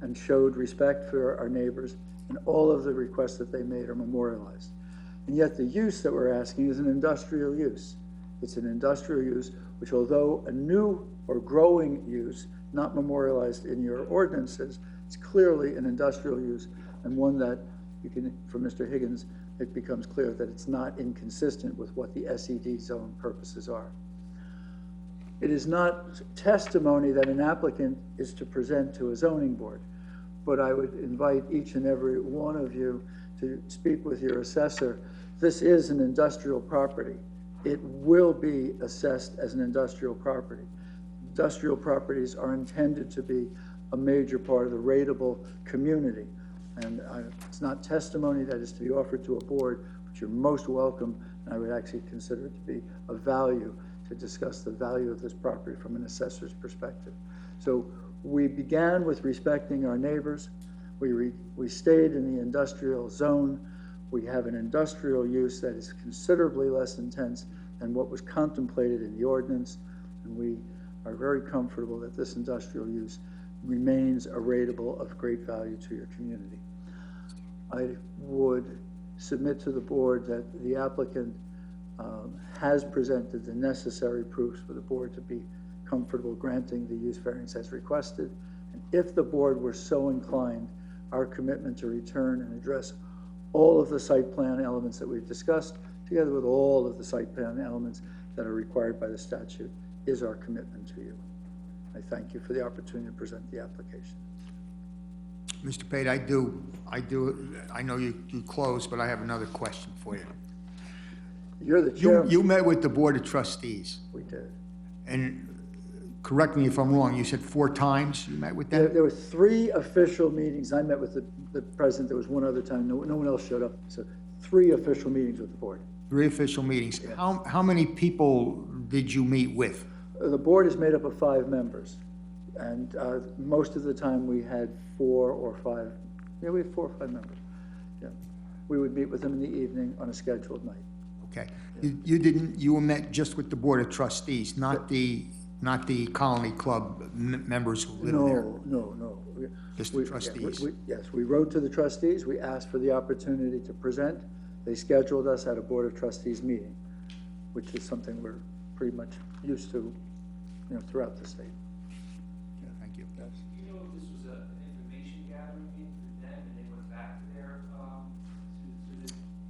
and showed respect for our neighbors, and all of the requests that they made are memorialized. And yet the use that we're asking is an industrial use. It's an industrial use, which although a new or growing use, not memorialized in your ordinances, it's clearly an industrial use, and one that you can, from Mr. Higgins, it becomes clear that it's not inconsistent with what the SED zone purposes are. It is not testimony that an applicant is to present to a zoning board, but I would invite each and every one of you to speak with your assessor. This is an industrial property. It will be assessed as an industrial property. Industrial properties are intended to be a major part of the rateable community. And it's not testimony that is to be offered to a board, but you're most welcome, and I would actually consider it to be of value to discuss the value of this property from an assessor's perspective. So we began with respecting our neighbors. We stayed in the industrial zone. We have an industrial use that is considerably less intense than what was contemplated in the ordinance, and we are very comfortable that this industrial use remains a rateable of great value to your community. I would submit to the board that the applicant has presented the necessary proofs for the board to be comfortable granting the use variance as requested. And if the board were so inclined, our commitment to return and address all of the site plan elements that we've discussed, together with all of the site plan elements that are required by the statute, is our commitment to you. I thank you for the opportunity to present the application. Mr. Pate, I know you closed, but I have another question for you. You're the chairman. You met with the Board of Trustees. We did. And correct me if I'm wrong, you said 4 times you met with them? There were 3 official meetings. I met with the president. There was one other time. No one else showed up. So 3 official meetings with the board. 3 official meetings. Yes. How many people did you meet with? The board is made up of 5 members. And most of the time we had 4 or 5. Yeah, we had 4 or 5 members. Yeah. We would meet with them in the evening on a scheduled night. Okay. You met just with the Board of Trustees, not the Colony Club members who live there? No. Just the trustees? Yes, we wrote to the trustees. We asked for the opportunity to present. They scheduled us at a Board of Trustees meeting, which is something we're pretty much used to, throughout the state. Yeah, thank you. Yes. Do you know if this was an information gathering meeting for them and they went back to their, to the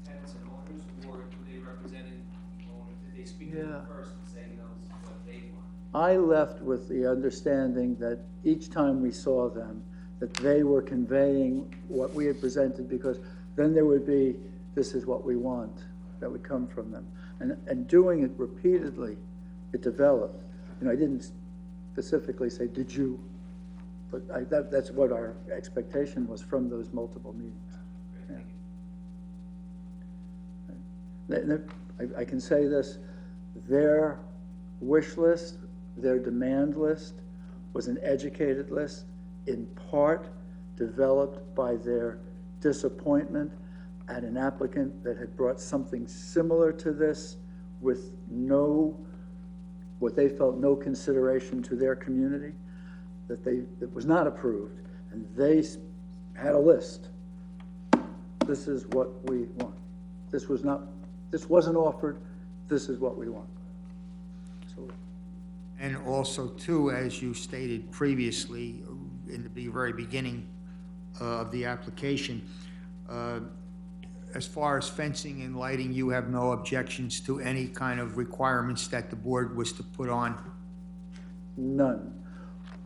tenants and owners, or were they representing the owner? Did they speak to them first and say, this is what they want? I left with the understanding that each time we saw them, that they were conveying what we had presented, because then there would be, this is what we want, that would come from them. And doing it repeatedly, it developed. I didn't specifically say, did you? But that's what our expectation was from those multiple meetings. Yeah. I can say this, their wish list, their demand list was an educated list, in part developed by their disappointment at an applicant that had brought something similar to this with what they felt no consideration to their community, that was not approved, and they had a list. This is what we want. This wasn't offered, this is what we want. So. And also, too, as you stated previously, in the very beginning of the application, as far as fencing and lighting, you have no objections to any kind of requirements that the board was to put on? None.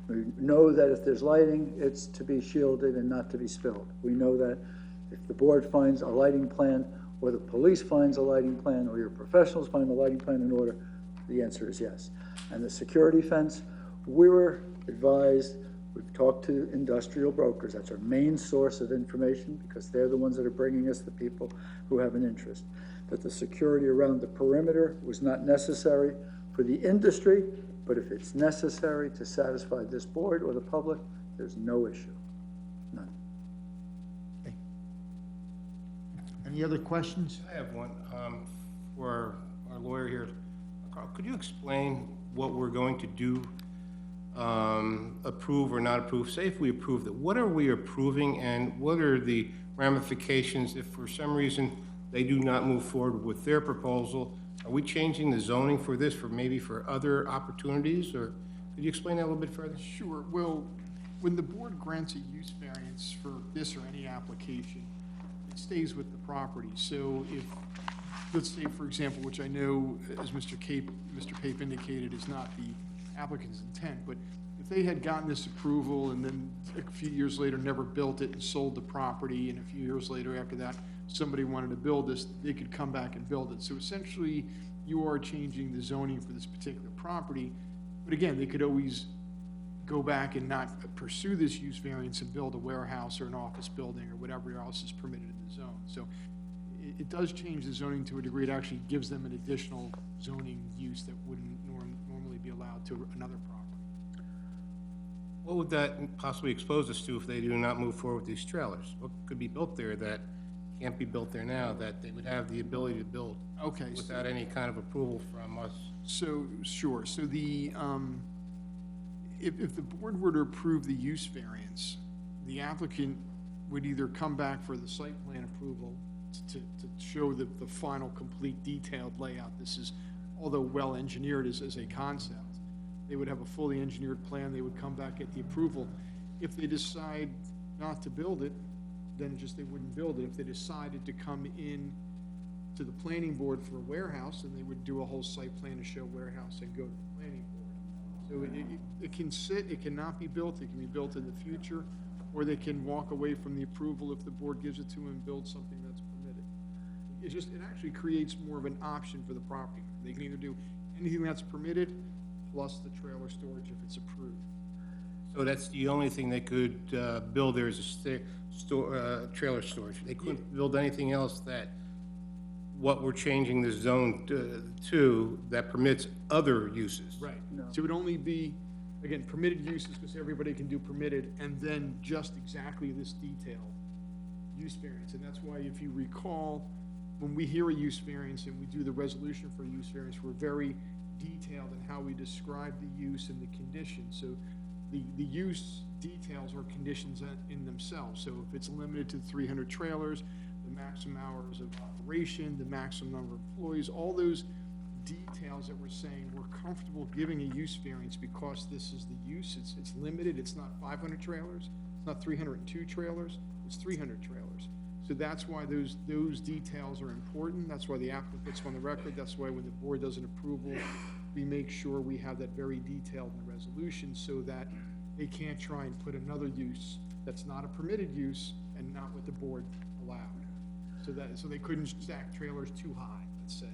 We know that if there's lighting, it's to be shielded and not to be spilled. We know that if the board finds a lighting plan, or the police finds a lighting plan, or your professionals find a lighting plan in order, the answer is yes. And the security fence, we were advised We've talked to industrial brokers. That's our main source of information because they're the ones that are bringing us the people who have an interest. That the security around the perimeter was not necessary for the industry, but if it's necessary to satisfy this board or the public, there's no issue. None. Any other questions? I have one for our lawyer here. Carl, could you explain what we're going to do, approve or not approve? Say if we approve it, what are we approving and what are the ramifications if for some reason they do not move forward with their proposal? Are we changing the zoning for this, for maybe for other opportunities, or could you explain that a little bit further? Sure. Well, when the board grants a use variance for this or any application, it stays with the property. So if, let's say, for example, which I know, as Mr. Pape indicated, is not the applicant's intent, but if they had gotten this approval and then a few years later never built it and sold the property, and a few years later after that, somebody wanted to build this, they could come back and build it. So essentially, you are changing the zoning for this particular property, but again, they could always go back and not pursue this use variance and build a warehouse or an office building or whatever else is permitted in the zone. So it does change the zoning to a degree. It actually gives them an additional zoning use that wouldn't normally be allowed to another property. What would that possibly expose us to if they do not move forward with these trailers? What could be built there that can't be built there now, that they would have the ability to build without any kind of approval from us? So, sure. So the, if the board were to approve the use variance, the applicant would either come back for the site plan approval to show the final, complete, detailed layout. This is, although well-engineered as a concept, they would have a fully engineered plan. They would come back, get the approval. If they decide not to build it, then just they wouldn't build it. If they decided to come in to the planning board for a warehouse, then they would do a whole site plan to show warehouse and go to the planning board. So it can sit, it cannot be built, it can be built in the future, or they can walk away from the approval if the board gives it to them and build something that's permitted. It actually creates more of an option for the property. They can either do anything that's permitted plus the trailer storage if it's approved. So that's the only thing they could build there is a trailer storage. They couldn't build anything else that what we're changing the zone to that permits other uses. Right. So it would only be, again, permitted uses because everybody can do permitted, and then just exactly this detailed use variance. And that's why, if you recall, when we hear a use variance and we do the resolution for a use variance, we're very detailed in how we describe the use and the conditions. So the use details are conditions in themselves. So if it's limited to 300 trailers, the maximum hours of operation, the maximum number of employees, all those details that we're saying we're comfortable giving a use variance because this is the use. It's limited. It's not 500 trailers. It's not 302 trailers. It's 300 trailers. So that's why those details are important. That's why the applicant puts on the record. That's why when the board does an approval, we make sure we have that very detailed in the resolution so that they can't try and put another use that's not a permitted use and not what the board allowed. So they couldn't stack trailers too high, let's say.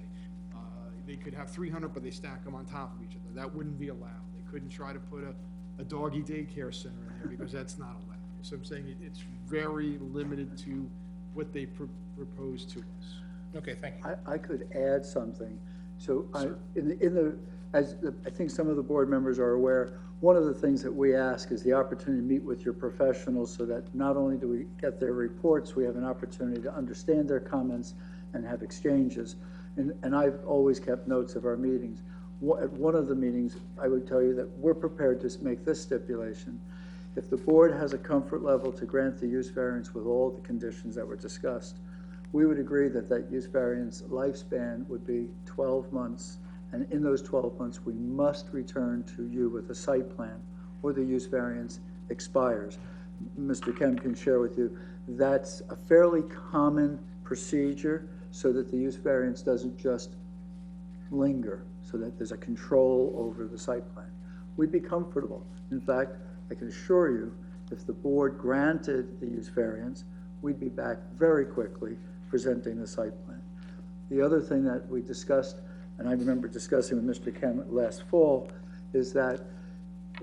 They could have 300, but they stack them on top of each other. That wouldn't be allowed. They couldn't try to put a doggy daycare center in there because that's not allowed. So I'm saying it's very limited to what they propose to us. Okay, thank you. I could add something. So as I think some of the board members are aware, one of the things that we ask is the opportunity to meet with your professionals so that not only do we get their reports, we have an opportunity to understand their comments and have exchanges. And I've always kept notes of our meetings. At one of the meetings, I would tell you that we're prepared to make this stipulation. If the board has a comfort level to grant the use variance with all the conditions that were discussed, we would agree that that use variance lifespan would be 12 months. And in those 12 months, we must return to you with a site plan or the use variance expires. Mr. Kemp can share with you, that's a fairly common procedure so that the use variance doesn't just linger, so that there's a control over the site plan. We'd be comfortable. In fact, I can assure you, if the board granted the use variance, we'd be back very quickly presenting the site plan. The other thing that we discussed, and I remember discussing with Mr. Kemp last fall, is that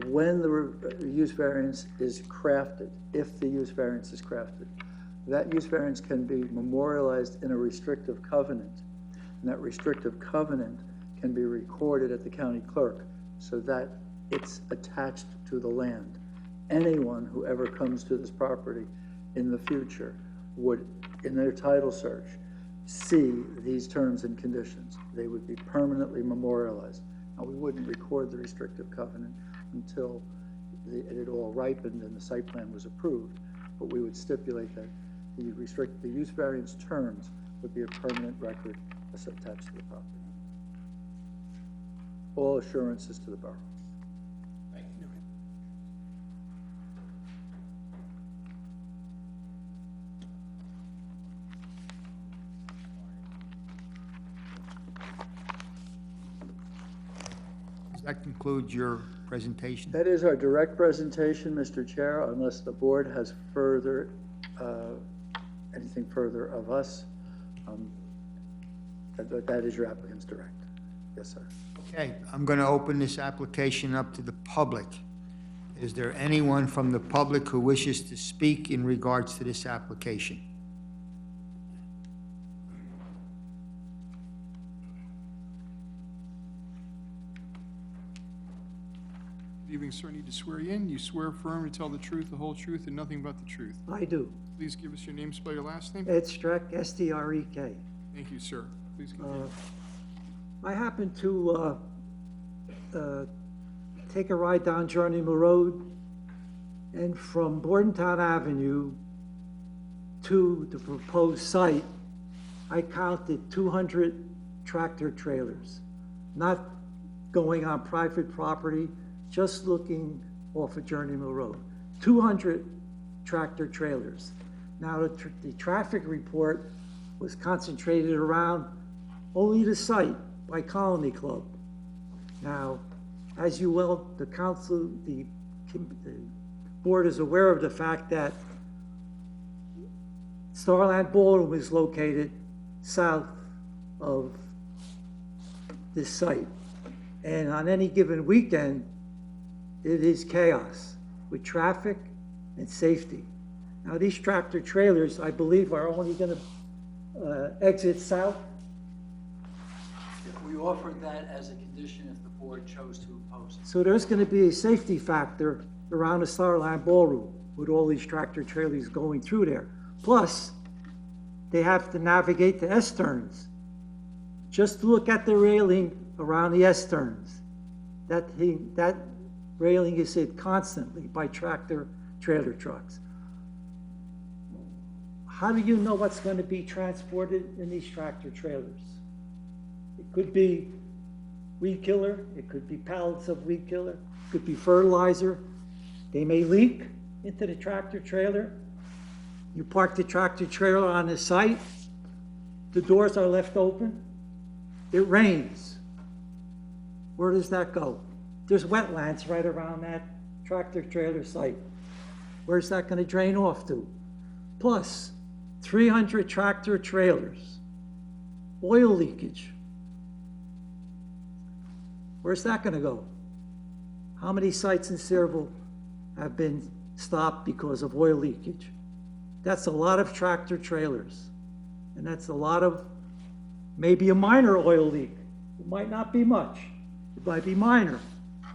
when the use variance is crafted, if the use variance is crafted, that use variance can be memorialized in a restrictive covenant. And that restrictive covenant can be recorded at the county clerk so that it's attached to the land. Anyone who ever comes to this property in the future would, in their title search, see these terms and conditions. They would be permanently memorialized. Now, we wouldn't record the restrictive covenant until it had all ripened and the site plan was approved, but we would stipulate that the use variance terms would be a permanent record that's attached to the property. All assurances to the borough. Does that conclude your presentation? That is our direct presentation, Mr. Chair, unless the board has further, anything further of us. That is your applicant's direct. Yes, sir. Okay, I'm going to open this application up to the public. Is there anyone from the public who wishes to speak in regards to this application? Good evening, sir. I need to swear you in. You swear firm to tell the truth, the whole truth, and nothing but the truth. I do. Please give us your name, spell your last name. Ed Streck, S-T-R-E-K. Thank you, sir. Please continue. I happened to take a ride down Journey Mill Road, and from Bordentown Avenue to the proposed site, I counted 200 tractor trailers, not going on private property, just looking off of Journey Mill Road. 200 tractor trailers. Now, the traffic report was concentrated around only the site by Colony Club. Now, as you well, the council, the board is aware of the fact that Starland Ballroom is located south of this site. And on any given weekend, it is chaos with traffic and safety. Now, these tractor trailers, I believe, are only going to exit south. We offered that as a condition if the board chose to impose it. So there's going to be a safety factor around the Starland Ballroom with all these tractor trailers going through there. Plus, they have to navigate the S-turns. Just look at the railing around the S-turns. That railing is hit constantly by tractor trailer trucks. How do you know what's going to be transported in these tractor trailers? It could be weed killer, it could be pallets of weed killer, it could be fertilizer. They may leak into the tractor trailer. You park the tractor trailer on the site, the doors are left open, it rains. Where does that go? There's wetlands right around that tractor trailer site. Where's that going to drain off to? Plus, 300 tractor trailers, oil leakage. Where's that going to go? How many sites in Cedarville have been stopped because of oil leakage? That's a lot of tractor trailers. And that's a lot of, maybe a minor oil leak. It might not be much. It might be minor.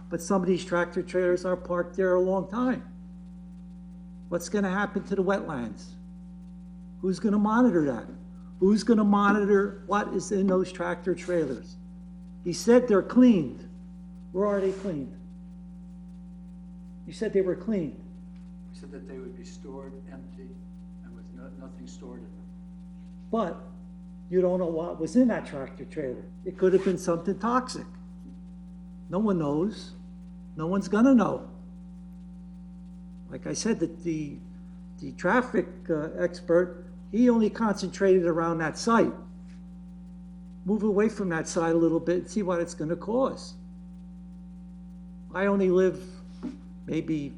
But some of these tractor trailers are parked there a long time. What's going to happen to the wetlands? Who's going to monitor that? Who's going to monitor what is in those tractor trailers? He said they're cleaned. Where are they cleaned? You said they were cleaned. We said that they would be stored empty and with nothing stored in them. But you don't know what was in that tractor trailer. It could have been something toxic. No one knows. No one's gonna know. Like I said, the traffic expert, he only concentrated around that site. Move away from that site a little bit and see what it's gonna cause. I only live maybe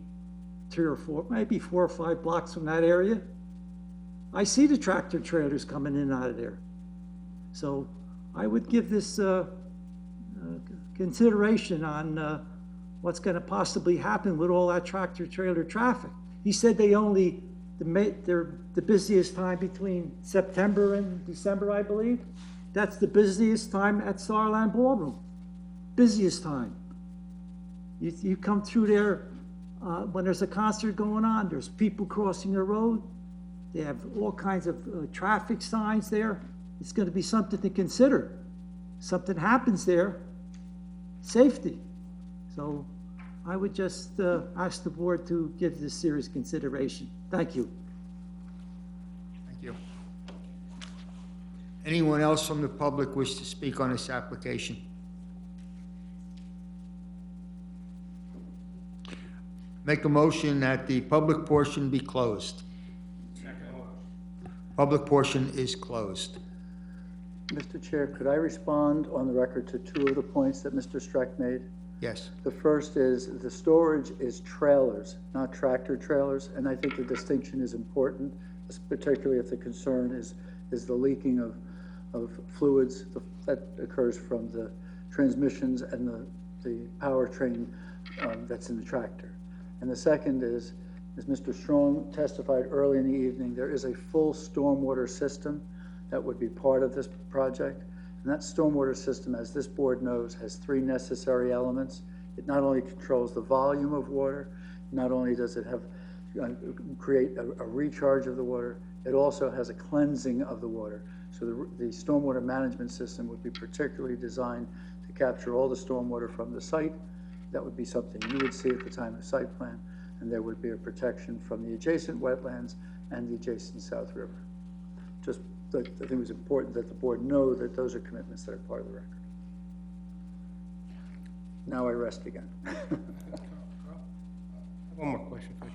3 or 4, maybe 4 or 5 blocks from that area. I see the tractor trailers coming in and out of there. So I would give this consideration on what's gonna possibly happen with all that tractor-trailer traffic. He said they only, they're the busiest time between September and December, I believe. That's the busiest time at Starland Ballroom, busiest time. You come through there, when there's a concert going on, there's people crossing the road. They have all kinds of traffic signs there. It's gonna be something to consider. Something happens there, safety. So I would just ask the board to give this serious consideration. Thank you. Thank you. Anyone else from the public wish to speak on this application? Make a motion that the public portion be closed. Public portion is closed. Mr. Chair, could I respond on the record to two of the points that Mr. Streck made? Yes. The first is the storage is trailers, not tractor trailers, and I think the distinction is important, particularly if the concern is the leaking of fluids that occurs from the transmissions and the powertrain that's in the tractor. And the second is, as Mr. Strong testified early in the evening, there is a full stormwater system that would be part of this project. And that stormwater system, as this board knows, has three necessary elements. It not only controls the volume of water, not only does it have create a recharge of the water, it also has a cleansing of the water. So the stormwater management system would be particularly designed to capture all the stormwater from the site. That would be something you would see at the time of site plan, and there would be a protection from the adjacent wetlands and the adjacent South River. Just, I think it was important that the board know that those are commitments that are part of the record. Now I rest again. One more question, if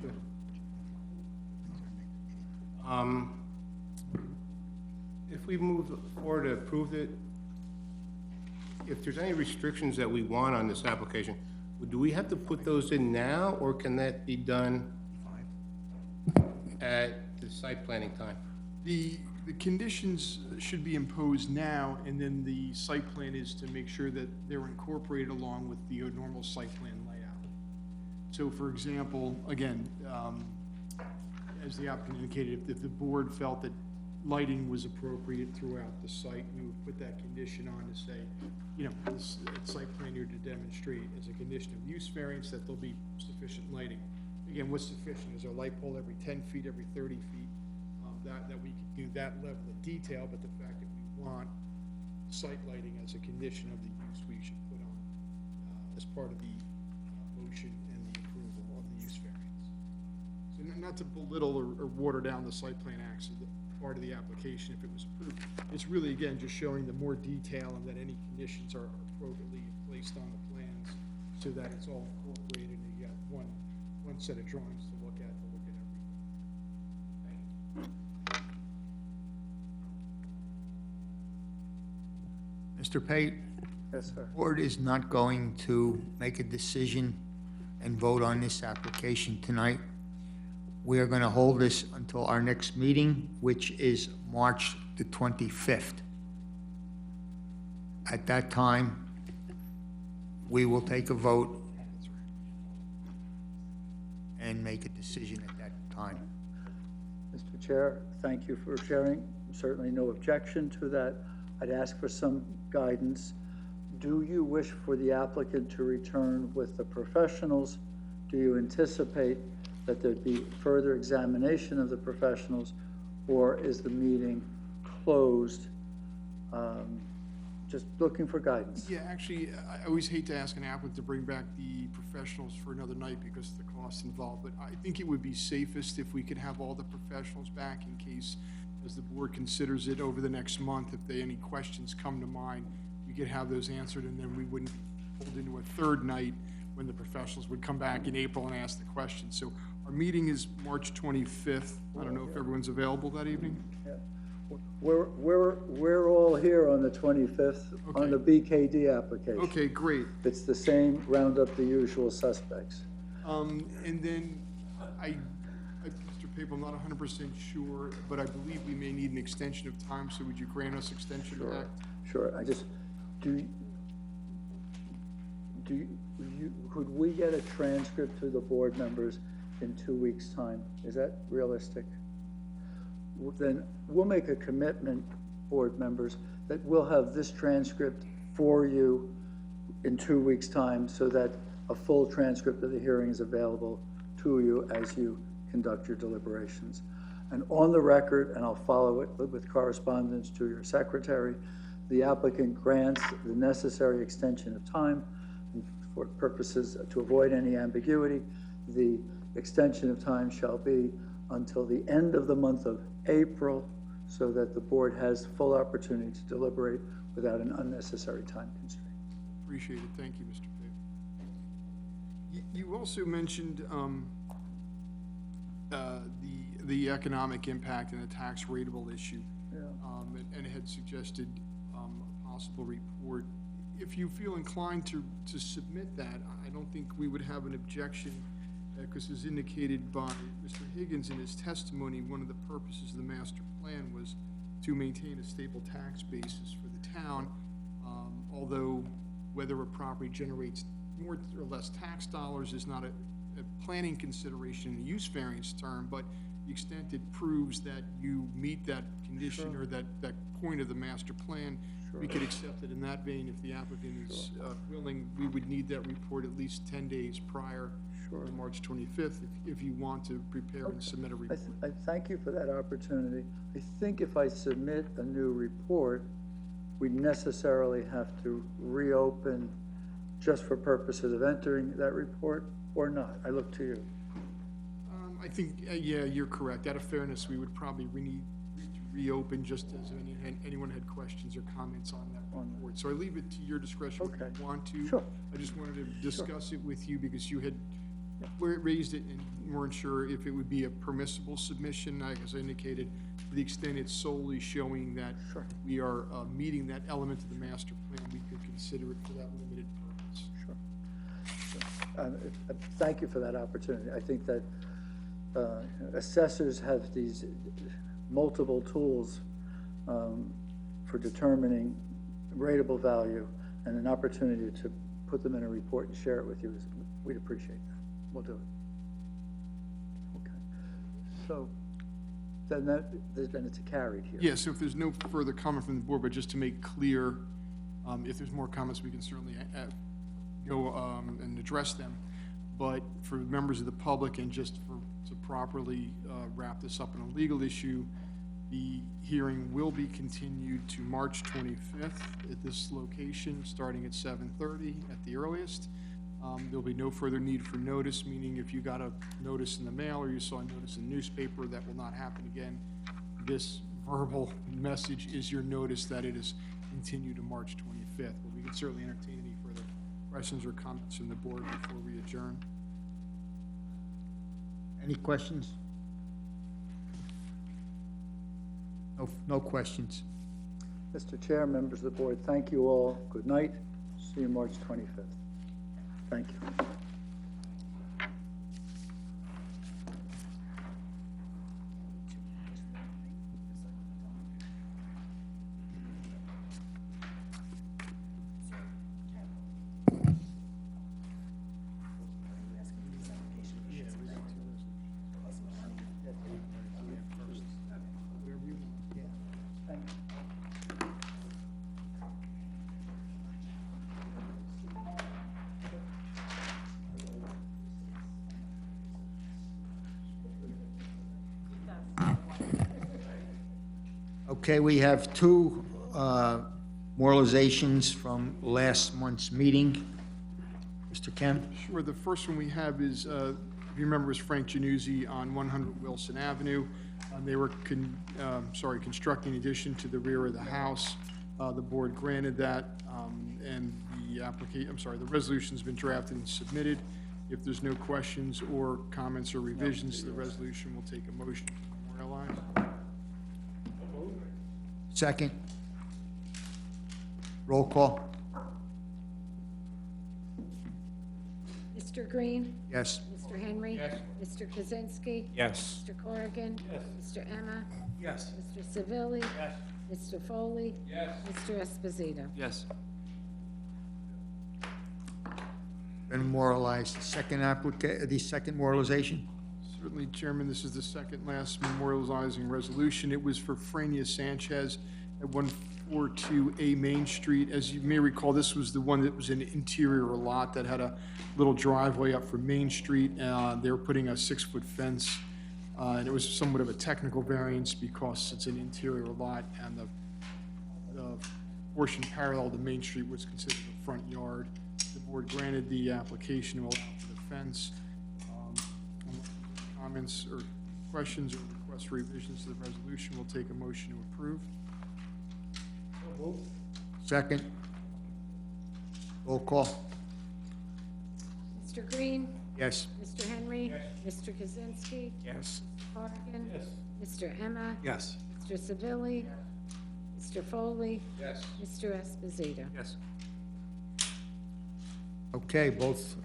I could. If we move forward to approve it, if there's any restrictions that we want on this application, do we have to put those in now, or can that be done at the site planning time? The conditions should be imposed now, and then the site plan is to make sure that they're incorporated along with the normal site plan layout. So for example, again, as the applicant indicated, if the board felt that lighting was appropriate throughout the site, we would put that condition on to say, you know, this site plan here to demonstrate as a condition of use variance that there'll be sufficient lighting. Again, what's sufficient? Is there a light pole every 10 feet, every 30 feet? That we could do that level of detail, but the fact that we want site lighting as a condition of the use, we should put on as part of the motion and the approval of the use variance. So not to belittle or water down the site plan action, part of the application if it was approved. It's really, again, just showing the more detail and that any conditions are appropriately placed on the plans so that it's all incorporated and you got one set of drawings to look at everything. Mr. Pate? Yes, sir. The board is not going to make a decision and vote on this application tonight. We are going to hold this until our next meeting, which is March the 25th. At that time, we will take a vote and make a decision at that time. Mr. Chair, thank you for sharing. Certainly no objection to that. I'd ask for some guidance. Do you wish for the applicant to return with the professionals? Do you anticipate that there'd be further examination of the professionals, or is the meeting closed? Just looking for guidance. Yeah, actually, I always hate to ask an applicant to bring back the professionals for another night because of the costs involved, but I think it would be safest if we could have all the professionals back in case, as the board considers it over the next month, if any questions come to mind, you could have those answered, and then we wouldn't be pulled into a third night when the professionals would come back in April and ask the questions. So our meeting is March 25th. I don't know if everyone's available that evening. Yeah. We're all here on the 25th on the BKD application. Okay, great. It's the same, round up the usual suspects. And then Mr. Pape, I'm not 100% sure, but I believe we may need an extension of time, so would you grant us extension of that? Sure, I just, do could we get a transcript to the board members in 2 weeks' time? Is that realistic? Then we'll make a commitment, board members, that we'll have this transcript for you in 2 weeks' time so that a full transcript of the hearing is available to you as you conduct your deliberations. And on the record, and I'll follow it with correspondence to your secretary, the applicant grants the necessary extension of time for purposes to avoid any ambiguity. The extension of time shall be until the end of the month of April so that the board has full opportunity to deliberate without an unnecessary time constraint. Appreciate it. Thank you, Mr. Pate. You also mentioned the economic impact and the tax rateable issue. Yeah. And had suggested a possible report. If you feel inclined to submit that, I don't think we would have an objection, because as indicated by Mr. Higgins in his testimony, one of the purposes of the master plan was to maintain a stable tax basis for the town, although whether a property generates more or less tax dollars is not a planning consideration in the use variance term, but the extent it proves that you meet that condition or that point of the master plan, we could accept it in that vein. If the applicant is willing, we would need that report at least 10 days prior to March 25th if you want to prepare and submit a report. I thank you for that opportunity. I think if I submit a new report, we necessarily have to reopen just for purposes of entering that report, or not? I look to you. I think, yeah, you're correct. Out of fairness, we would probably need to reopen just as anyone had questions or comments on that report. So I leave it to your discretion if you want to. Sure. I just wanted to discuss it with you because you had raised it and weren't sure if it would be a permissible submission. As I indicated, to the extent it's solely showing that we are meeting that element of the master plan, we could consider it for that limited purpose. Thank you for that opportunity. I think that assessors have these multiple tools for determining rateable value, and an opportunity to put them in a report and share it with you, we'd appreciate that. We'll do it. Okay. So then it's carried here. Yeah, so if there's no further comment from the board, but just to make clear, if there's more comments, we can certainly go and address them. But for members of the public and just to properly wrap this up in a legal issue, the hearing will be continued to March 25th at this location, starting at 7:30 at the earliest. There'll be no further need for notice, meaning if you got a notice in the mail or you saw a notice in the newspaper, that will not happen again. This verbal message is your notice that it is continued to March 25th. But we can certainly entertain any further questions or comments from the board before we adjourn. Any questions? No questions. Mr. Chair, members of the board, thank you all. Good night. See you March 25th. Thank you. Okay, we have two moralizations from last month's meeting. Mr. Kemp? Sure. The first one we have is, if you remember, is Frank Januzzi on 100 Wilson Avenue. They were constructing an addition to the rear of the house. The board granted that, and the resolution's been drafted and submitted. If there's no questions or comments or revisions to the resolution, we'll take a motion to memorialize. Second. Roll call. Mr. Green? Yes. Mr. Henry? Yes. Mr. Kaczynski? Yes. Mr. Corrigan? Yes. Mr. Emma? Yes. Mr. Savili? Yes. Mr. Foley? Yes. Mr. Esposito? Yes. been memorialized. The second memorialization? Certainly, Chairman, this is the second last memorializing resolution. It was for Frania Sanchez at 142A Main Street. As you may recall, this was the one that was an interior lot that had a little driveway up from Main Street. They were putting a 6-foot fence, and it was somewhat of a technical variance because it's an interior lot, and the portion parallel to Main Street was considered a front yard. The board granted the application to allow for the fence. Comments or questions or requests for revisions to the resolution, we'll take a motion to approve. Second. Roll call. Mr. Green? Yes. Mr. Henry? Mr. Kaczynski? Yes. Corrigan? Mr. Emma? Yes. Mr. Savili? Mr. Foley? Yes. Mr. Esposito? Yes. Okay, both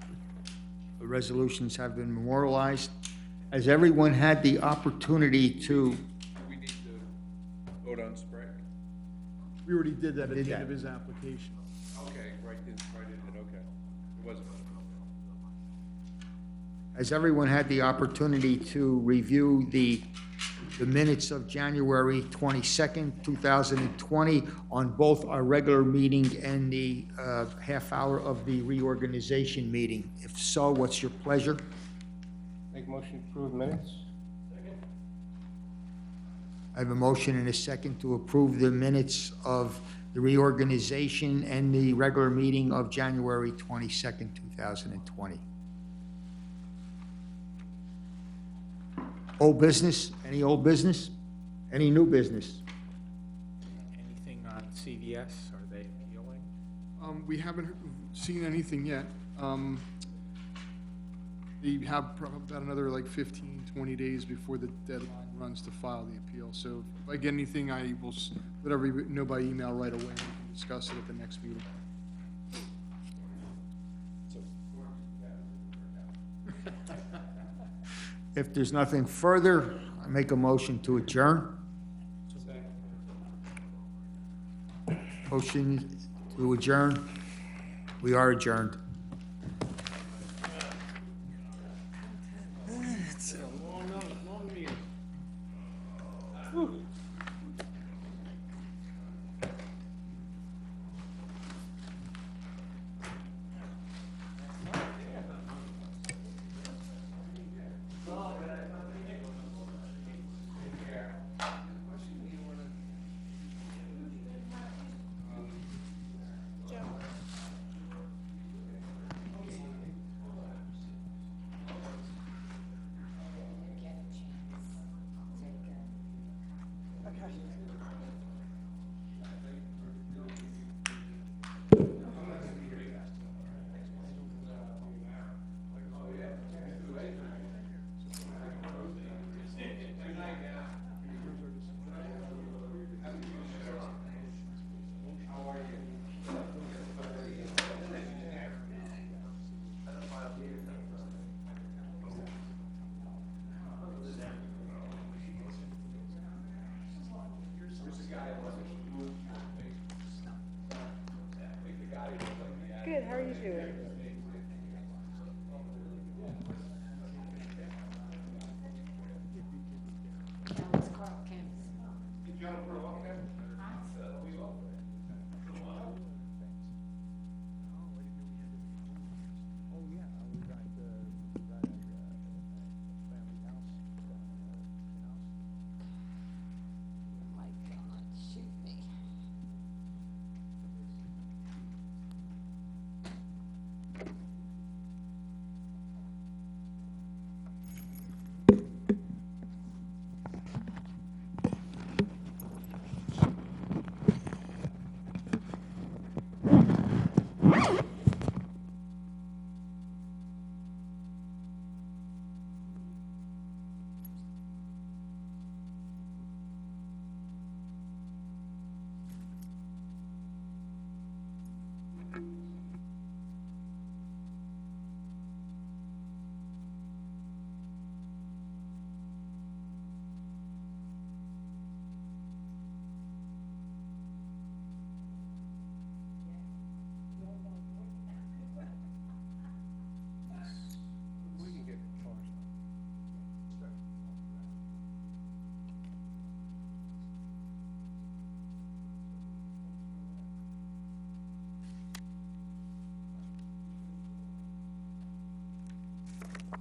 resolutions have been memorialized. Has everyone had the opportunity to, We need to vote on Sprague? We already did that at Did the that. end of his application. Okay, right in it, okay. It wasn't. has everyone had the opportunity to review the minutes of January 22nd, 2020 on both our regular meeting and the half hour of the reorganization meeting? If so, what's your pleasure? Make motion to approve minutes? I have a motion and a second to approve the minutes of the reorganization and the regular meeting of January 22nd, 2020. Old business? Any old business? Any new business? Anything on CVS? Are they appealing? We haven't seen anything yet. They have about another like 15, 20 days before the deadline runs to file the appeal. So if I get anything, I will let everybody know by email right away. We can discuss it at the next meeting. If there's nothing further, I make a motion to adjourn. Motion to adjourn. We are adjourned. It's a long meeting. Good, how are you doing? That was Carl Kemp. My God, shoot me. I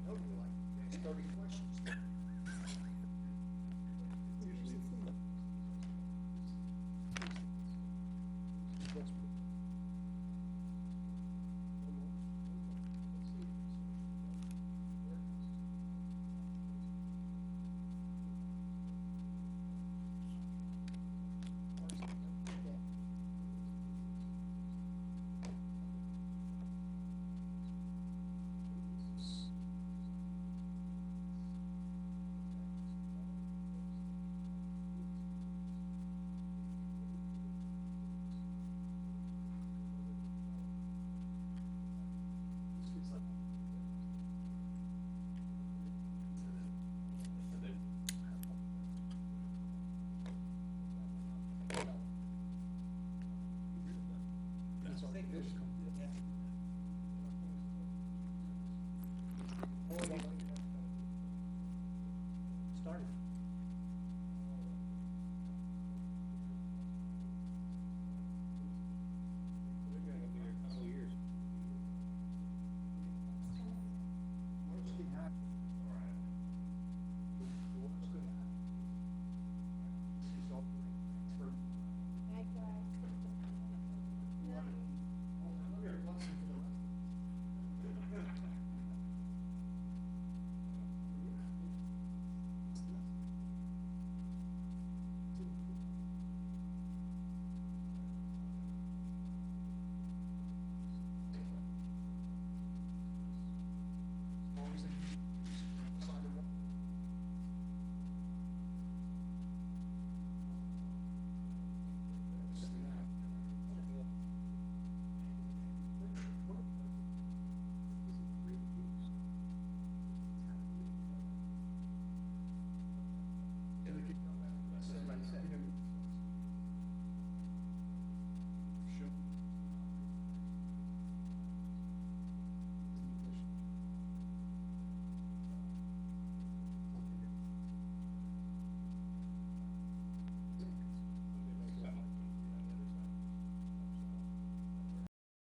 know you like to ask 30 questions. Started. As long as they